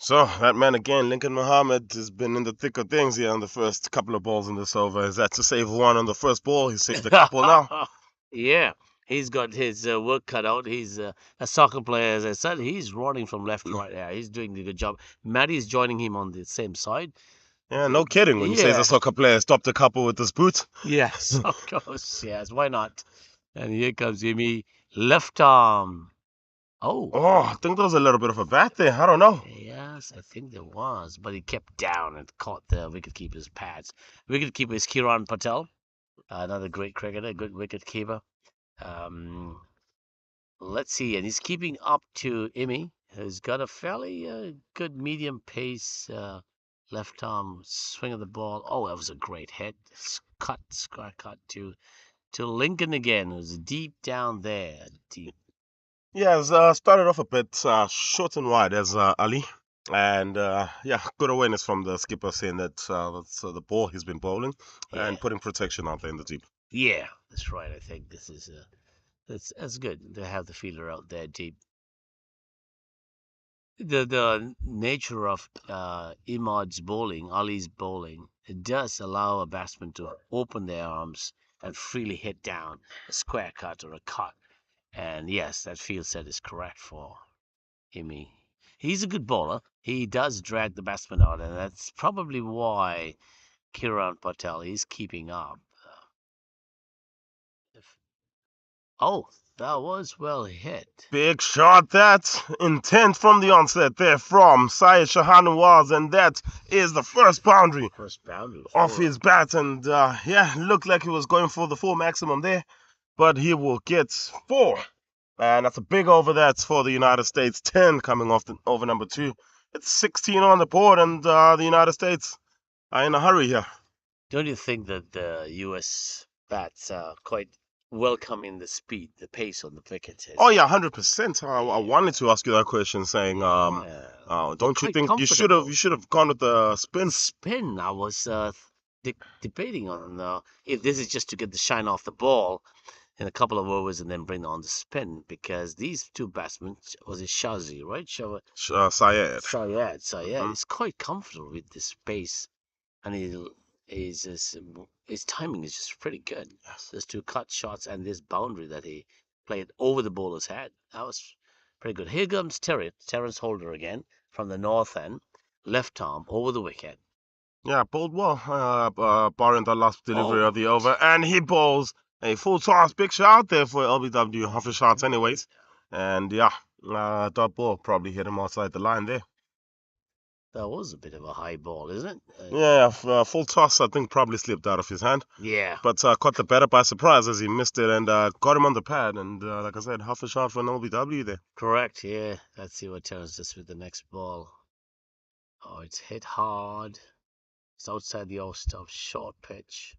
B: So that man again, Lincoln Mohammed, has been in the thick of things here on the first couple of balls in this over. Is that to save 1 on the first ball? He's saved a couple now.
A: Yeah, he's got his work cut out. He's a soccer player, as I said. He's running from left to right. Yeah, he's doing a good job. Maddie's joining him on the same side.
B: Yeah, no kidding. When you say the soccer player stopped a couple with his boot.
A: Yes, of course. Yes, why not? And here comes Jimmy, left arm. Oh,
B: Oh, I think there was a little bit of a bat there. I don't know.
A: yes, I think there was, but he kept down and caught the wicketkeeper's pads. Wicketkeeper is Kiran Patel, another great cricketer, good wicketkeeper. Um, let's see, and he's keeping up to Imi, who's got a fairly good medium pace left arm swing of the ball. Oh, that was a great hit. Square cut to Lincoln again, who's deep down there. Deep.
B: Yeah, it's started off a bit short and wide as Ali. And yeah, good awareness from the skipper saying that's the ball he's been bowling
A: Yeah,
B: and putting protection out there in the deep.
A: yeah, that's right. I think this is that's good to have the fielder out there deep. The nature of Imad's bowling, Ali's bowling, it does allow a batsman to open their arms and freely hit down a square cut or a cut. And yes, that field set is correct for Imi. He's a good bowler. He does drag the batsman out, and that's probably why Kiran Patel is keeping up. If- Oh, that was well hit.
B: Big shot, that intent from the onset there from Syed Shahanawaz, and that is the first boundary
A: First boundary
B: off
A: for
B: his bat. And yeah, looked like he was going for the full maximum there, but he will get 4. And that's a big over. That's for the United States. 10 coming off the over number 2. It's 16 on the board, and the United States are in a hurry here.
A: Don't you think that the U.S. bats are quite welcome in the speed, the pace on the wickets?
B: Oh yeah, 100%. I wanted to ask you that question, saying,
A: Yeah, they're
B: don't you
A: quite
B: think
A: comfortable.
B: you should have gone with the spin?
A: Spin, I was debating on if this is just to get the shine off the ball in a couple of overs and then bring on the spin, because these two batsmen, was it Shazi, right?
B: Syed.
A: Syed
B: Hmm.
A: is quite comfortable with this pace, and his timing is just pretty good.
B: Yes.
A: Those two cut shots and this boundary that he played over the bowler's head, that was pretty good. Here comes Terence Holder again from the north end, left arm over the wicket.
B: Yeah, bowled well, barring the last delivery
A: Oh,
B: of the over, and he bowls a full toss, big shot there for LBW, half a shot anyways, and yeah, dot ball probably hit him outside the line there.
A: that was a bit of a high ball, isn't it?
B: Yeah, full toss I think probably slipped out of his hand,
A: Yeah,
B: but caught the batter by surprise as he missed it and got him on the pad, and like I said, half a shot for an LBW there.
A: correct. Yeah, let's see what Terence does with the next ball. Oh, it's hit hard. It's outside the off-stump, short pitch.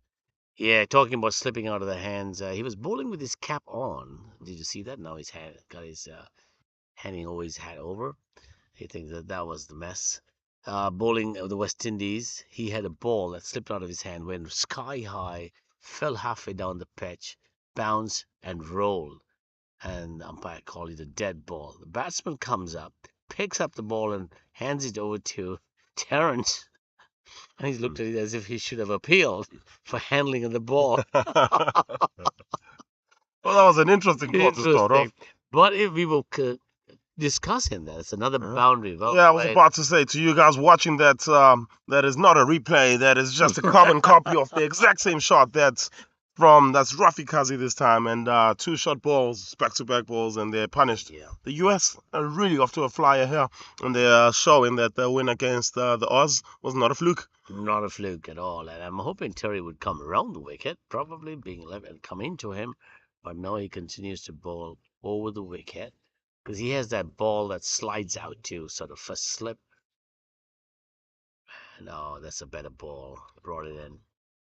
A: Yeah, talking about slipping out of the hands. He was bowling with his cap on. Did you see that? Now he's got his handing over his hat over. He thinks that that was the mess. Bowling of the West Indies, he had a ball that slipped out of his hand, went sky high, fell halfway down the pitch, bounced and rolled, and the umpire called it a dead ball. The batsman comes up, picks up the ball, and hands it over to Terence. And he's looked at it as if he should have appealed for handling of the ball.
B: Well, that was an interesting ball to start
A: Interesting.
B: off.
A: But if we were discussing that, it's another
B: Uh,
A: boundary. Well
B: Yeah, I was
A: played.
B: about to say to you guys watching that, that is not a replay. That is just a carbon copy of the exact same shot. That's Rafi Kazi this time, and 2 shot balls, back-to-back balls, and they're punished.
A: Yeah,
B: The US are really off to a flyer here, and they're showing that the win against the Oz was not a fluke.
A: not a fluke at all. And I'm hoping Terry would come around the wicket, probably being 11, and come into him. But no, he continues to bowl over the wicket because he has that ball that slides out to sort of first slip. No, that's a better ball. Brought it in.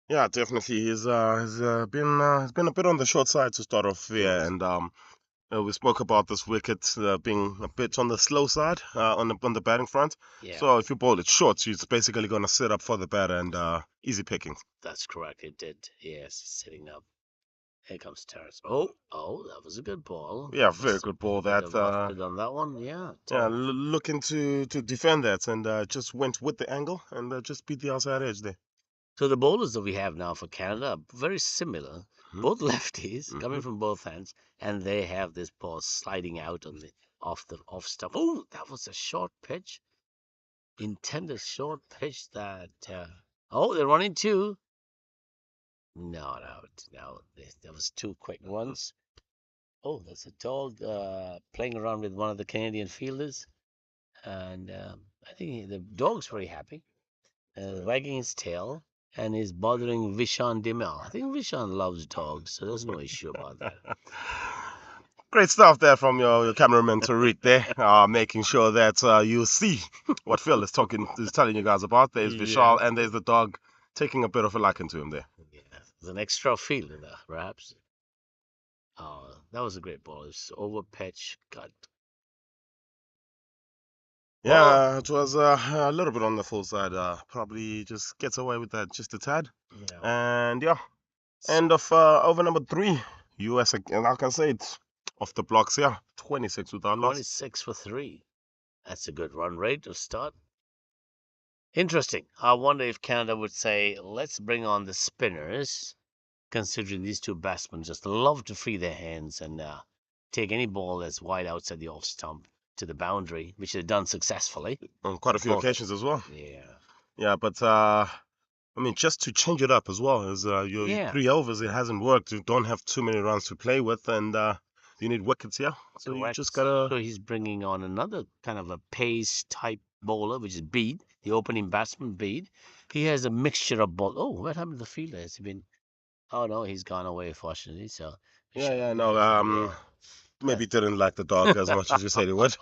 B: Yeah, definitely. He's been a bit on the short side to start off here,
A: Yes.
B: and we spoke about this wicket being a bit on the slow side on the batting front.
A: Yeah,
B: So if you bowl it short, you're basically going to sit up for the batter and easy pickings.
A: that's correct. It did. Yes, sitting up. Here comes Terrace. Oh, that was a good ball.
B: Yeah, very
A: Must
B: good ball.
A: might
B: That
A: have lost it on that one. Yeah,
B: yeah,
A: Terrace.
B: looking to defend that and just went with the angle and just beat the outside edge there.
A: So the bowlers that we have now for Canada are very similar.
B: Hmm.
A: Both lefties
B: Hmm.
A: coming from both hands, and they have this ball sliding out on the off stump. Oh, that was a short pitch. Intended short pitch that. Oh, they're running two. No. That was two quick ones. Oh, that's a dog playing around with one of the Canadian fielders, and I think the dog's very happy, wagging his tail, and is bothering Vishan Dimel. I think Vishan loves dogs, so there's no issue about that.
B: Great stuff there from your cameraman Tariq there, making sure that you see what Phil is telling you guys about. There's Vishal
A: Yeah.
B: and there's the dog taking a bit of a liking to him there.
A: Yeah, there's an extra fielder there, perhaps. Oh, that was a great ball. It's over pitch, cut. Oh,
B: Yeah, it was a little bit on the full side. Probably just gets away with that just a tad.
A: yeah.
B: And yeah, end of over number 3. US again, like I said, off the blocks here. 26 without loss.
A: 26 for 3. That's a good run rate to start. Interesting. I wonder if Canada would say, let's bring on the spinners, considering these two batsmen just love to free their hands and take any ball that's wide outside the off stump to the boundary, which they've done successfully.
B: On quite a few
A: Both.
B: occasions as well.
A: Yeah.
B: Yeah, but I mean, just to change it up as well, as your
A: Yeah.
B: 3 overs, it hasn't worked. You don't have too many runs to play with, and you need wickets here. So you
A: Correct.
B: just gotta.
A: So he's bringing on another kind of a pace type bowler, which is Bede, the opening batsman, Bede. He has a mixture of ball. Oh, what happened to the fielder? Has he been? Oh no, he's gone away, fortunately. So
B: Yeah, no.
A: yeah.
B: Maybe didn't like the dog as much as you said he would.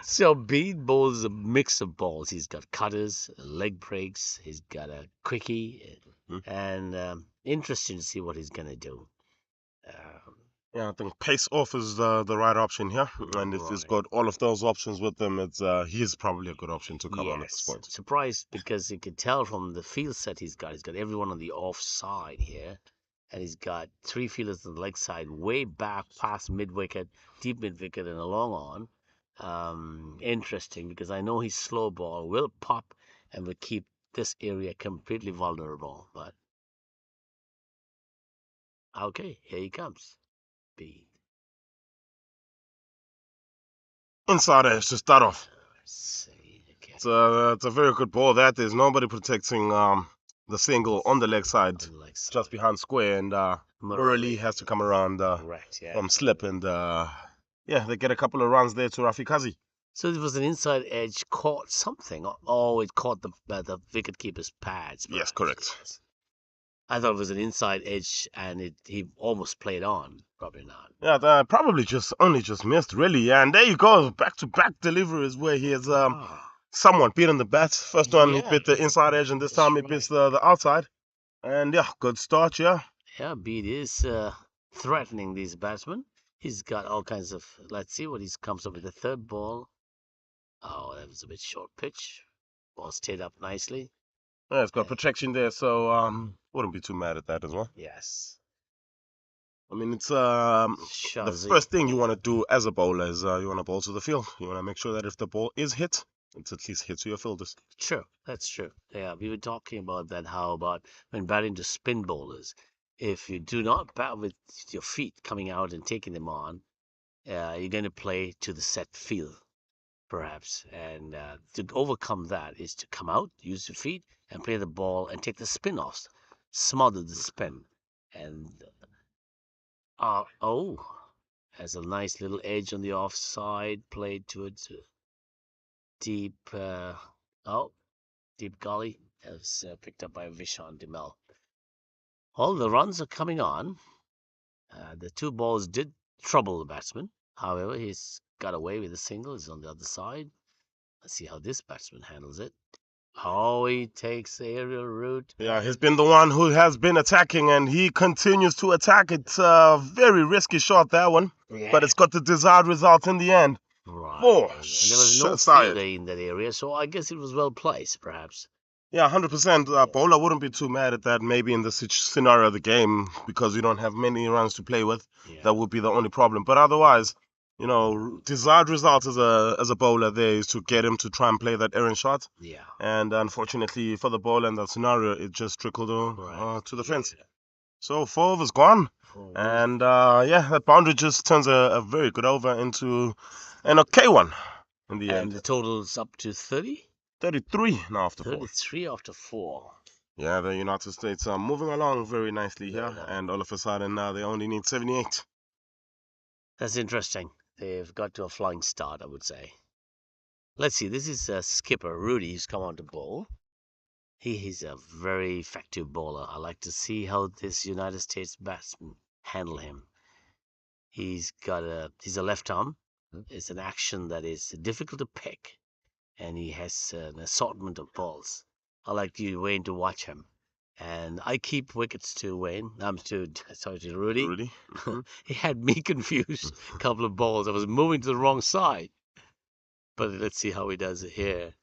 A: So Bede bowls a mix of balls. He's got cutters, leg breaks. He's got a quickie,
B: Hmm.
A: and interesting to see what he's gonna do. Um,
B: Yeah, I think pace off is the right option here, and if he's
A: Right.
B: got all of those options with him, it's he is probably a good option to come on at this
A: Yes,
B: point.
A: surprised because you could tell from the field set he's got. He's got everyone on the offside here, and he's got 3 fielders on the leg side, way back past mid wicket, deep mid wicket, and a long on. Interesting because I know his slow ball will pop and will keep this area completely vulnerable. But okay, here he comes. B.
B: Inside edge to start off.
A: See, okay.
B: It's a very good ball. That there's nobody protecting the single on the leg side,
A: On the leg side.
B: just behind square, and Murali has to come around
A: Correct, yeah.
B: from slip, and yeah, they get a couple of runs there to Rafikazi.
A: So there was an inside edge caught something. Oh, it caught the wicket keeper's pads.
B: Yes,
A: perhaps.
B: correct.
A: Yes. I thought it was an inside edge, and he almost played on. Probably not.
B: Yeah, probably only just missed really, and there you go, back-to-back deliveries where he has someone beaten the bat. First one he
A: Yeah,
B: bit the inside edge, and this
A: that's
B: time he bits the outside. And yeah, good start, yeah.
A: Yeah, Bede is threatening these batsmen. He's got all kinds of. Let's see what he comes up with. The third ball. Oh, that was a bit short pitch. Ball stayed up nicely.
B: Yeah, it's got protection there, so wouldn't be too mad at that as well.
A: Yes.
B: I mean, it's the
A: Shazi.
B: first thing you want to do as a bowler is you want to bowl to the field. You want to make sure that if the ball is hit, it's at least hit to your fielders.
A: True, that's true. Yeah, we were talking about that. How about when batting to spin bowlers? If you do not bat with your feet coming out and taking them on, you're going to play to the set field, perhaps. And to overcome that is to come out, use your feet, and play the ball and take the spin off, smother the spin. And has a nice little edge on the offside, played towards deep. Deep gully. That was picked up by Vishan Dimel. All the runs are coming on. The 2 balls did trouble the batsman. However, he's got away with a single. He's on the other side. Let's see how this batsman handles it. Oh, he takes the aerial route.
B: Yeah, he's been the one who has been attacking, and he continues to attack. It's a very risky shot, that one, but it's got the desired result in the end.
A: Right.
B: Oh,
A: And there was no
B: side.
A: fielder in that area, so I guess it was well placed, perhaps.
B: Yeah, 100%. Bowler wouldn't be too mad at that. Maybe in the scenario of the game, because you don't have many runs to play with,
A: Yeah.
B: that would be the only problem. But otherwise, you know, desired result as a bowler there is to get him to try and play that errant shot.
A: Yeah.
B: And unfortunately for the bowler in that scenario, it just trickled to the fence. So 4 overs gone. And yeah, that boundary just turns a very good over into an okay one in the
A: And
B: end.
A: the total's up to 30?
B: 33 now after 4.
A: 33 after 4.
B: Yeah, the United States are moving along very nicely
A: Very
B: here,
A: nice.
B: and all of a sudden now they only need 78.
A: That's interesting. They've got to a flying start, I would say. Let's see. This is skipper Rudy who's come on to bowl. He's a very effective bowler. I like to see how this United States batsman handle him. He's a left arm. It's an action that is difficult to pick, and he has an assortment of balls. I like you, Wayne, to watch him. And I keep wickets to Wayne. To Rudy.
B: Rudy.
A: He had me confused. A couple of balls. I was moving to the wrong side. But let's see how he does it here.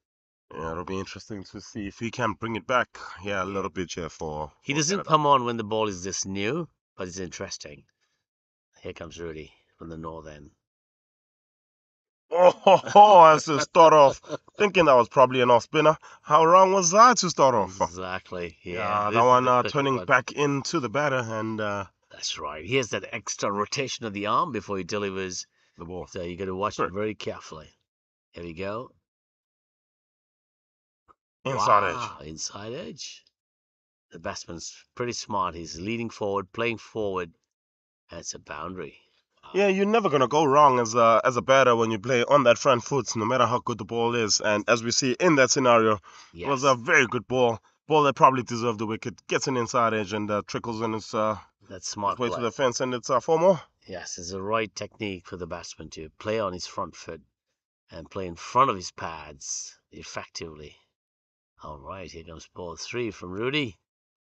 B: Yeah, it'll be interesting to see if he can bring it back. Yeah, a little bit here
A: He
B: for
A: doesn't
B: Canada.
A: come on when the ball is this new, but it's interesting. Here comes Rudy from the north end.
B: As to start off, thinking that was probably an off spinner. How wrong was that to start off?
A: Exactly.
B: Yeah,
A: Yeah.
B: that one
A: The
B: turning
A: one.
B: back into the batter and
A: That's right. He has that extra rotation of the arm before he delivers.
B: the ball.
A: So you got to watch it
B: Correct.
A: very carefully. Here we go.
B: Inside edge.
A: Wow, inside edge. The batsman's pretty smart. He's leading forward, playing forward. That's a boundary. Wow.
B: Yeah, you're never gonna go wrong as a batter when you play on that front foot, no matter how good the ball is. And as we see in that scenario, it was a
A: Yes,
B: very good ball that probably deserved the wicket. Gets an inside edge and trickles in
A: that's
B: its
A: smart
B: way to
A: play.
B: the fence, and it's 4 more.
A: Yes, it's the right technique for the batsman to play on his front foot and play in front of his pads effectively. All right, here comes ball 3 from Rudy.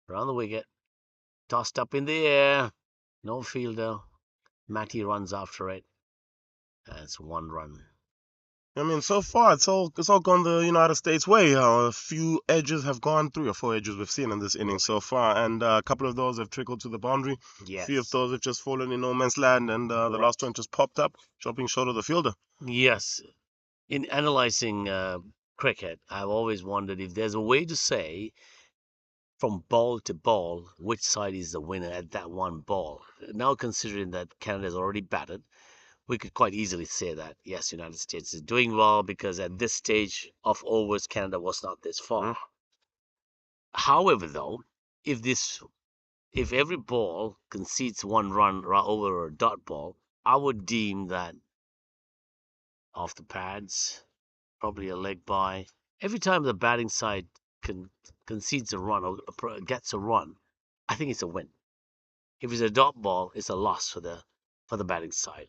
A: Around the wicket. Tossed up in the air. No fielder. Matty runs after it. That's 1 run.
B: I mean, so far it's all gone the United States way. A few edges have gone, 3 or 4 edges we've seen in this inning so far, and a couple of those have trickled to the boundary. A few of
A: Yes.
B: those have just fallen in no man's land, and the
A: Correct.
B: last one just popped up, dropping short of the fielder.
A: Yes. In analyzing cricket, I've always wondered if there's a way to say from ball to ball which side is the winner at that one ball. Now, considering that Canada has already batted, we could quite easily say that yes, United States is doing well because at this stage of overs, Canada was not this far. However, though, if this if every ball concedes 1 run over a dot ball, I would deem that off the pads, probably a leg by. Every time the batting side concedes a run or gets a run, I think it's a win. If it's a dot ball, it's a loss for the batting side.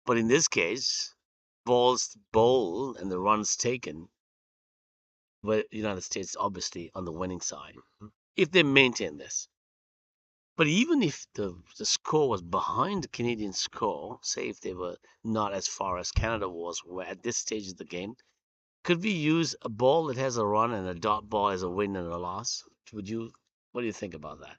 A: But in this case, balls bowled and the runs taken, but United States obviously on the winning side. If they maintain this. But even if the score was behind the Canadian score, say if they were not as far as Canada was at this stage of the game, could we use a ball that has a run and a dot ball as a win and a loss? What do you think about that?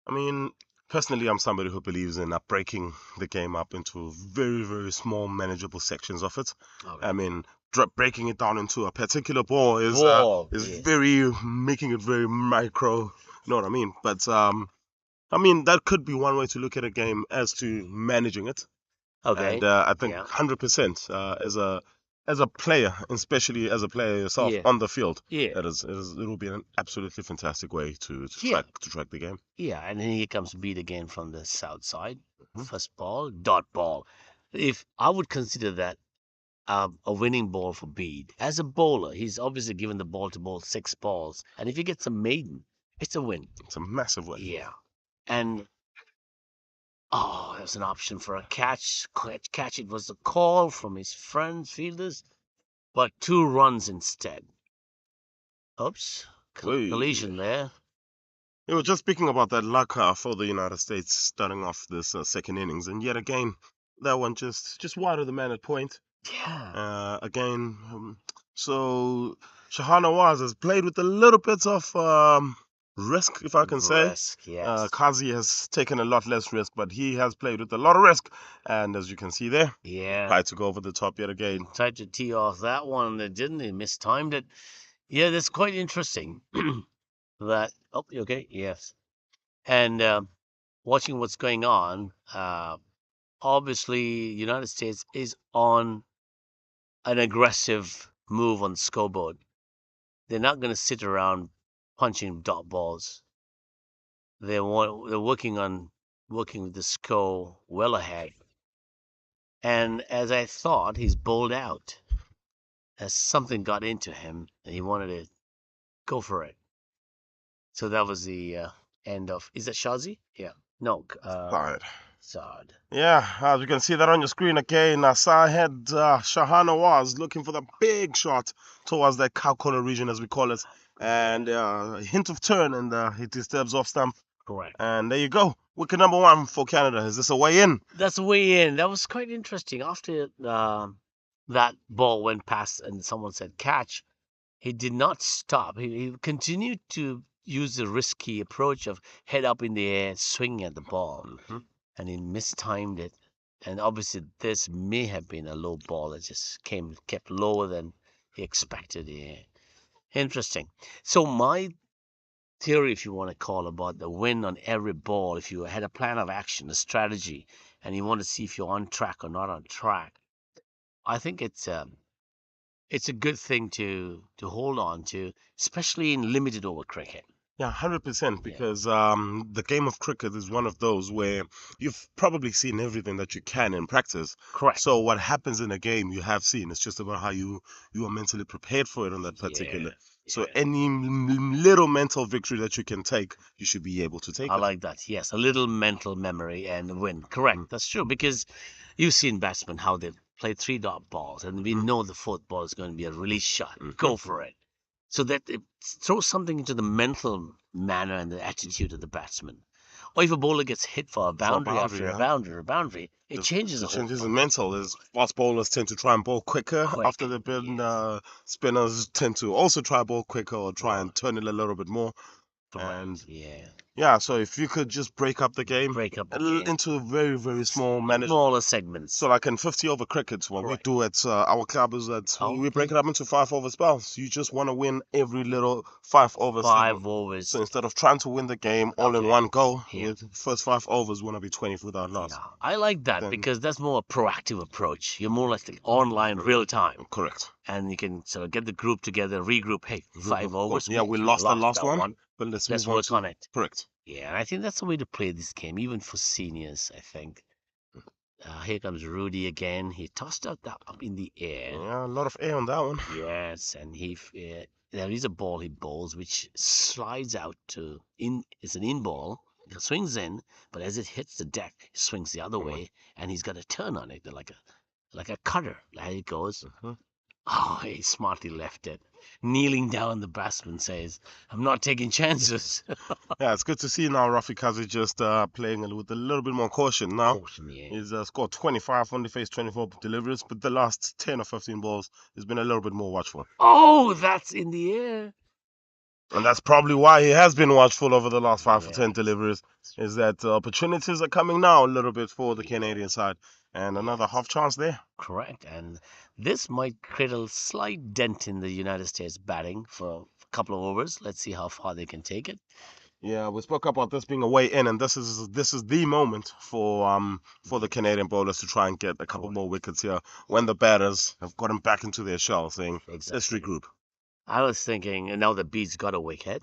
B: I mean, personally, I'm somebody who believes in breaking the game up into very, very small, manageable sections of it.
A: Okay.
B: I mean, breaking it down into a particular ball is
A: Yeah.
B: very making it very micro. You know what I mean? But I mean that could be one way to look at a game as to managing it.
A: Okay.
B: And I think
A: Yeah.
B: 100% as a player, especially as a player yourself
A: Yeah.
B: on the field,
A: Yeah.
B: it will be an absolutely fantastic way to
A: Yeah.
B: track the game.
A: Yeah. And then here comes beat again from the south side.
B: Mhm.
A: First ball, dot ball. If I would consider that a winning ball for Bede. As a bowler, he's obviously given the ball to bowl 6 balls. And if he gets a maiden, it's a win.
B: It's a massive win.
A: Yeah. And there's an option for a catch. Catch it was a call from his friends, fielders, but 2 runs instead. Oops. Collision there.
B: You were just speaking about that luck for the United States starting off this second innings, and yet again, that one just wide of the man at point.
A: Yeah.
B: Again, so Shahana Waz has played with a little bit of risk, if I can say.
A: Risk, yes.
B: Kazi has taken a lot less risk, but he has played with a lot of risk, and as you can see there,
A: Yeah.
B: tried to go over the top yet again.
A: Tried to tee off that one, that didn't. He mistimed it. Yeah, that's quite interesting. That. Oh, you okay? Yes. And watching what's going on, obviously, United States is on an aggressive move on the scoreboard. They're not going to sit around punching dot balls. They're working with the score well ahead. And as I thought, he's bowled out. As something got into him, and he wanted to go for it. So that was the end of. Is that Shazi? Yeah. No.
B: Side.
A: Saad.
B: Yeah, as you can see that on your screen again, Sahed Shahana was looking for the big shot towards the cow corner region, as we call it, and a hint of turn, and he disturbs off stump.
A: Correct.
B: And there you go. Wicket number 1 for Canada. Is this a way in?
A: That's the way in. That was quite interesting. After that ball went past and someone said catch, he did not stop. He continued to use the risky approach of head up in the air, swinging at the ball, and he mistimed it. And obviously, this may have been a low ball that just kept lower than he expected. Yeah. Interesting. So my theory, if you want to call about the win on every ball, if you had a plan of action, a strategy, and you want to see if you're on track or not on track, I think it's a good thing to hold on to, especially in limited over cricket.
B: Yeah, 100%, because the game of cricket is one of those where you've probably seen everything that you can in practice.
A: Correct.
B: So what happens in a game you have seen. It's just about how you are mentally prepared for it on that particular. So any little mental victory that you can take, you should be able to take
A: I
B: it.
A: like that. Yes, a little mental memory and win. Correct. That's true, because you've seen batsmen how they play 3-dot balls, and we know the fourth ball is going to be a release shot. Go for it. So that it throws something into the mental manner and the attitude of the batsman. Or if a bowler gets hit for a boundary after a boundary, it changes the
B: It
A: whole.
B: changes the mental. As fast bowlers tend to try and bowl quicker
A: Quick,
B: after they've been spinners tend to also try bowl quicker or try and turn it a little bit more. And yeah, so if you could just break up the game into very, very small
A: smaller segments.
B: So like in 50 over cricket, what we do at our club is that we break it up into 5 over spells. You just want to win every little 5 over segment.
A: overs.
B: So instead of trying to win the game all in one go, with first 5 overs want to be 20 without loss.
A: Yeah, I like that because that's more a proactive approach. You're more like online, real time.
B: Correct.
A: And you can sort of get the group together, regroup. Hey, 5 overs.
B: Yeah, we lost the last one, but let's
A: work on it.
B: Correct.
A: Yeah, and I think that's the way to play this game, even for seniors, I think. Here comes Rudy again. He tossed out that up in the air.
B: Yeah, a lot of air on that one.
A: Yes, and there is a ball he bowls which slides out to in. It's an in ball. It swings in, but as it hits the deck, it swings the other way, and he's got a turn on it, like a cutter. There it goes. Oh, he smartly left it. Kneeling down, the batsman says, "I'm not taking chances."
B: Yeah, it's good to see now Rafi Kazi just playing with a little bit more caution now. He's scored 25 on the face, 24 deliveries, but the last 10 or 15 balls has been a little bit more watchful.
A: Oh, that's in the air.
B: And that's probably why he has been watchful over the last 5 or 10 deliveries, is that opportunities are coming now a little bit for the Canadian side. And another half chance there.
A: Correct. And this might create a slight dent in the United States batting for a couple of overs. Let's see how far they can take it.
B: Yeah, we spoke about this being a way in, and this is the moment for the Canadian bowlers to try and get a couple more wickets here when the batters have gotten back into their shell, saying, let's regroup.
A: I was thinking, and now that Bede's got a wicket,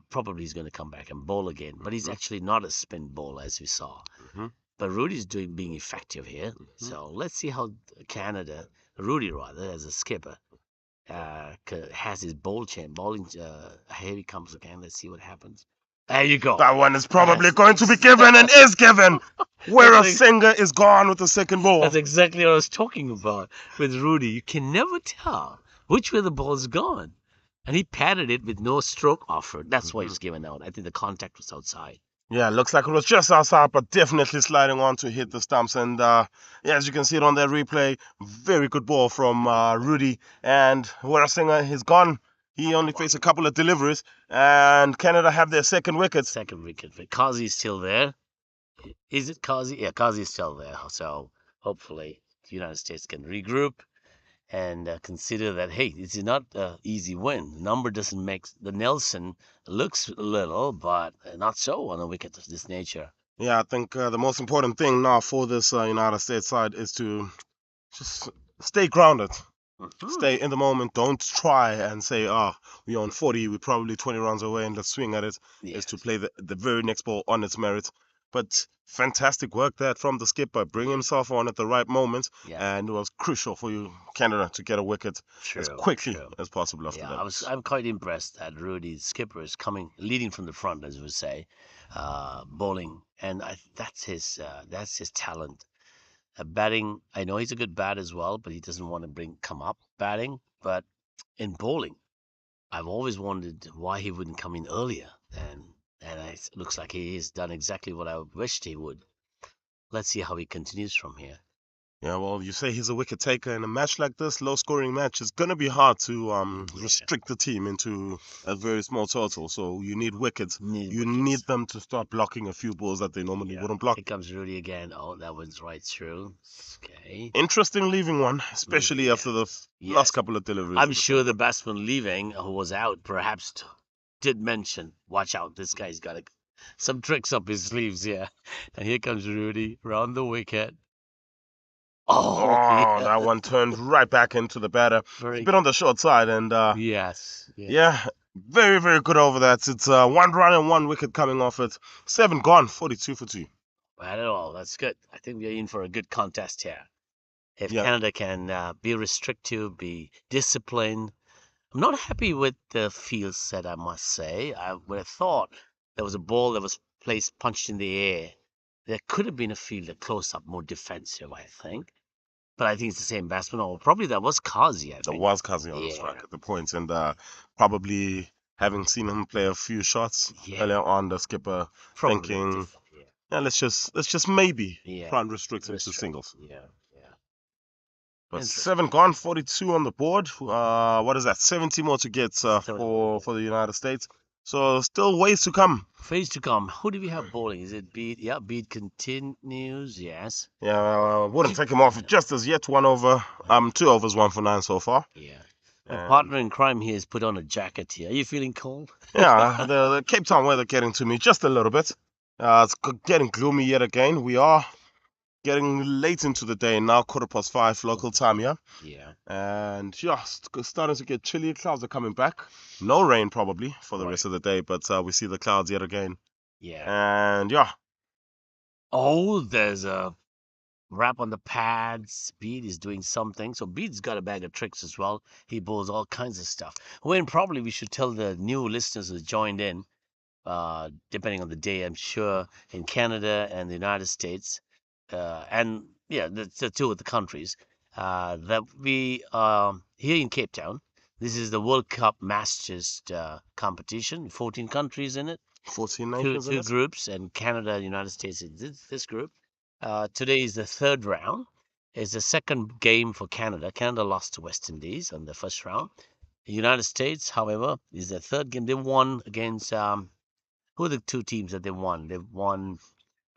A: probably he's going to come back and bowl again. But he's actually not a spin bowler, as we saw. But Rudy's being effective here. So let's see how Rudy as a skipper, has his bowling. Here he comes again. Let's see what happens. There you go.
B: That one is probably going to be given and is given. Where a singer is gone with the second ball.
A: That's exactly what I was talking about with Rudy. You can never tell which way the ball's gone. And he patted it with no stroke offered. That's why it's given out. I think the contact was outside.
B: Yeah, looks like it was just outside, but definitely sliding on to hit the stumps. And yeah, as you can see it on that replay, very good ball from Rudy. And where a singer is gone. He only faced a couple of deliveries, and Canada have their second wicket.
A: Second wicket. But Kazi's still there. Is it Kazi? Yeah, Kazi's still there. So hopefully the United States can regroup and consider that, hey, this is not an easy win. The number doesn't make the Nelson looks little, but not so on a wicket of this nature.
B: Yeah, I think the most important thing now for this United States side is to just stay grounded. Stay in the moment. Don't try and say, we're on 40, we're probably 20 runs away and let's swing at it. Is to play the very next ball on its merit. But fantastic work that from the skipper, bring himself on at the right moment,
A: Yeah,
B: and it was crucial for you Canada to get a wicket as
A: true,
B: quickly
A: true.
B: as possible after
A: Yeah,
B: that.
A: I'm quite impressed that Rudy skipper is coming, leading from the front, as we say, bowling, and that's his talent. Batting, I know he's a good bat as well, but he doesn't want to come up batting. But in bowling, I've always wondered why he wouldn't come in earlier, and it looks like he has done exactly what I wished he would. Let's see how he continues from here.
B: Yeah, well, you say he's a wicket taker in a match like this, low scoring match. It's gonna be hard to
A: Yeah,
B: restrict the team into a very small total. So you need wickets.
A: need
B: You
A: wickets.
B: need them to start blocking a few balls that they normally
A: Yeah,
B: wouldn't block.
A: here comes Rudy again. Oh, that one's right through. Okay.
B: Interesting leaving one, especially
A: Yeah.
B: after the last
A: Yes.
B: couple of deliveries.
A: I'm
B: of the
A: sure the
B: fielder.
A: batsman leaving, who was out, perhaps did mention, watch out, this guy's got some tricks up his sleeves here. And here comes Rudy round the wicket. Oh,
B: Oh,
A: yeah.
B: that one turned right back into the batter. It's a
A: Very,
B: bit on the short side, and
A: yes.
B: yeah, very, very good over that. It's 1 run and 1 wicket coming off it. 7 gone, 42 for 2.
A: Bad at all. That's good. I think we're in for a good contest here. If
B: Yeah,
A: Canada can be restrictive, be disciplined. I'm not happy with the field set, I must say. I would have thought there was a ball that was placed, punched in the air. There could have been a fielder close up, more defensive, I think. But I think it's the same batsman, or probably that was Kazi, I
B: there
A: think.
B: was Kazi on the
A: Yeah,
B: strike at the point, and probably having seen him play a few shots
A: yeah,
B: earlier on, the skipper
A: probably.
B: thinking, yeah, let's just maybe
A: Yeah,
B: try and restrict him to
A: restrict.
B: singles.
A: Yeah, yeah.
B: But
A: Interesting.
B: 7 gone, 42 on the board. What is that? 70 more to get
A: So,
B: for the United States. So still ways to come.
A: phase to come. Who do we have bowling? Is it Beat? Yeah, Beat continues. Yes.
B: Yeah, wouldn't take him off just as yet. 1 over, 2 overs, 1 for 9 so far.
A: Yeah. My
B: And
A: partner in crime here has put on a jacket here. Are you feeling cold?
B: yeah, the Cape Town weather getting to me just a little bit. It's getting gloomy yet again. We are getting late into the day now, 5:15 local time here.
A: Yeah.
B: And yeah, starting to get chilly. Clouds are coming back. No rain probably for the rest of the day, but we see the clouds yet again.
A: Yeah.
B: And yeah,
A: Oh, there's a wrap on the pads. Beat is doing something. So Beat's got a bag of tricks as well. He bowls all kinds of stuff. When probably we should tell the new listeners who joined in, depending on the day, I'm sure in Canada and the United States, and yeah, the two of the countries, that we here in Cape Town. This is the World Cup Masters competition. 14 countries in it.
B: 14
A: two
B: nations in
A: two
B: it.
A: groups, and Canada, United States is this group. Today is the third round. It's the second game for Canada. Canada lost to West Indies on the first round. The United States, however, is the third game. They won against who are the two teams that they won? They won.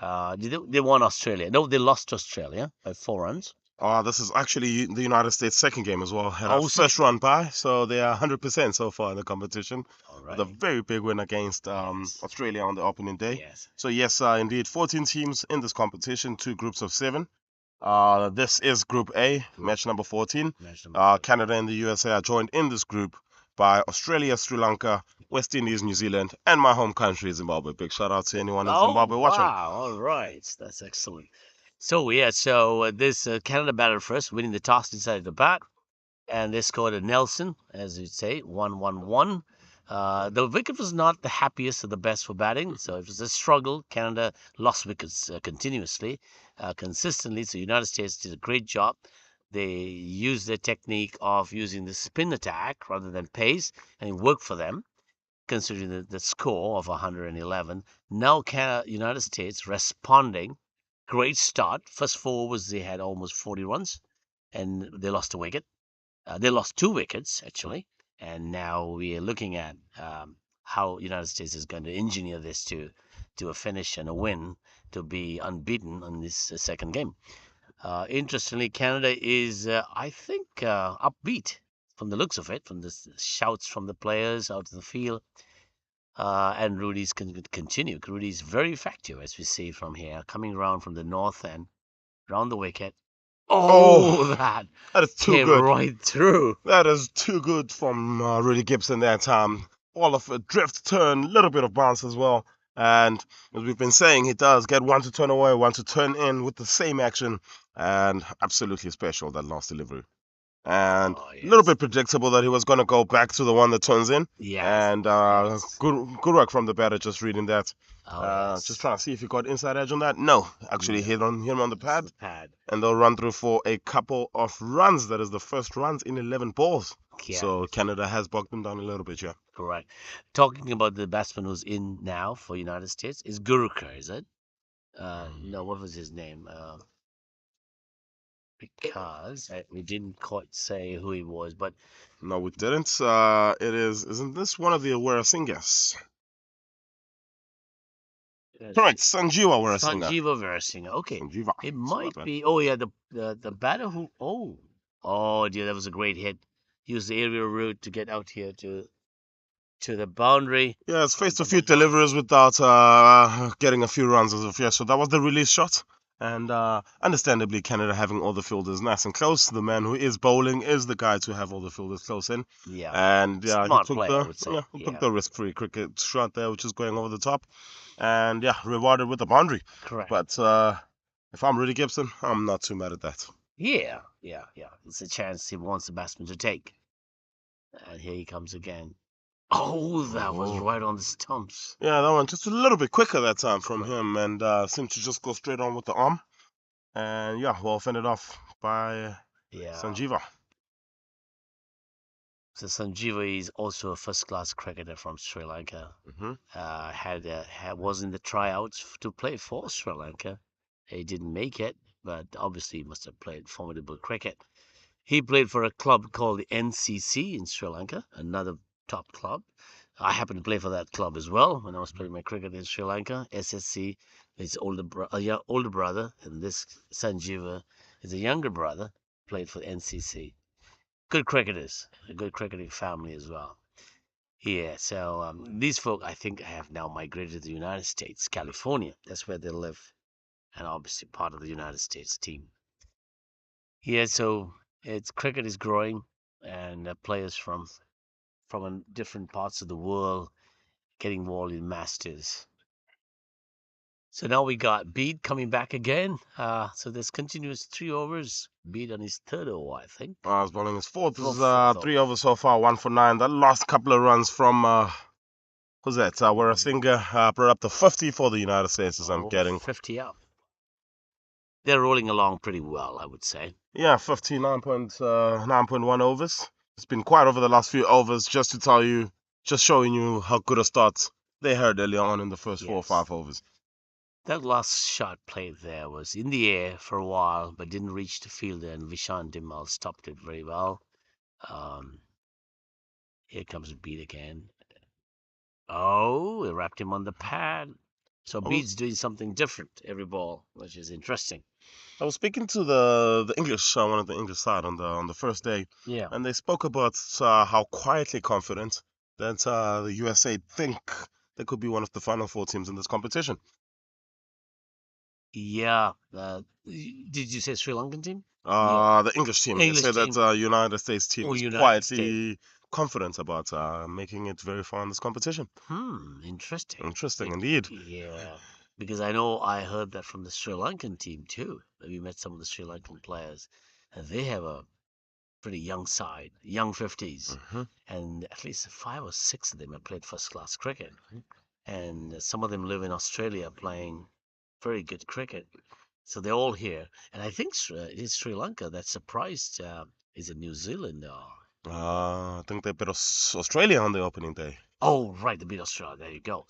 A: They won Australia. No, they lost to Australia by 4 runs.
B: This is actually the United States' second game as well. Had our
A: Oh,
B: first run by, so they are 100% so far in the competition.
A: all
B: With a
A: right.
B: very big win against
A: Yes.
B: Australia on the opening day.
A: Yes.
B: So yes, indeed, 14 teams in this competition, 2 groups of 7. This is Group A, match number 14.
A: Match number 14.
B: Canada and the USA are joined in this group by Australia, Sri Lanka, West Indies, New Zealand, and my home country, Zimbabwe. Big shout out to anyone in
A: Oh,
B: Zimbabwe watching.
A: wow. All right. That's excellent. So, yeah, so this Canada batted first, winning the toss, decided to bat, and they scored a Nelson, as you'd say, 1-1-1. The wicket was not the happiest or the best for batting, so it was a struggle. Canada lost wickets continuously, consistently, so United States did a great job. They used their technique of using the spin attack rather than pace, and it worked for them considering the score of 111. Now, United States responding. Great start. First 4 overs, they had almost 40 runs, and they lost a wicket. They lost 2 wickets, actually. And now we are looking at how United States is going to engineer this to a finish and a win to be unbeaten on this second game. Interestingly, Canada is, I think, upbeat from the looks of it, from the shouts from the players out in the field. And Rudy's continue. Rudy's very effective, as we see from here, coming around from the north end, round the wicket. Oh,
B: Oh,
A: that
B: that is too
A: came
B: good.
A: right through.
B: That is too good from Rudy Gibson that time. All of a drift, turn, little bit of bounce as well. And as we've been saying, he does get one to turn away, one to turn in with the same action, and absolutely special, that last delivery. And
A: Oh,
B: a little
A: yes.
B: bit predictable that he was going to go back to the one that turns in.
A: Yes.
B: And
A: Yes.
B: good work from the batter just reading that.
A: Oh,
B: Just
A: yes.
B: trying to see if he got inside edge on that. No, actually
A: No.
B: hit him on the
A: It's
B: pad.
A: the pad.
B: And they'll run through for a couple of runs. That is the first runs in 11 balls.
A: Yeah.
B: So Canada has bogged them down a little bit, yeah.
A: Correct. Talking about the batsman who's in now for United States is Gurukar, is it? No, what was his name? Because we didn't quite say who he was, but
B: No, we didn't. Isn't this one of the Warasingas? Correct, Sanjiwa Warasinga.
A: Sanjeeva Veerasinha. Okay,
B: Sanjiva.
A: it
B: So my
A: might
B: bad.
A: be. Oh yeah, the batter who. Oh dear, that was a great hit. Used the aerial route to get out here to the boundary.
B: Yeah, it's faced a
A: But
B: few
A: the line.
B: deliveries without getting a few runs as of yet. So that was the release shot. And understandably, Canada having all the fielders nice and close. The man who is bowling is the guy to have all the fielders close in.
A: Yeah,
B: And yeah,
A: smart play, I would say.
B: he took
A: Yeah,
B: the risk-free cricket shot there, which is going over the top, and yeah, rewarded with the boundary.
A: correct.
B: But if I'm Rudy Gibson, I'm not too mad at that.
A: Yeah. It's a chance he wants the batsman to take. And here he comes again. Oh, that was
B: Oh.
A: right on the stumps.
B: Yeah, that one just a little bit quicker that time from
A: Correct.
B: him, and seemed to just go straight on with the arm. And yeah, well fended off by
A: Yeah.
B: Sanjiva.
A: So Sanjeev is also a first-class cricketer from Sri Lanka.
B: Hmm.
A: Was in the tryouts to play for Sri Lanka. He didn't make it, but obviously he must have played formidable cricket. He played for a club called the NCC in Sri Lanka, another top club. I happened to play for that club as well when I was playing my cricket in Sri Lanka. SSC, his older brother, and this Sanjeeva is a younger brother. Played for NCC. Good cricketers, a good cricketing family as well. Yeah, so these folk, I think, have now migrated to the United States, California. That's where they live, and obviously part of the United States team. Yeah, so it's cricket is growing, and players from different parts of the world getting involved in Masters. So now we got Bede coming back again. So there's continuous 3 overs. Bede on his third over, I think.
B: I was bowling his fourth. This is
A: Fourth
B: 3 overs so far, 1 for 9. That last couple of runs from who's that? Warasinga brought up the 50 for the United States, as I'm
A: Oh,
B: getting.
A: 50 up. They're rolling along pretty well, I would say.
B: Yeah, 59.9.1 overs. It's been quiet over the last few overs, just to tell you, just showing you how good a start they had earlier on in the first 4 or 5 overs.
A: That last shot played there was in the air for a while, but didn't reach the fielder, and Vishan Dimal stopped it very well. Here comes Bede again. Oh, it wrapped him on the pad. So
B: I was,
A: Bede's doing something different every ball, which is interesting.
B: I was speaking to the English, one of the English side on the first day,
A: Yeah.
B: and they spoke about how quietly confident that the USA think they could be one of the final 4 teams in this competition.
A: Yeah. Did you say Sri Lankan team?
B: The English team. They
A: English
B: say that
A: team.
B: United States team
A: Oh,
B: is
A: United States.
B: quietly confident about making it very far in this competition.
A: Interesting.
B: Interesting indeed.
A: Yeah. Because I heard that from the Sri Lankan team too. We met some of the Sri Lankan players, and they have a pretty young side, young 50s,
B: Hmm.
A: and at least 5 or 6 of them have played first class cricket, and some of them live in Australia playing very good cricket. So they're all here, and I think it is Sri Lanka that surprised. Is it New Zealand?
B: I think they beat Australia on the opening day.
A: Oh, right, the beat Australia. There you go.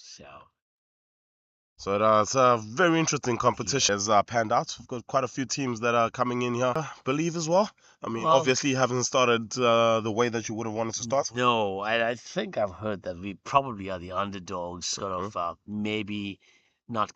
B: So it's a very interesting competition. Has panned out. We've got quite a few teams that are coming in here, I believe as well. I mean,
A: Well,
B: obviously, you haven't started the way that you would have wanted to start.
A: no, I think I've heard that we probably are the underdogs, sort
B: Mhm.
A: of maybe not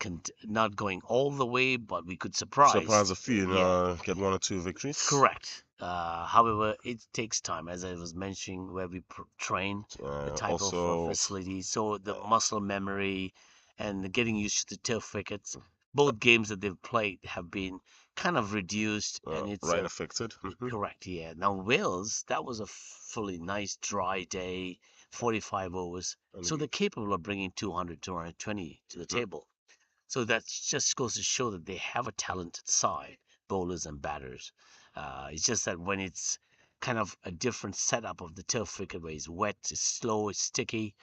A: going all the way, but we could surprise.
B: Surprise a few,
A: Yeah,
B: get 1 or 2 victories.
A: correct. However, it takes time, as I was mentioning, where we train the type of
B: Also,
A: facility, so the muscle memory and getting used to the turf wickets. Both games that they've played have been kind of reduced, and it's
B: rain affected. Mhm.
A: correct. Yeah. Now Wales, that was a fully nice dry day. 45 overs. So they're capable of bringing 200, 220 to the table. So that just goes to show that they have a talented side, bowlers and batters. It's just that when it's kind of a different setup of the turf wicket where it's wet, it's slow, it's sticky,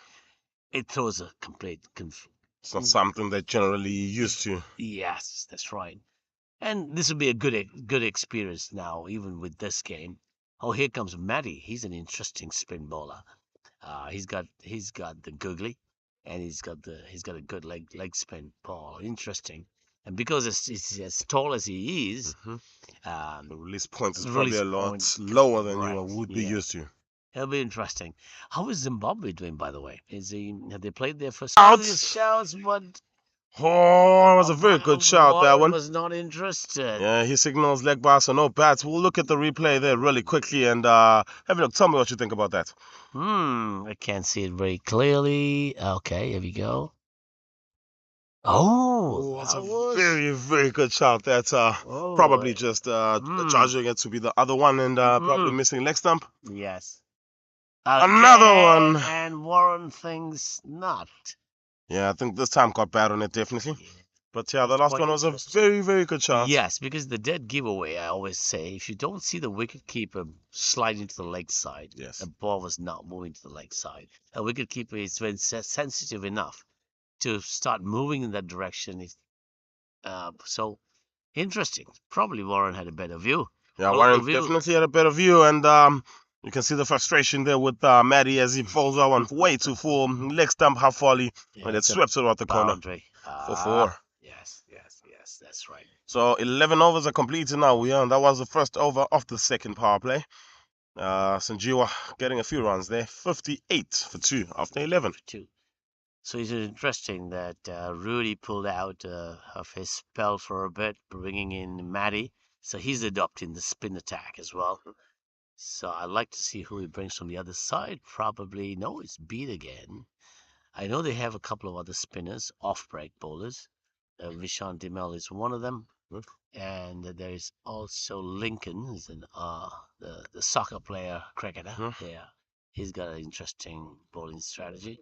A: it throws a complete
B: It's not something they're generally used to.
A: Yes, that's right. And this will be a good experience now, even with this game. Oh, here comes Matty. He's an interesting spin bowler. He's got the googly, and he's got a good leg spin ball. Interesting. And because it's as tall as he is,
B: The release point is
A: the
B: probably
A: release
B: a lot
A: point,
B: lower than you
A: correct.
B: would be
A: Yeah,
B: used to.
A: it'll be interesting. How is Zimbabwe doing, by the way? Have they played their first?
B: Out!
A: These shouts, but
B: Oh, it was a very good shot, that
A: Warren
B: one.
A: was not interested.
B: Yeah, he signals leg bar, so no bats. We'll look at the replay there really quickly and have a look. Tell me what you think about that.
A: I can't see it very clearly. Okay, here we go. Oh,
B: It's
A: that
B: a
A: was.
B: very, very good shot. That's
A: Oh,
B: probably just
A: mm,
B: judging it to be the other one and probably missing leg stump.
A: yes.
B: Another
A: Again,
B: one.
A: and Warren thinks not.
B: Yeah, I think this time got bad on it, definitely.
A: Yeah,
B: But yeah, the
A: that's
B: last
A: quite
B: one was a
A: interesting.
B: very, very good shot.
A: Yes, because the dead giveaway, I always say, if you don't see the wicket keeper sliding to the leg side,
B: Yes.
A: the ball was not moving to the leg side. A wicket keeper is very sensitive enough to start moving in that direction. So interesting. Probably Warren had a better view.
B: Yeah,
A: Although the
B: Warren
A: view,
B: definitely had a better view, and you can see the frustration there with Matty as he falls that one way too full. Leg stump half volley,
A: yeah,
B: and it
A: it's a
B: sweeps it out the corner
A: boundary.
B: for 4.
A: Yes, that's right.
B: So 11 overs are completed now. Yeah, and that was the first over of the second power play. Sanjiwa getting a few runs there, 58 for 2 after 11.
A: Two. So it's interesting that Rudy pulled out of his spell for a bit, bringing in Matty. So he's adopting the spin attack as well. So I'd like to see who he brings from the other side. Probably, no, it's Beat again. I know they have a couple of other spinners, off-break bowlers. Vishan Dimel is one of them. And there is also Lincoln, who's the soccer player, cricketer. Yeah, he's got an interesting bowling strategy.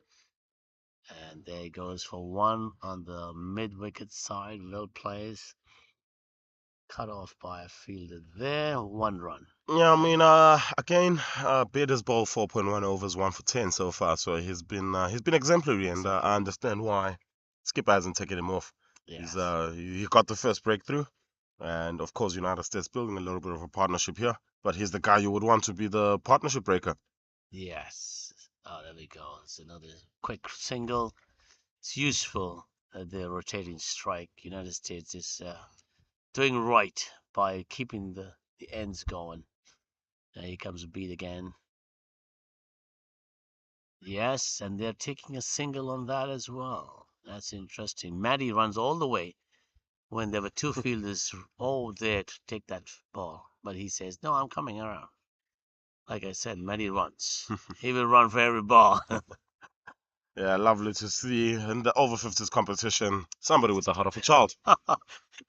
A: And there he goes for one on the mid-wicket side. Well plays. Cut off by a fielder there. 1 run.
B: Yeah, I mean, again, Beard has bowled 4.1 overs, 1 for 10 so far. So he's been exemplary, and I understand why Skipper hasn't taken him off.
A: Yes.
B: He got the first breakthrough, and of course, United States building a little bit of a partnership here. But he's the guy you would want to be the partnership breaker.
A: Yes. Oh, there we go. It's another quick single. It's useful. The rotating strike. United States is doing right by keeping the ends going. Here comes a Beat again. Yes, and they're taking a single on that as well. That's interesting. Matty runs all the way when there were 2 fielders all there to take that ball. But he says, no, I'm coming around. Like I said, Matty runs. He will run for every ball.
B: Yeah, lovely to see in the over-50s competition somebody with the heart of a child.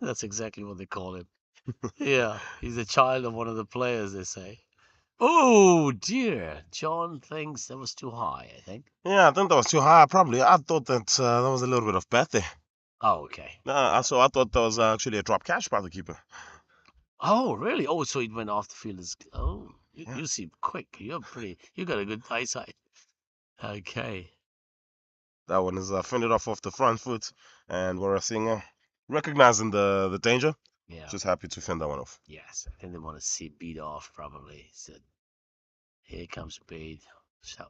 A: That's exactly what they call him. Yeah, he's a child of one of the players, they say. Oh, dear. John thinks that was too high, I think.
B: Yeah, I think that was too high. Probably. I thought that there was a little bit of bet there.
A: Oh, okay.
B: So I thought that was actually a drop catch by the keeper.
A: Oh, really? Oh, so it went off the field. Oh,
B: Yeah.
A: you seem quick. You got a good eyesight. Okay.
B: That one is fended off the front foot, and we're seeing recognizing the danger.
A: Yeah.
B: Just happy to fend that one off.
A: Yes, I think they want to see Beat off, probably. So here comes Beat.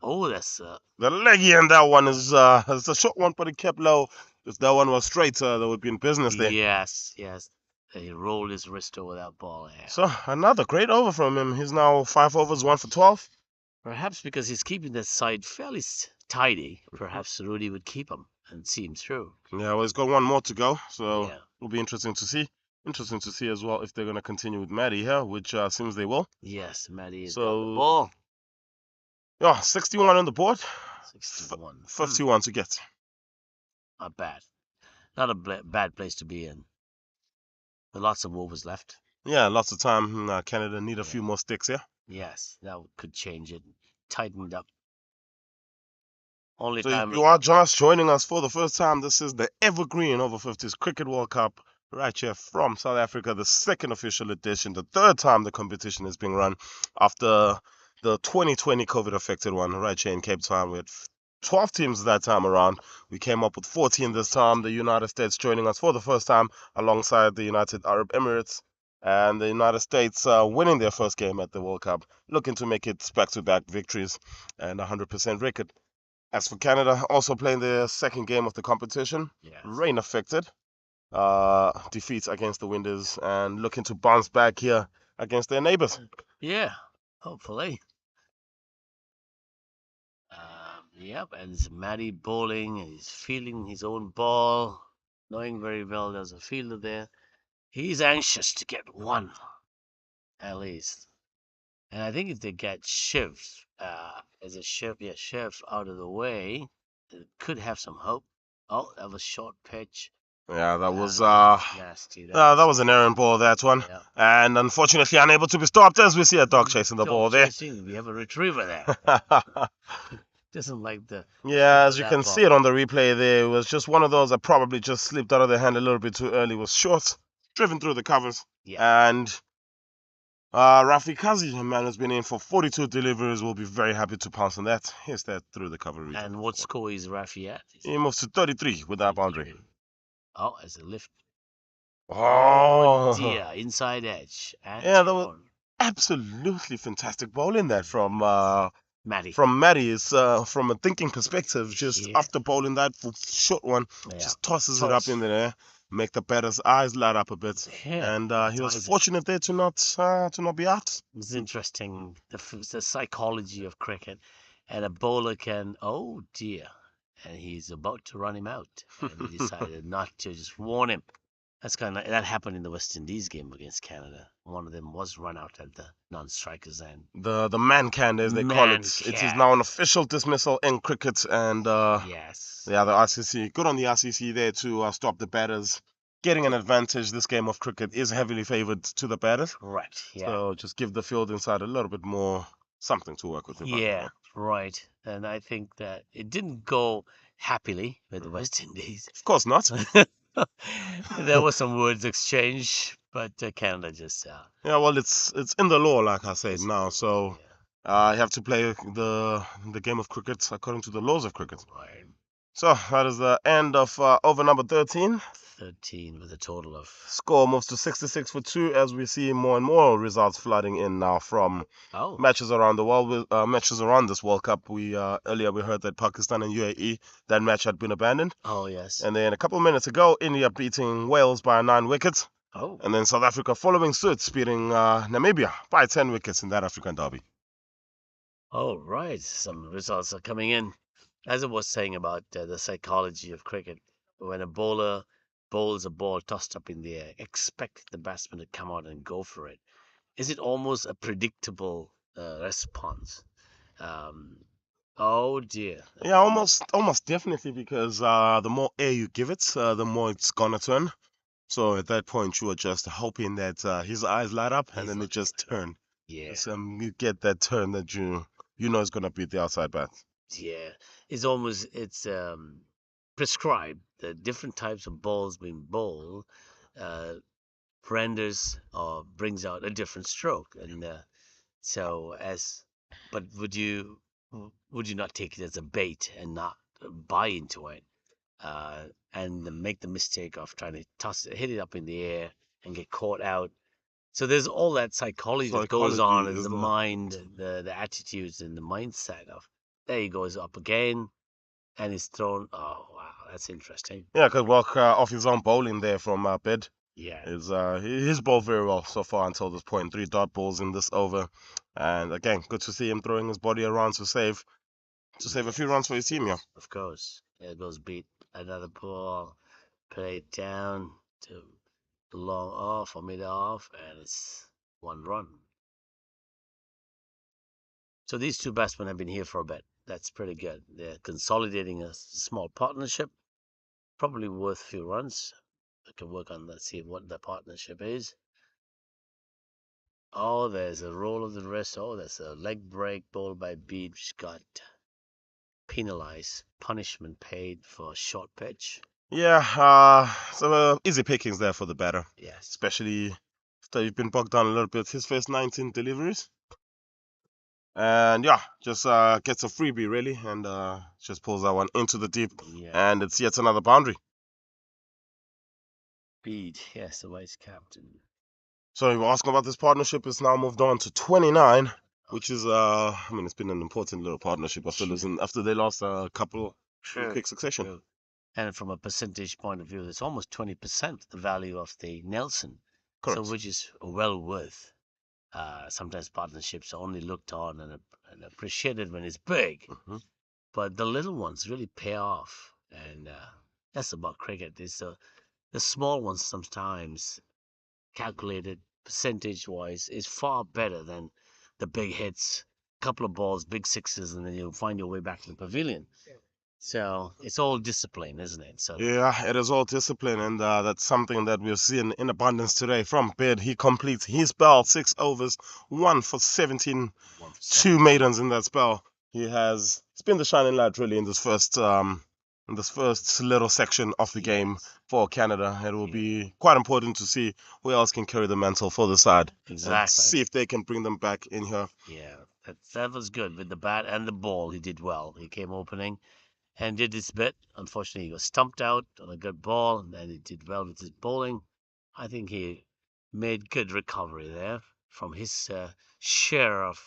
A: Oh, that's
B: The leggy and that one is it's a short one, but it kept low. If that one was straight, there would be in business there.
A: yes. He rolled his wrist over that ball. Yeah.
B: So another great over from him. He's now 5 overs, 1 for 12.
A: Perhaps because he's keeping that side fairly tidy, perhaps Rudy would keep him and see him through.
B: Yeah, well, he's got one more to go, so
A: Yeah.
B: it'll be interesting to see. Interesting to see as well if they're going to continue with Matty here, which seems they will.
A: Yes, Matty has got
B: So-
A: the ball.
B: Yeah, 61 on the board,
A: 61.
B: 51 to get.
A: Not bad. Not a bad place to be in. There are lots of overs left.
B: Yeah, lots of time. Canada need a few more sticks here.
A: Yes, that could change it. Tightened up. Only
B: So if
A: time.
B: you are just joining us for the first time, this is the Evergreen Over-50s Cricket World Cup right here from South Africa, the second official edition, the third time the competition is being run after the 2020 COVID-affected one right here in Cape Town. We had 12 teams that time around. We came up with 14 this time. The United States joining us for the first time alongside the United Arab Emirates. And the United States winning their first game at the World Cup, looking to make it back-to-back victories and 100% record. As for Canada, also playing their second game of the competition,
A: Yes.
B: rain affected, defeats against the Windies, and looking to bounce back here against their neighbors.
A: Yeah, hopefully. Yep, and it's Matty bowling, and he's feeling his own ball, knowing very well there's a fielder there. He's anxious to get one, at least. And I think if they get Shiv, as a Shiv out of the way, it could have some hope. Oh, that was short pitch.
B: Yeah, that was
A: nasty.
B: that was an errant ball, that one.
A: Yeah.
B: And unfortunately unable to be stopped as we see a dog chasing the
A: Dog
B: ball there.
A: chasing. We have a retriever there. Doesn't like the.
B: Yeah, as you
A: that
B: can
A: ball.
B: see it on the replay there, it was just one of those that probably just slipped out of their hand a little bit too early. It was short, driven through the covers.
A: Yeah.
B: And Rafi Kazi, a man who's been in for 42 deliveries, will be very happy to pounce on that. Here's that through the cover region.
A: And what score is Rafi at?
B: He moves to 33 with that boundary.
A: Oh, as a lift.
B: Oh,
A: dear, inside edge. And
B: yeah, that was absolutely fantastic bowling that from
A: Matty.
B: Matty. Is from a thinking perspective, just after bowling that short one, just tosses it up in the air, make the batter's eyes light up a bit.
A: Yeah,
B: and he was fortunate there to not be out.
A: It's interesting, the psychology of cricket. And a bowler can, oh dear, and he's about to run him out, and he decided not to, just warn him. That happened in the West Indies game against Canada. One of them was run out at the non-strikers end.
B: The man can, as they call it. It is now an official dismissal in cricket, and
A: yes,
B: yeah, the ICC, good on the ICC there to stop the batters getting an advantage. This game of cricket is heavily favoured to the batters.
A: Right. Yeah.
B: So just give the field inside a little bit more something to work with.
A: Yeah. Right. And I think that it didn't go happily with the West Indies.
B: Of course not.
A: There was some words exchanged, but Canada just.
B: Yeah, well, it's in the law, like I said now. So you have to play the game of cricket according to the laws of cricket.
A: Right.
B: So that is the end of over number 13.
A: 13 with a total of.
B: Score moves to 66 for 2 as we see more and more results flooding in now from matches around the world. Matches around this World Cup. We earlier we heard that Pakistan and UAE, that match had been abandoned.
A: Oh yes.
B: And then a couple of minutes ago, India beating Wales by 9 wickets.
A: Oh.
B: And then South Africa following suit, beating Namibia by 10 wickets in that African derby.
A: Oh right, some results are coming in. As I was saying about the psychology of cricket, when a bowler bowls a ball tossed up in the air, expect the batsman to come out and go for it. Is it almost a predictable response? Oh dear.
B: Yeah, almost definitely, because the more air you give it, the more it's gonna turn. So at that point, you are just hoping that his eyes light up, and then it just turn.
A: Yeah.
B: So, you get that turn that you know is gonna beat the outside bat.
A: Yeah, it's prescribed that different types of balls being bowled renders or brings out a different stroke, and but would you not take it as a bait and not buy into it, and make the mistake of trying to hit it up in the air and get caught out? So there's all that psychology that goes on in the mind, the attitudes and the mindset of, there he goes up again, and he's thrown. Oh wow, that's interesting.
B: Yeah, could work off his own bowling there from Bid.
A: Yeah.
B: He's bowled very well so far until this point. 3 dot balls in this over, and again, good to see him throwing his body around to save a few runs for his team. Yeah.
A: Of course. There goes beat another ball, played down to long off or mid off, and it's 1 run. So these two batsmen have been here for a bit. That's pretty good. They're consolidating a small partnership, probably worth a few runs. I can work on that, see what the partnership is. Oh, there's a roll of the wrist. Oh, there's a leg break ball by Beat, which got penalized, punishment paid for a short pitch.
B: Yeah, some easy pickings there for the batter,
A: Yes.
B: especially after you've been bogged down a little bit. His first 19 deliveries. And yeah, just gets a freebie really, and just pulls that one into the deep,
A: Yeah.
B: and it's yet another boundary.
A: Speed. Yes, the vice captain.
B: So you were asking about this partnership. It's now moved on to 29, which is I mean, it's been an important little partnership after losing after they lost a couple in quick succession.
A: True. And from a percentage point of view, it's almost 20% the value of the Nelson.
B: Correct.
A: So which is well worth. Sometimes partnerships are only looked on and appreciated when it's big, but the little ones really pay off. And that's about cricket. It's the small ones sometimes calculated percentage-wise is far better than the big hits. Couple of balls, big sixes, and then you'll find your way back to the pavilion. So it's all discipline, isn't it? So
B: Yeah, it is all discipline, and that's something that we're seeing in abundance today from Bid. He completes his spell, 6 overs, 1 for 17, 2 maidens in that spell. It's been the shining light really in this first little section of the game for Canada. It will be quite important to see who else can carry the mantle for the side.
A: Exactly.
B: And see if they can bring them back in here.
A: Yeah, that was good with the bat and the ball. He did well. He came opening and did his bit. Unfortunately, he was stumped out on a good ball, and then he did well with his bowling. I think he made good recovery there from his share of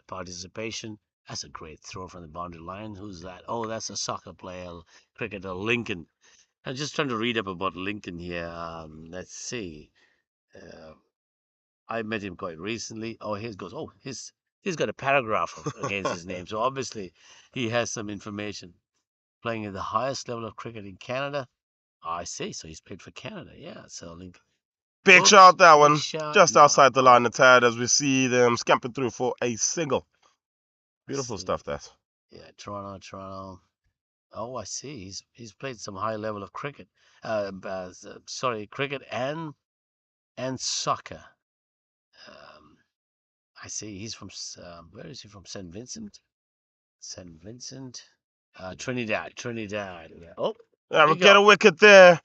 A: participation. That's a great throw from the boundary line. Who's that? Oh, that's a soccer player, cricketer, Lincoln. I'm just trying to read up about Lincoln here. Let's see. Uh, I met him quite recently. Oh, here goes. Oh, he's got a paragraph against his name, so obviously he has some information. Playing at the highest level of cricket in Canada. I see. So he's played for Canada. Yeah. So Lincoln.
B: Big
A: Oops,
B: shot, that
A: big
B: one.
A: shot.
B: Just
A: No.
B: outside the line a tad as we see them scampering through for a single.
A: I
B: Beautiful
A: see.
B: stuff, that.
A: Yeah, Toronto. Oh, I see. He's played some high level of cricket. Sorry, cricket and soccer. I see. He's from where is he from? St. Vincent. St. Vincent. Trinidad. Yeah. Oh,
B: Yeah,
A: there
B: we
A: you
B: get
A: go.
B: a wicket there,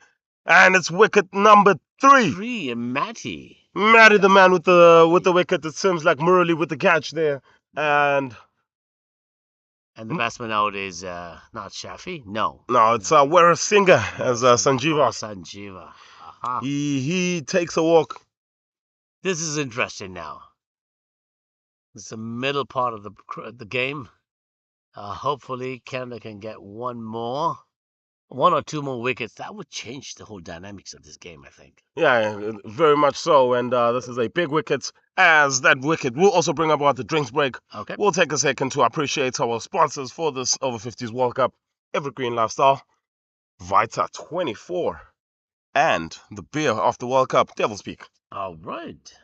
B: and it's wicket number 3.
A: Three and Matty.
B: Matty, the man with the wicket. It seems like Murali with the catch there, and
A: the batsman out is not Shafi. No.
B: no, it's Wera Singer as Sanjeeva.
A: Oh, Sanjeeva. Aha.
B: He takes a walk.
A: This is interesting now. It's the middle part of the game. Hopefully, Canada can get one or two more wickets. That would change the whole dynamics of this game, I think.
B: Yeah, very much so. And this is a big wicket. As that wicket will also bring about the drinks break.
A: Okay.
B: We'll take a second to appreciate our sponsors for this Over-50s World Cup: Evergreen Lifestyle, Vita 24, and the beer of the World Cup, Devil's Peak.
A: All right.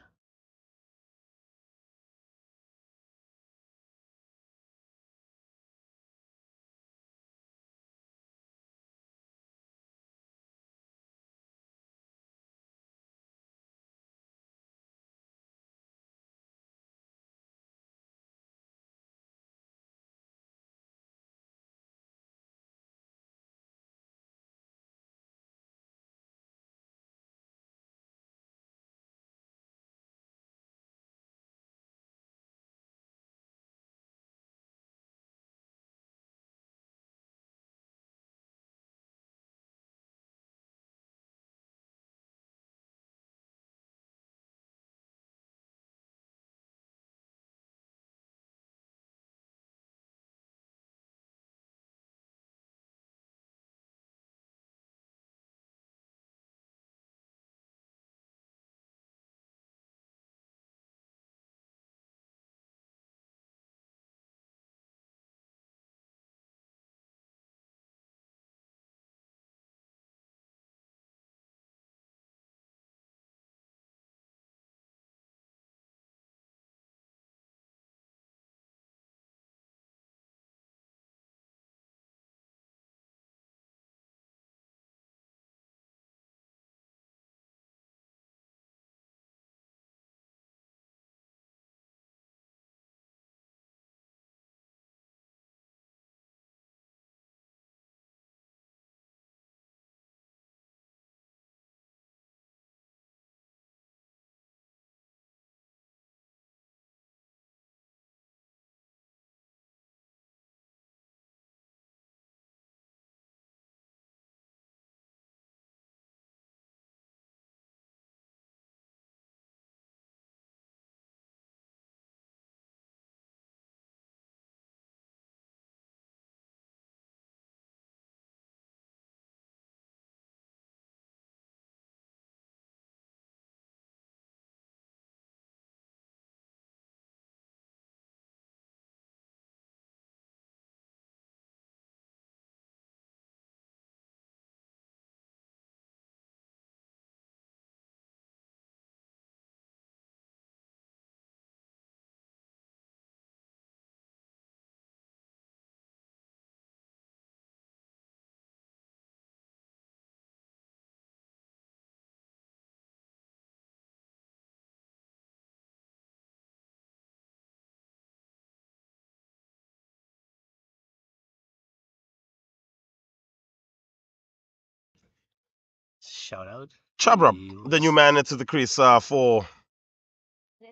A: shout out.
B: Chabra,
A: He
B: the new
A: was,
B: man into the crease for.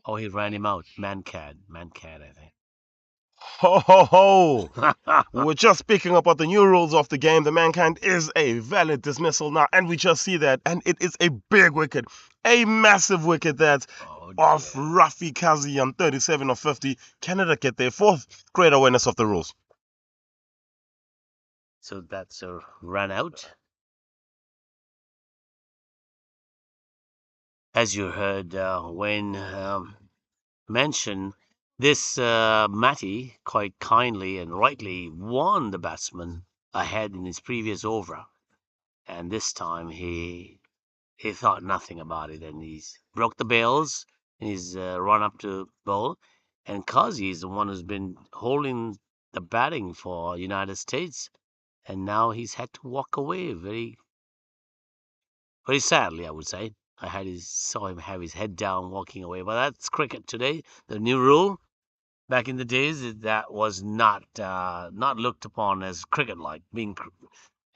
A: oh, he ran him out. Man-cat, I think.
B: Ho ho ho! We were just speaking about the new rules of the game. The mankind is a valid dismissal now, and we just see that, and it is a big wicket, a massive wicket that
A: Oh
B: off
A: dear.
B: Rafi Kazi on 37 of 50. Canada get their fourth great awareness of the rules.
A: So that's a run out. As you heard Wayne mention, this Matty quite kindly and rightly warned the batsman ahead in his previous over, and this time he thought nothing about it, and he's broke the bails in his run up to bowl. And Kazi is the one who's been holding the batting for United States, and now he's had to walk away very, very sadly, I would say. Saw him have his head down, walking away. But that's cricket today. The new rule. Back in the days, that was not looked upon as cricket-like,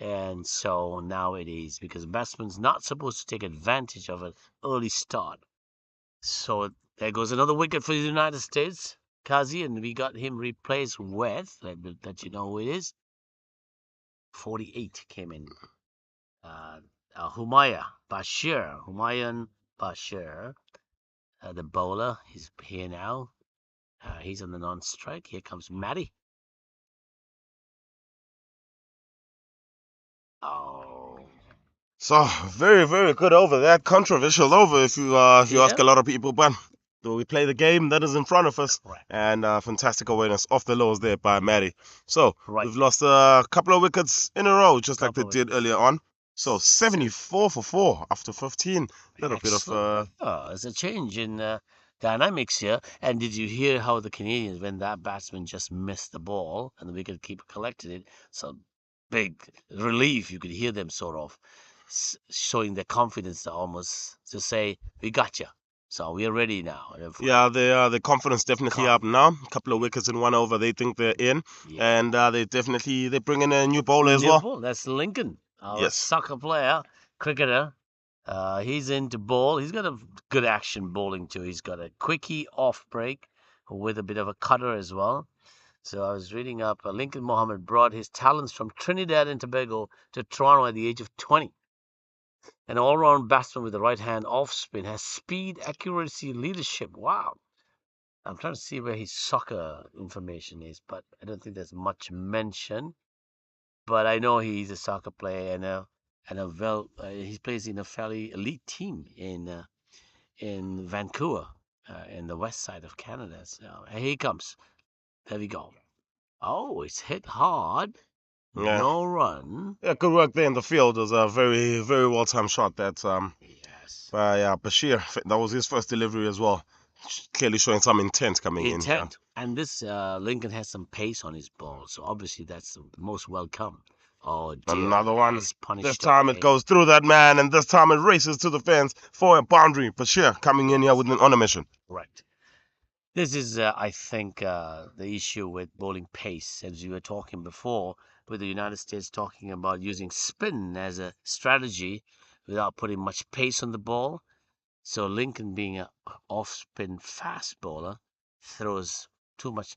A: and so now it is, because batsman's not supposed to take advantage of an early start. So there goes another wicket for the United States, Kazi, and we got him replaced with, let you know who it is. 48 came in. Uh, Humayun Bashir, the bowler. He's here now. He's on the non-strike. Here comes Matty. Oh,
B: So very very good over. That controversial over if you ask
A: yeah,
B: a lot of people, but do we play the game that is in front of us?
A: correct.
B: And fantastic awareness off the lows there by Matty. So
A: Right.
B: we've lost a couple of wickets in a row, just like they
A: Couple of
B: did earlier on. So 74 for 4 after 15. Little bit of
A: Excellent. There's a change in dynamics here. And did you hear how the Canadians, when that batsman just missed the ball and the wicketkeeper collected it, so big relief, you could hear them sort of showing their confidence to almost to say, we got you. So we're ready now.
B: yeah, the confidence definitely up now. A couple of wickets in one over, they think they're in,
A: Yeah.
B: and they bring in a new bowler as
A: New
B: well.
A: ball. That's Lincoln, our
B: Yes.
A: soccer player, cricketer. He's into ball. He's got a good action bowling too. He's got a quickie off break with a bit of a cutter as well. So I was reading up. Lincoln Mohammed brought his talents from Trinidad and Tobago to Toronto at the age of 20. An all-round batsman with the right hand off spin, has speed, accuracy, leadership. Wow. I'm trying to see where his soccer information is, but I don't think there's much mention. But I know he's a soccer player he plays in a fairly elite team in Vancouver, in the west side of Canada. So here he comes. There we go. Oh, it's hit hard.
B: Yeah.
A: No run.
B: Yeah, good work there in the field. It was a very, very well timed shot that
A: Yes.
B: by Bashir. That was his first delivery as well. Clearly showing some intent coming in.
A: Intent. And this Lincoln has some pace on his ball, so obviously that's the most welcome. Oh dear.
B: Another one.
A: That's punished
B: This time
A: away.
B: it goes through that man, and this time it races to the fence for a boundary. Bashir coming in here on a mission.
A: Right. This is, I think, the issue with bowling pace, as you were talking before, with the United States talking about using spin as a strategy without putting much pace on the ball. So Lincoln, being an off-spin fast bowler, throws too much,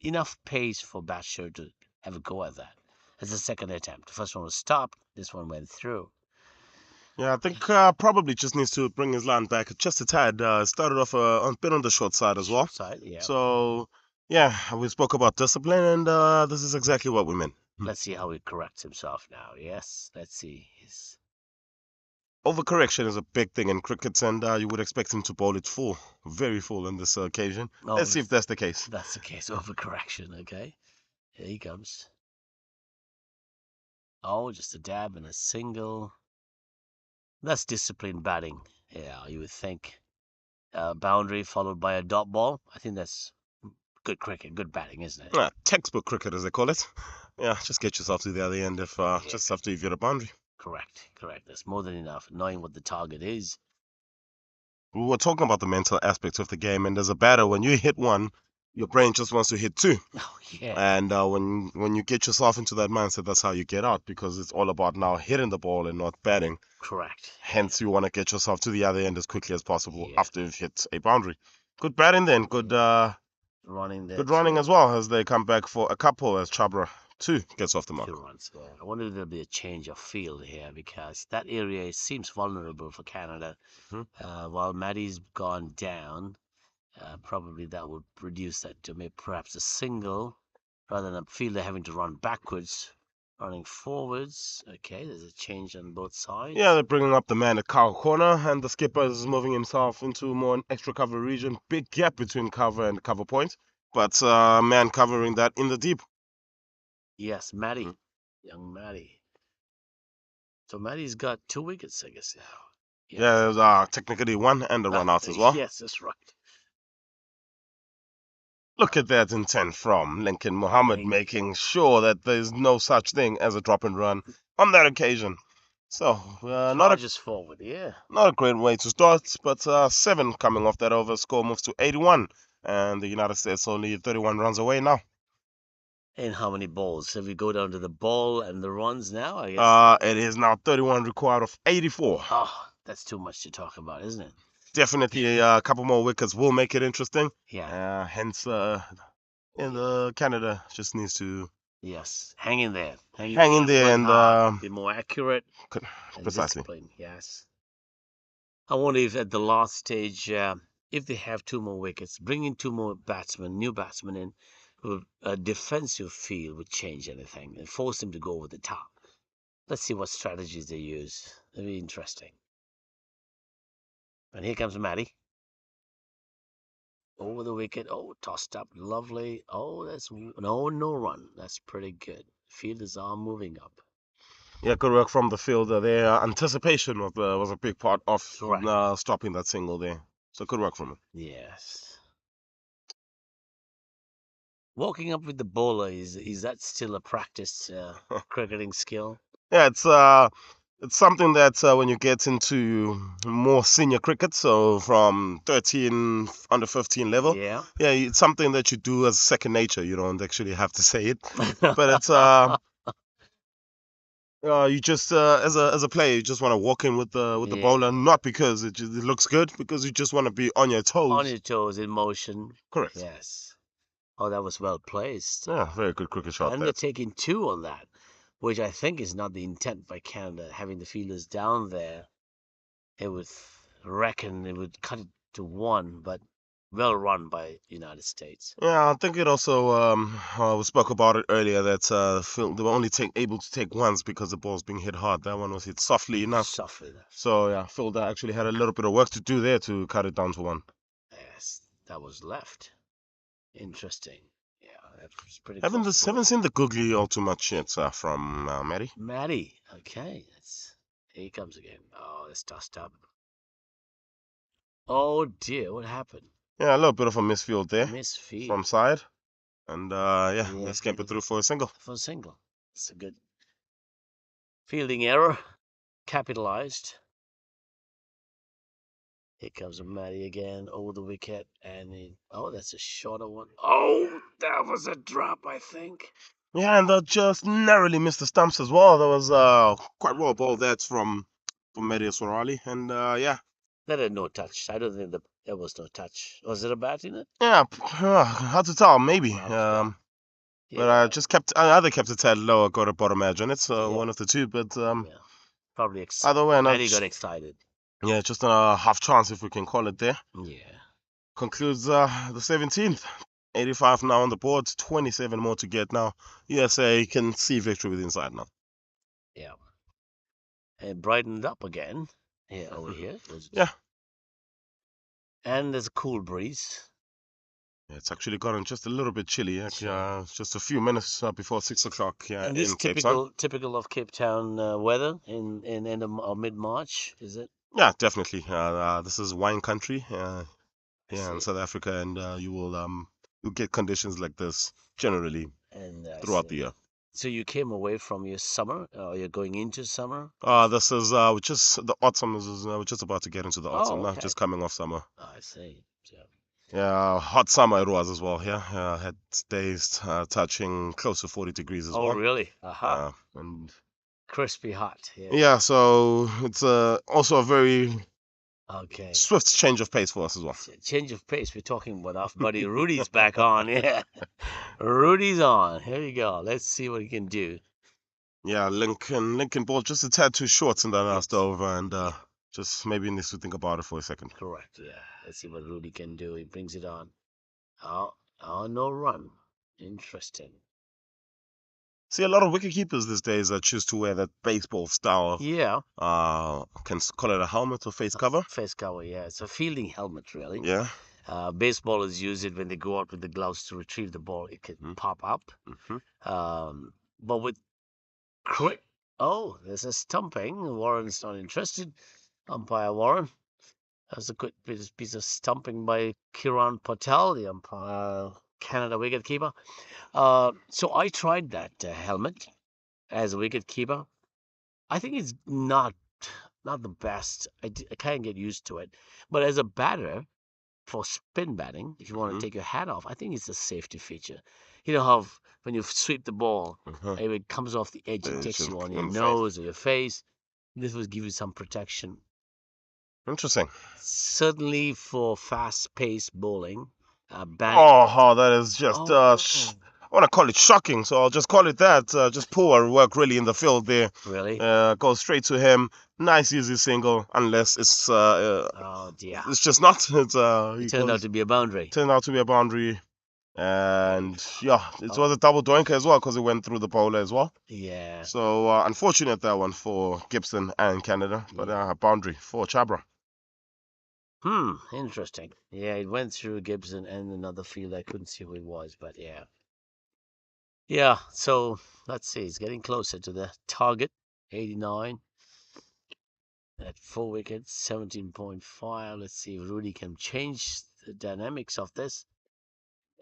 A: enough pace for Bashir to have a go at that. As a second attempt. The first one was stopped. This one went through.
B: Yeah, I think probably just needs to bring his line back just a tad. Started off a bit on the short side as well.
A: Side, yeah.
B: So, yeah, we spoke about discipline, and this is exactly what we meant.
A: Let's see how he corrects himself now. Yes, let's see.
B: Overcorrection is a big thing in cricket, and you would expect him to bowl it full, very full on this occasion.
A: Oh,
B: Let's see if that's the case.
A: That's the case. Overcorrection, okay? Here he comes. Oh, just a dab and a single. That's disciplined batting. Yeah, you would think. Boundary followed by a dot ball. I think that's good cricket, good batting, isn't it?
B: Textbook cricket, as they call it. Yeah, just get yourself to the other end if just after you've hit a boundary.
A: Correct. That's more than enough. Knowing what the target is.
B: We were talking about the mental aspects of the game, and as a batter, when you hit one, your brain just wants to hit 2.
A: Oh, yeah.
B: And when you get yourself into that mindset, that's how you get out, because it's all about now hitting the ball and not batting.
A: Correct.
B: Hence, you want to get yourself to the other end as quickly as possible
A: Yeah.
B: after you've hit a boundary. Good batting then. Good
A: Running there.
B: good running as well, as they come back for a couple, as Chabra 2 gets off the mark.
A: 2 runs there. I wonder if there'll be a change of field here, because that area seems vulnerable for Canada. While Maddie's gone down, probably that would reduce that to maybe perhaps a single, rather than a fielder having to run backwards, running forwards. Okay, there's a change on both sides.
B: Yeah, they're bringing up the man at cover corner, and the skipper is moving himself into more an extra cover region. Big gap between cover and cover point, but man covering that in the deep.
A: Yes, Maddie, young Maddie. So Maddie's got 2 wickets, I guess now.
B: Yeah, there's technically 1 and a run out as well.
A: Yes, that's right.
B: Look at that intent from Lincoln Mohammed, making sure that there's no such thing as a drop and run on that occasion. So
A: Charges forward, yeah.
B: Not a great way to start, but 7 coming off that over. Score moves to 81, and the United States only 31 runs away now.
A: And how many balls? If we go down to the ball and the runs now, I guess.
B: It is now 31 required of 84.
A: Oh, that's too much to talk about, isn't it?
B: Definitely a couple more wickets will make it interesting.
A: Yeah.
B: Hence, Canada just needs to.
A: Yes, hang in there.
B: Hang in there and
A: be more accurate.
B: Precisely.
A: Yes. I wonder if at the last stage, if they have 2 more wickets, bring in 2 more new batsmen in, a defensive field would change anything and force them to go over the top. Let's see what strategies they use. It'll be interesting. And here comes Matty. Over the wicket. Oh, tossed up. Lovely. Oh, that's no run. That's pretty good. Fielders are moving up.
B: Yeah, good work from the fielder there. Anticipation was a big part of stopping that single there. So good work from him.
A: Yes. Walking up with the bowler, is that still a practice cricketing skill?
B: Yeah, it's something that when you get into more senior cricket, so from 13 under 15 level,
A: yeah,
B: it's something that you do as second nature. You don't actually have to say it, but it's you just as a player, you just want to walk in with the bowler, not because it looks good, because you just want to be on your toes.
A: On your toes, in motion.
B: Correct.
A: Yes. Oh, that was well placed.
B: Yeah, very good cricket shot.
A: And they're taking 2 on that, which I think is not the intent by Canada, having the fielders down there. It would reckon it would cut it to 1, but well run by United States.
B: Yeah, I think it also we spoke about it earlier that they were only able to take ones because the ball's being hit hard. That one was hit softly enough. So yeah, Fielder actually had a little bit of work to do there to cut it down to 1.
A: Yes, that was left. Interesting. Yeah, that was pretty.
B: Haven't seen the googly all too much yet from Maddie.
A: Maddie, okay, here he comes again. Oh, that's tossed up. Oh dear, what happened?
B: Yeah, a little bit of a misfield there.
A: Misfield.
B: From side. And they scampered through for a single.
A: It's a good fielding error. Capitalized. Here comes Matty again over the wicket. And that's a shorter one. Oh, that was a drop, I think.
B: Yeah, and they just narrowly missed the stumps as well. That was quite well ball. That's from Mehdi Sorali. And
A: That had no touch. I don't think there was no touch. Was it a bat in it?
B: Yeah, hard to tell, maybe. But I either kept it tad low or got a bottom edge on it, so one of the two. But
A: probably
B: either way,
A: Maddie got excited.
B: Yeah, just a half chance, if we can call it there.
A: Yeah.
B: Concludes the 17th. 85 now on the board, 27 more to get now. USA can see victory with inside now.
A: Yeah. It brightened up again. Yeah, over here.
B: Yeah.
A: And there's a cool breeze.
B: It's actually gotten just a little bit chilly. Just a few minutes before 6 o'clock. Yeah,
A: and this typical of Cape Town weather in end of mid-March, is it?
B: Yeah, definitely. This is wine country. In South Africa, and you'll get conditions like this generally throughout the year.
A: So you came away from your summer, or you're going into summer?
B: This is just the autumn. We're just about to get into the autumn.
A: Okay.
B: Just coming off summer.
A: I see. So
B: Yeah, hot summer it was as well. Yeah, had days touching close to 40 degrees as
A: Oh,
B: well.
A: really? Aha.
B: And
A: Crispy hot. Yeah.
B: yeah, so it's also a very
A: Okay.
B: swift change of pace for us as well.
A: Change of pace. We're talking about our buddy Rudy's back on. Yeah. Rudy's on. Here you go. Let's see what he can do.
B: Yeah, Lincoln ball just a tad too short in that last
A: Yes.
B: over, and just maybe needs to think about it for a second.
A: Correct. Yeah. Let's see what Rudy can do. He brings it on. Oh, no run. Interesting.
B: See, a lot of wicket keepers these days choose to wear that baseball style.
A: Yeah.
B: Call it a helmet or face cover.
A: Face cover. Yeah. It's a fielding helmet, really.
B: Yeah.
A: Baseballers use it when they go out with the gloves to retrieve the ball. It can pop up. But with cricket, oh, there's a stumping. Warren's not interested. Umpire Warren. That's a good piece of stumping by Kiran Patel, the umpire, Canada wicketkeeper. So I tried that helmet as a wicketkeeper. I think it's not the best. I can't get used to it. But as a batter, for spin batting, if you want to take your hat off, I think it's a safety feature. You know how when you sweep the ball, if it comes off the edge, it takes you on your nose or your face. This will give you some protection.
B: Interesting.
A: Certainly for fast-paced bowling.
B: That is just I want to call it shocking, so I'll just call it that. Just poor work really in the field there.
A: Really?
B: Goes straight to him. Nice easy single, unless it's
A: oh dear.
B: It's just not.
A: It turned out to be a boundary.
B: Turned out to be a boundary. And yeah, it was a double doinker as well because it went through the bowler as well.
A: Yeah.
B: So unfortunate that one for Gibson and Canada, but a boundary for Chabra.
A: Interesting. Yeah, it went through Gibson and another field. I couldn't see who it was, but yeah. Yeah, so let's see. It's getting closer to the target, 89. At 4 wickets, 17.5. Let's see if Rudy can change the dynamics of this.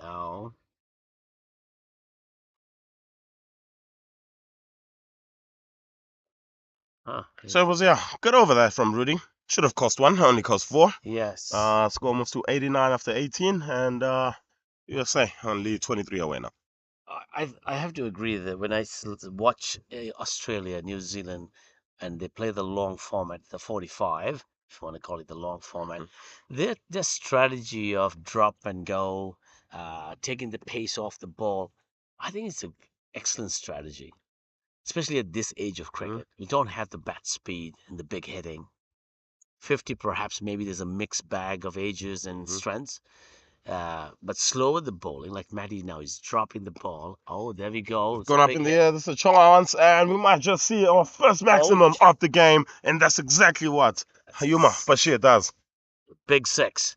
A: Now.
B: So it was, good over there from Rudy. Should have cost one, only cost 4.
A: Yes.
B: Score almost to 89 after 18, and USA only 23 away now.
A: I have to agree that when I watch Australia, New Zealand, and they play the long format, the 45, if you want to call it the long format, their strategy of drop and go, taking the pace off the ball, I think it's an excellent strategy, especially at this age of cricket. You don't have the bat speed and the big hitting. 50, perhaps, maybe there's a mixed bag of ages and strengths. But slower the bowling, like Matty now is dropping the ball. Oh, there we go.
B: Going up in the air, this is a chance, and we might just see our first maximum of the game, and that's exactly what Hayuma Bashir does.
A: Big 6,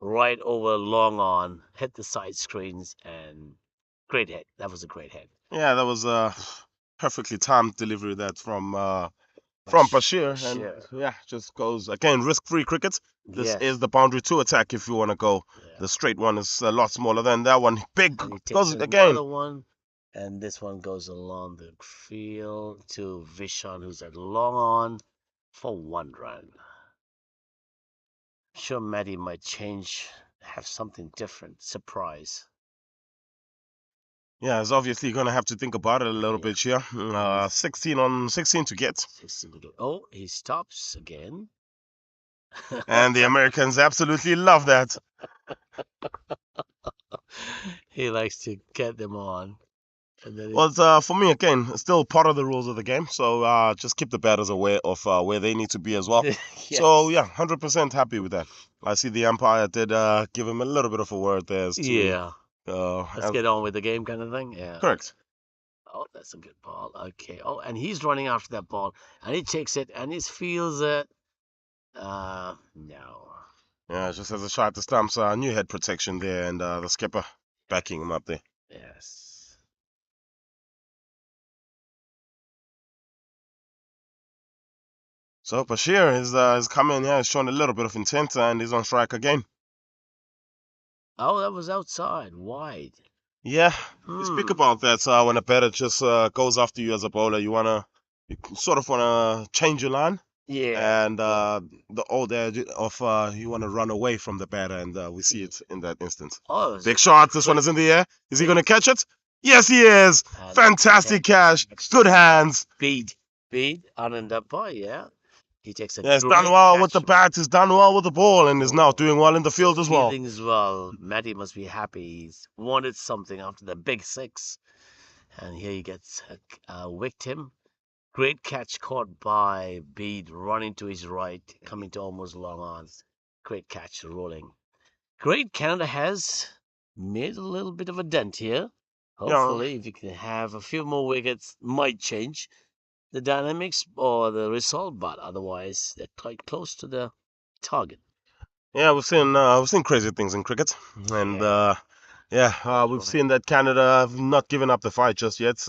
A: right over long on, hit the side screens, and great hit. That was a great hit.
B: Yeah, that was a perfectly timed delivery that from Bashir, and yeah, just goes again risk-free cricket. This is the boundary 2 attack if you want to go. The straight one is a lot smaller than that one. Big goes again.
A: Another one, and this one goes along the field to Vishan, who's at long on for 1 run. Sure, Matty might have something different. Surprise.
B: Yeah, he's obviously going to have to think about it a little bit here. 16 on 16 to get.
A: 16 to get. Oh, he stops again.
B: And the Americans absolutely love that.
A: He likes to get them on.
B: Well, for me, again, it's still part of the rules of the game. So just keep the batters aware of where they need to be as well. Yes. So, yeah, 100% happy with that. I see the umpire did give him a little bit of a word there.
A: Let's get on with the game kind of thing. Yeah.
B: Correct.
A: Oh, that's a good ball. Okay. Oh, and he's running after that ball. And he takes it and he feels it. No.
B: Yeah, just as a shot to stumps, new head protection there, and the skipper backing him up there.
A: Yes.
B: So Bashir is coming here, has shown a little bit of intent, and he's on strike again.
A: Oh, that was outside, wide.
B: Yeah, you speak about that. When a batter just goes after you as a bowler, you sort of wanna change your line.
A: Yeah,
B: and
A: yeah.
B: the old edge of you want to run away from the batter, and we see it in that instance.
A: Oh, it was
B: Big
A: a
B: shot. This one is
A: great,
B: in the air. Is he going to
A: great
B: catch it? Yes, he is.
A: and
B: Fantastic catch. Good hands.
A: speed, Anandapa, yeah. He takes a
B: Yeah, he's done
A: great
B: well with the
A: catch.
B: bat. He's done well with the ball, and is now
A: Oh,
B: doing well in the field as well.
A: fielding as well. Matty must be happy. He's wanted something after the big six, and here he gets wicked him. Great catch caught by Bede, running to his right, coming to almost long on. Great catch, rolling. Great Canada has made a little bit of a dent here.
B: Yeah,
A: Hopefully, if you can have a few more wickets, might change the dynamics or the result, but otherwise, they're quite close to the target.
B: yeah, we've seen crazy things in cricket, and
A: Yeah,
B: yeah,
A: that's
B: we've
A: right.
B: seen that Canada have not given up the fight just yet.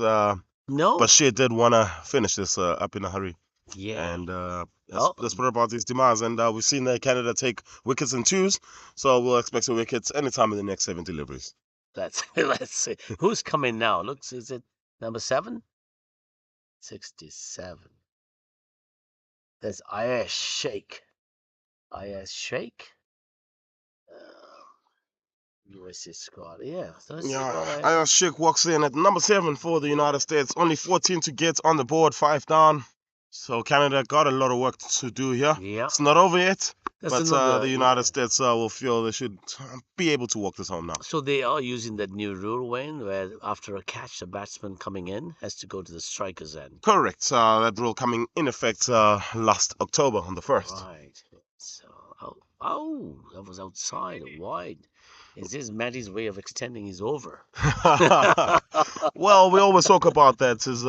A: No?
B: Bashir did want to finish this up in a hurry,
A: Yeah.
B: and
A: Oh,
B: that's what about his demands. And we've seen that Canada take wickets in twos, so we'll expect some wickets anytime in the next 7 deliveries.
A: let's see. Who's coming now? Looks, is it number 7? 67. There's Ayash Sheikh. Ayash Sheikh? USA squad. Yeah, so let's see
B: Yeah,
A: about Ayash.
B: Ayaz Sheikh walks in at number 7 for the United States. Only 14 to get on the board, 5 down. So Canada got a lot of work to do here.
A: Yeah,
B: It's not over yet,
A: that's
B: but
A: another.
B: the United
A: Yeah.
B: States will feel they should be able to walk this home now.
A: So they are using that new rule, Wayne, where after a catch, the batsman coming in has to go to the striker's end.
B: Correct. That rule coming in effect last October on the 1st.
A: Right. So, that was outside, wide. Is this Matty's way of extending his over?
B: Well, we always talk about that. Is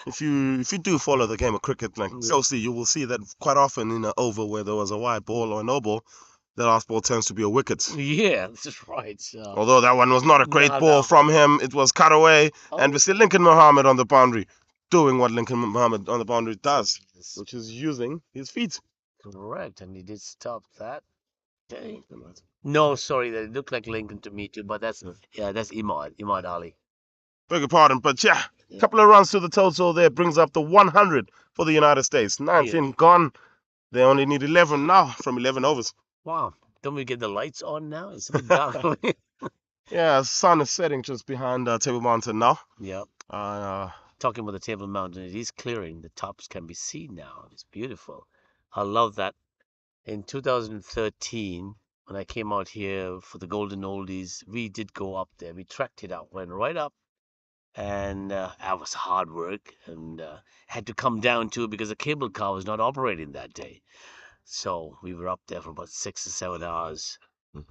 B: if you do follow the game of cricket like
A: Yeah.
B: closely, you will see that quite often in an over where there was a wide ball or a no ball, the last ball tends to be a wicket.
A: Yeah, that's right. So,
B: Although that one was not a great
A: no,
B: ball
A: no.
B: from him, it was cut away, and we
A: Oh,
B: see Lincoln Muhammad on the boundary doing what Lincoln Muhammad on the boundary does,
A: that's
B: which is using his feet.
A: correct. And he did stop that. Okay. No, sorry, that looked like Lincoln to me too, but that's yeah, that's Imad Ali.
B: Beg your pardon, but yeah, a
A: Yeah,
B: couple of runs to the total there brings up the 100 for the United States. 19
A: beautiful.
B: gone. They only need 11 now from 11 overs.
A: Wow. Don't we get the lights on now? It's a bit dark.
B: Yeah, sun is setting just behind Table Mountain now.
A: Yeah.
B: Uh,
A: Talking about the Table Mountain, it is clearing. The tops can be seen now. It's beautiful. I love that. In 2013, when I came out here for the Golden Oldies, we did go up there. We tracked it out, went right up, and that was hard work, and had to come down too because the cable car was not operating that day. So we were up there for about 6 or 7 hours.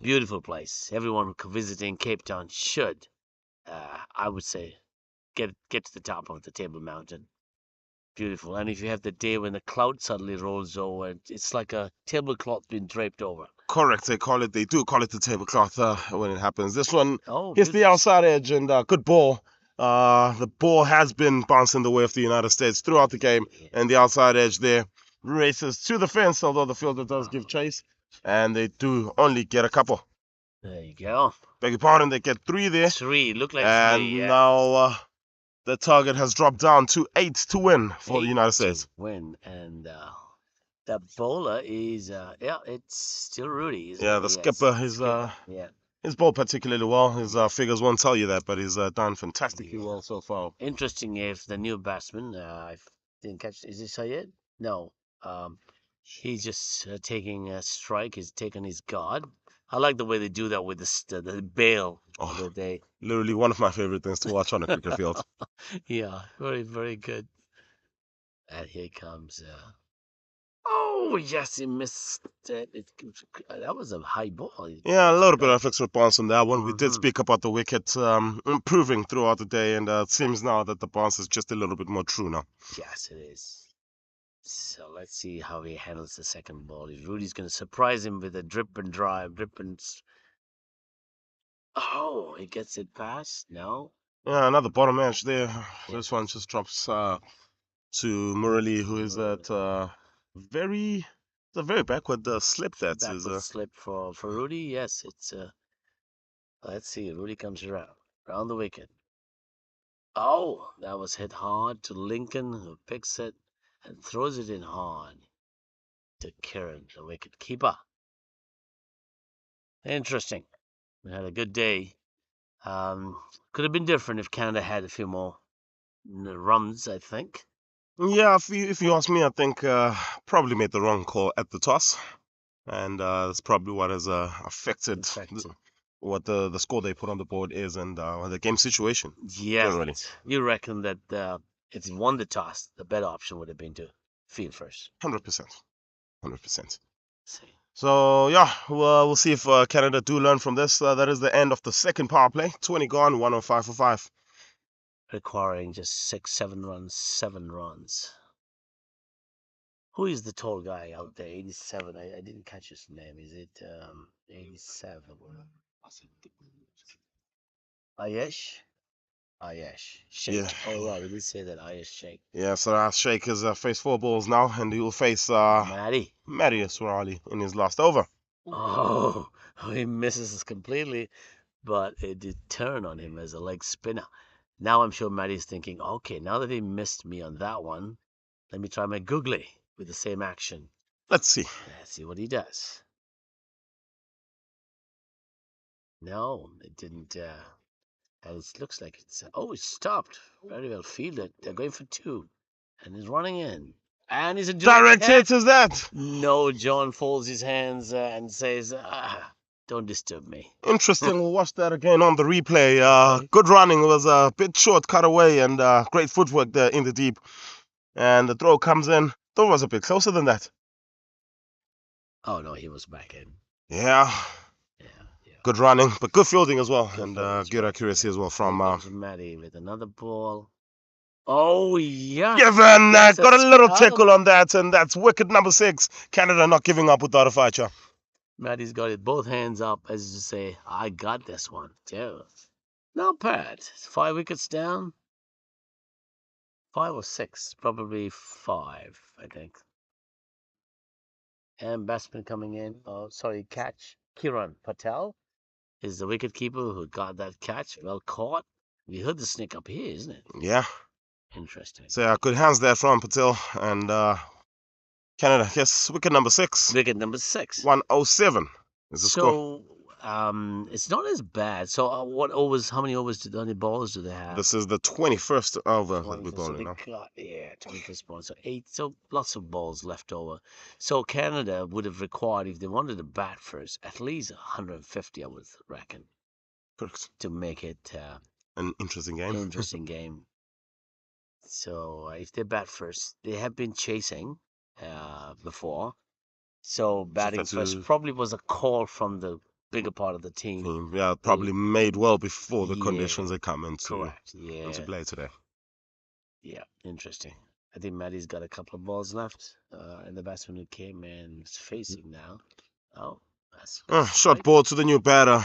A: Beautiful place. Everyone visiting Cape Town should, I would say, get to the top of the Table Mountain. Beautiful. And if you have the day when the cloud suddenly rolls over, it's like a tablecloth being draped over.
B: correct, they do call it the tablecloth when it happens. This one
A: Oh,
B: hits the
A: beautiful.
B: outside edge and good ball. The ball has been bouncing the way of the United States throughout the game,
A: Yeah.
B: and the outside edge there races to the fence, although the fielder does give
A: Oh,
B: chase, and they do only get a couple.
A: there you go.
B: Beg your pardon, they get 3 there,
A: 3. Look like 3,
B: and
A: yeah.
B: now the target has dropped down to 8 to win for the
A: 8
B: United
A: to
B: States.
A: win. And the bowler is, yeah, it's still Rudy, isn't
B: Yeah,
A: it?
B: the
A: Yes.
B: skipper,
A: Skipper. Yeah.
B: his bowled particularly well. His
A: Yeah.
B: figures won't tell you that, but he's done fantastically
A: Yeah.
B: well so far.
A: Interesting if the new batsman, I didn't catch, is it Sayed? No. Um, he's just taking a strike. He's taking his guard. I like the way they do that with the bail.
B: Oh,
A: They
B: literally one of my favorite things to watch on a cricket field.
A: yeah, very, very good. And here comes. Oh, yes, he missed it. That was a high ball.
B: Yeah, a little bit of extra bounce on that one. We did
A: Mm-hmm.
B: speak about the wicket improving throughout the day, and it seems now that the bounce is just a little bit more true now.
A: Yes, it is. So let's see how he handles the second ball. If Rudy's going to surprise him with a drip and drive, drip and. Oh, he gets it past? No.
B: Yeah, another bottom edge there.
A: Yeah.
B: This one just drops to Murali, who is at very, it's a very backward slip. That is
A: Backward slip for Rudy. Yes, it's let's see. Rudy comes around the wicket. Oh, that was hit hard to Lincoln, who picks it and throws it in hard. to Kieran, the wicket keeper. Interesting. We had a good day. Could have been different if Canada had a few more runs, I think.
B: Yeah, if you ask me, I think probably made the wrong call at the toss, and that's probably what has affected what the score they put on the board is and the game situation generally.
A: Yes, you reckon that if you won the toss, the better option would have been to field first.
B: 100%. 100%.
A: See.
B: So yeah, we'll see if Canada do learn from this. That is the end of the second power play. 20 gone, 105 for 5.
A: Requiring just 7 runs, 7 runs. Who is the tall guy out there? 87. I didn't catch his name. Is it 87? Ayesh? Ayesh. Sheikh.
B: Yeah.
A: Oh, yeah, we did say that. Ayesh Sheikh.
B: Yeah, so Sheikh has faced 4 balls now, and he will face
A: Maddie
B: Swirali in his last over.
A: Oh, he misses us completely, but it did turn on him as a leg spinner. Now I'm sure Maddie's thinking, okay, now that he missed me on that one, let me try my googly with the same action.
B: Let's see.
A: Let's see what he does. No, it didn't. And it looks like it's. Oh, it stopped. Very well fielded. They're going for 2. And he's running in. And he's a
B: Direct hit is that.
A: No, John folds his hands and says, don't disturb me.
B: Interesting. We'll watch that again on the replay. Good running. It was a bit short, cut away, and great footwork there in the deep. And the throw comes in. Throw was a bit closer than that.
A: Oh, no, he was back in.
B: Yeah.
A: Yeah.
B: Good running, but good fielding as well.
A: Good
B: and
A: fielding,
B: good accuracy as well from
A: Maddie with another ball. Oh, yeah.
B: Given
A: That's
B: got a little
A: spell.
B: tickle on that, and that's wicket number 6. Canada not giving up without a fight, yeah.
A: Maddie's got it both hands up as to say, I got this one, too. Not bad. 5 wickets down. 5 or 6, probably 5, I think. And batsman coming in. Oh, sorry, catch. Kiran Patel is the wicket keeper who got that catch. Well caught. We heard the snick up here, isn't it?
B: Yeah.
A: Interesting.
B: So good hands there from Patel, and Canada, yes, wicket number 6.
A: Wicket number 6.
B: 107 is the score.
A: It's not as bad. So how many overs, how many balls do they have?
B: This is the 21st over that we're
A: 21st,
B: bowling now.
A: 21st ball. So 8, so lots of balls left over. So Canada would have required, if they wanted to bat first, at least 150, I would reckon.
B: Correct.
A: To make it
B: an interesting game.
A: Interesting game. So if they bat first, they have been chasing before. So batting first probably was a call from the bigger part of the team.
B: Yeah, probably made well before the conditions had come into play today.
A: Yeah, interesting. I think Maddie's got a couple of balls left, and the batsman who came in is facing now. Oh, that's
B: short ball to the new batter.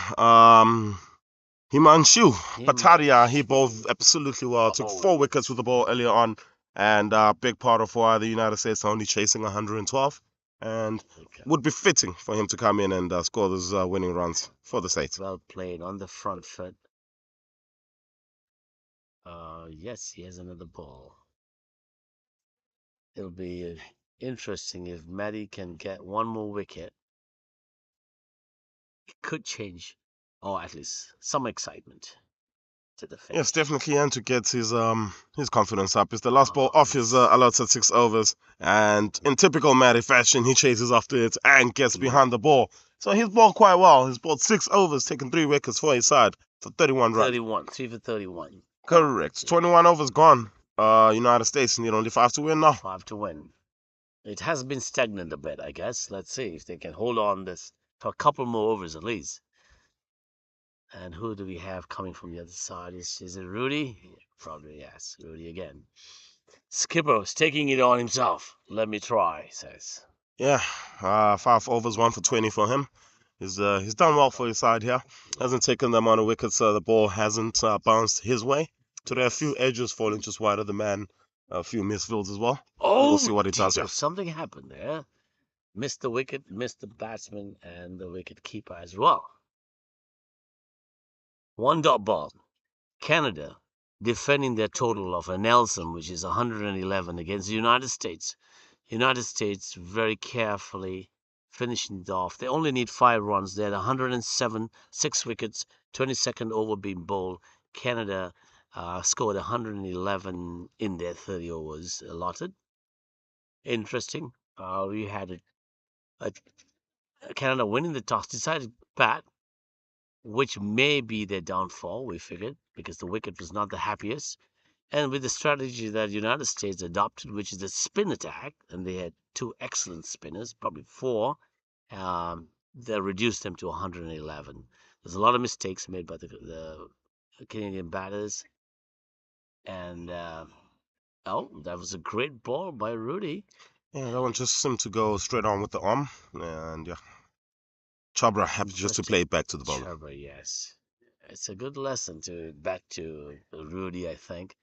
B: Himanshu Pataria, he bowled absolutely well. Took 4 wickets with the ball earlier on, and a big part of why the United States are only chasing 112. And would be fitting for him to come in and score those winning runs for the States.
A: Well played on the front foot. Yes, he has another ball. It'll be interesting if Maddie can get one more wicket. It could change, or at least some excitement to the finish.
B: Yes, definitely, and to get his confidence up. It's the last ball off his allotted 6 overs, and in typical Maddie fashion, he chases after it and gets behind the ball. So he's bowled quite well. He's bowled 6 overs, taken 3 wickets for his side for 31 runs.
A: 31, 3 for 31.
B: Correct. 21 overs gone. United States need only 5 to win now.
A: 5 to win. It has been stagnant a bit, I guess. Let's see if they can hold on this for a couple more overs at least. And who do we have coming from the other side? Is it Rudy? Probably, yes. Rudy again. Skipper's taking it on himself. Let me try, he says.
B: Yeah, 5 overs, 1 for 20 for him. He's done well for his side here. Hasn't taken them on a wicket, so the ball hasn't bounced his way. Today, a few edges falling just wide of the man. A few misfields as well. We'll see what he does here.
A: Something happened there. Missed the wicket, missed the batsman, and the wicket keeper as well. 1 dot ball. Canada defending their total of a Nelson, which is 111 against the United States. United States very carefully finishing it off. They only need 5 runs. They had 107, 6 wickets, 22nd over being bowled. Canada scored 111 in their 30 overs allotted. Interesting. We had Canada winning the toss, decided to bat, which may be their downfall, we figured, because the wicket was not the happiest. And with the strategy that the United States adopted, which is the spin attack, and they had 2 excellent spinners, probably 4, they reduced them to 111. There's a lot of mistakes made by the Canadian batters. And, that was a great ball by Rudy.
B: Yeah, that one just seemed to go straight on with the arm. And yeah, Chabra happy just to play it back to the bowler.
A: Chabra, yes. It's a good lesson back to Rudy, I think.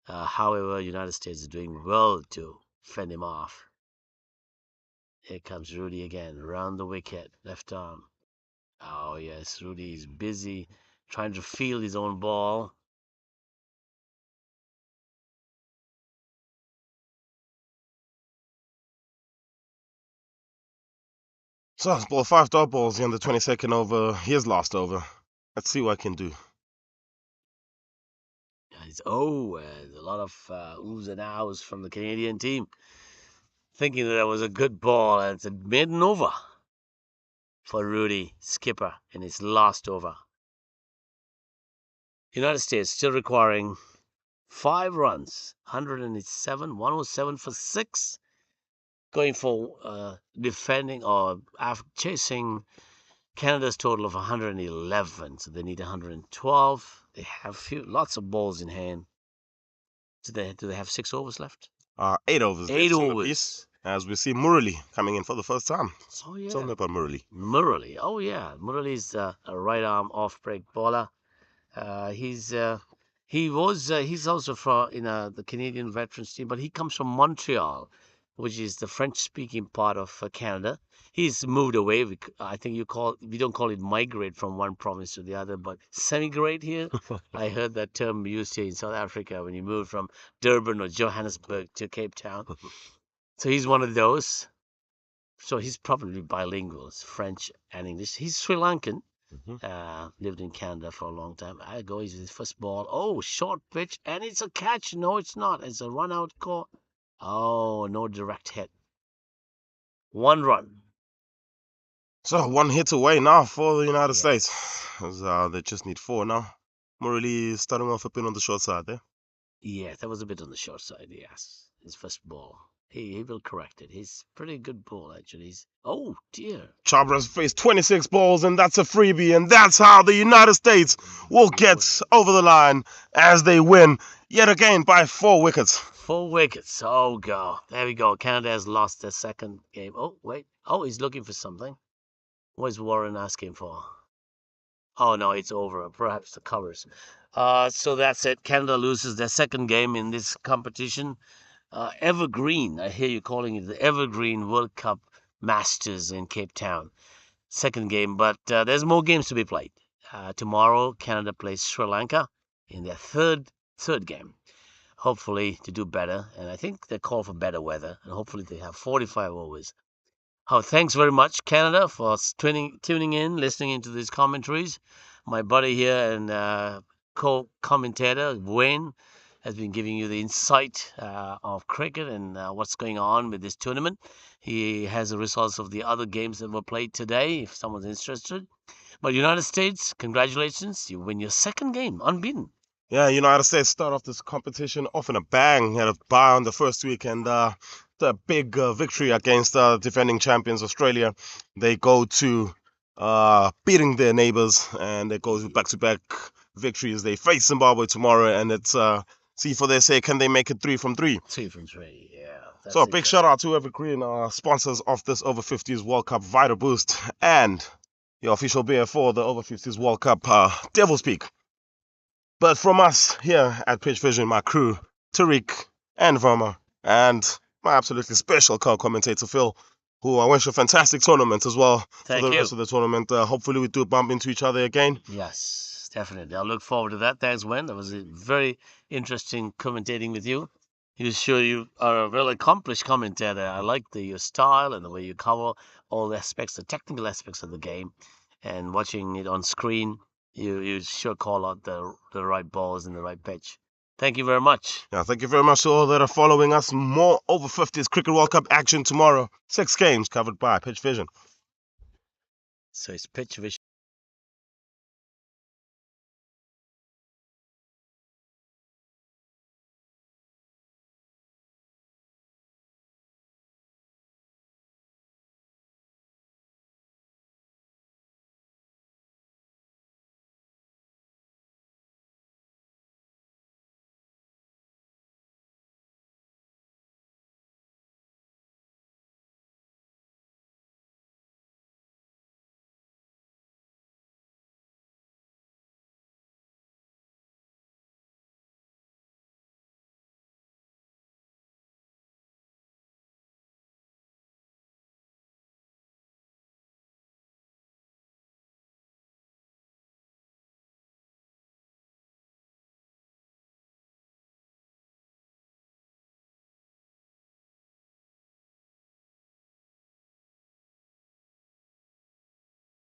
A: However, United States is doing well to fend him off. Here comes Rudy again, round the wicket, left arm. Oh, yes, Rudy is busy trying to field his own ball.
B: So, ball 5 dot balls in the 22nd over, his last over. Let's see what I can do.
A: A lot of oohs and ahs from the Canadian team, thinking that it was a good ball, and it's a maiden over for Rudy, skipper, in his last over. United States still requiring 5 runs, 107 for 6, going for defending or chasing Canada's total of 111. So they need 112. They have lots of balls in hand. Do they have 6 overs left?
B: 8 overs.
A: 8
B: on the
A: overs.
B: piece, as we see Murali coming in for the first time.
A: Oh, yeah.
B: Tell me about Murali.
A: Murali. Oh, yeah. Murali's a right arm off break bowler. He's also from the Canadian veterans team, but he comes from Montreal, which is the French-speaking part of Canada. He's moved away. I think we don't call it migrate from one province to the other, but semigrate here. I heard that term used here in South Africa when you move from Durban or Johannesburg to Cape Town. So he's one of those. So he's probably bilingual, it's French and English. He's Sri Lankan. Lived in Canada for a long time. I go, he's his first ball. Oh, short pitch, and it's a catch. No, it's not. It's a run out call. Oh, no direct hit. 1 run.
B: So 1 hit away now for the United States. They just need 4 now. Murali starting off a bit on the short side there.
A: Yeah, that was a bit on the short side, yes. His first ball. He will correct it. He's pretty good ball, actually. Oh, dear.
B: Chabra's faced 26 balls, and that's a freebie. And that's how the United States will get over the line as they win yet again by 4 wickets.
A: 4 wickets. Oh, God. There we go. Canada has lost their second game. Oh, wait. Oh, he's looking for something. What is Warren asking for? Oh, no, it's over. Perhaps the covers. So that's it. Canada loses their second game in this competition. Evergreen, I hear you calling it the Evergreen World Cup Masters in Cape Town. Second game, but there's more games to be played. Tomorrow, Canada plays Sri Lanka in their third game. Hopefully to do better, and I think they call for better weather, and hopefully they have 45 overs. Oh, thanks very much, Canada, for tuning in, listening into these commentaries. My buddy here and co-commentator, Wayne, has been giving you the insight of cricket and what's going on with this tournament. He has the results of the other games that were played today, if someone's interested. But United States, congratulations. You win your second game, unbeaten.
B: Yeah, United States start off this competition off in a bang. Had a bye on the first week, and the big victory against defending champions Australia. They go to beating their neighbors, and they go to back-to-back victories. They face Zimbabwe tomorrow, and it's see for their sake, can they make it 3 from 3?
A: 3 from 3, yeah.
B: So a big shout out to Evergreen, sponsors of this Over-50s World Cup Vital Boost, and your official beer for the Over-50s World Cup, Devil's Peak. But from us here at Pitch Vision, my crew, Tariq and Verma, and my absolutely special co-commentator Phil, who I wish a fantastic tournament as well for the rest of the tournament. Hopefully we do bump into each other again.
A: Yes, definitely. I'll look forward to that. Thanks, Wen. That was a very interesting commentating with you. You are a well accomplished commentator. I like your style and the way you cover all the aspects, the technical aspects of the game, and watching it on screen. You sure call out the right balls and the right pitch. Thank you very much.
B: Yeah, thank you very much to all that are following us. More over 50s Cricket World Cup action tomorrow. 6 games covered by Pitch Vision.
A: So it's pitch vision.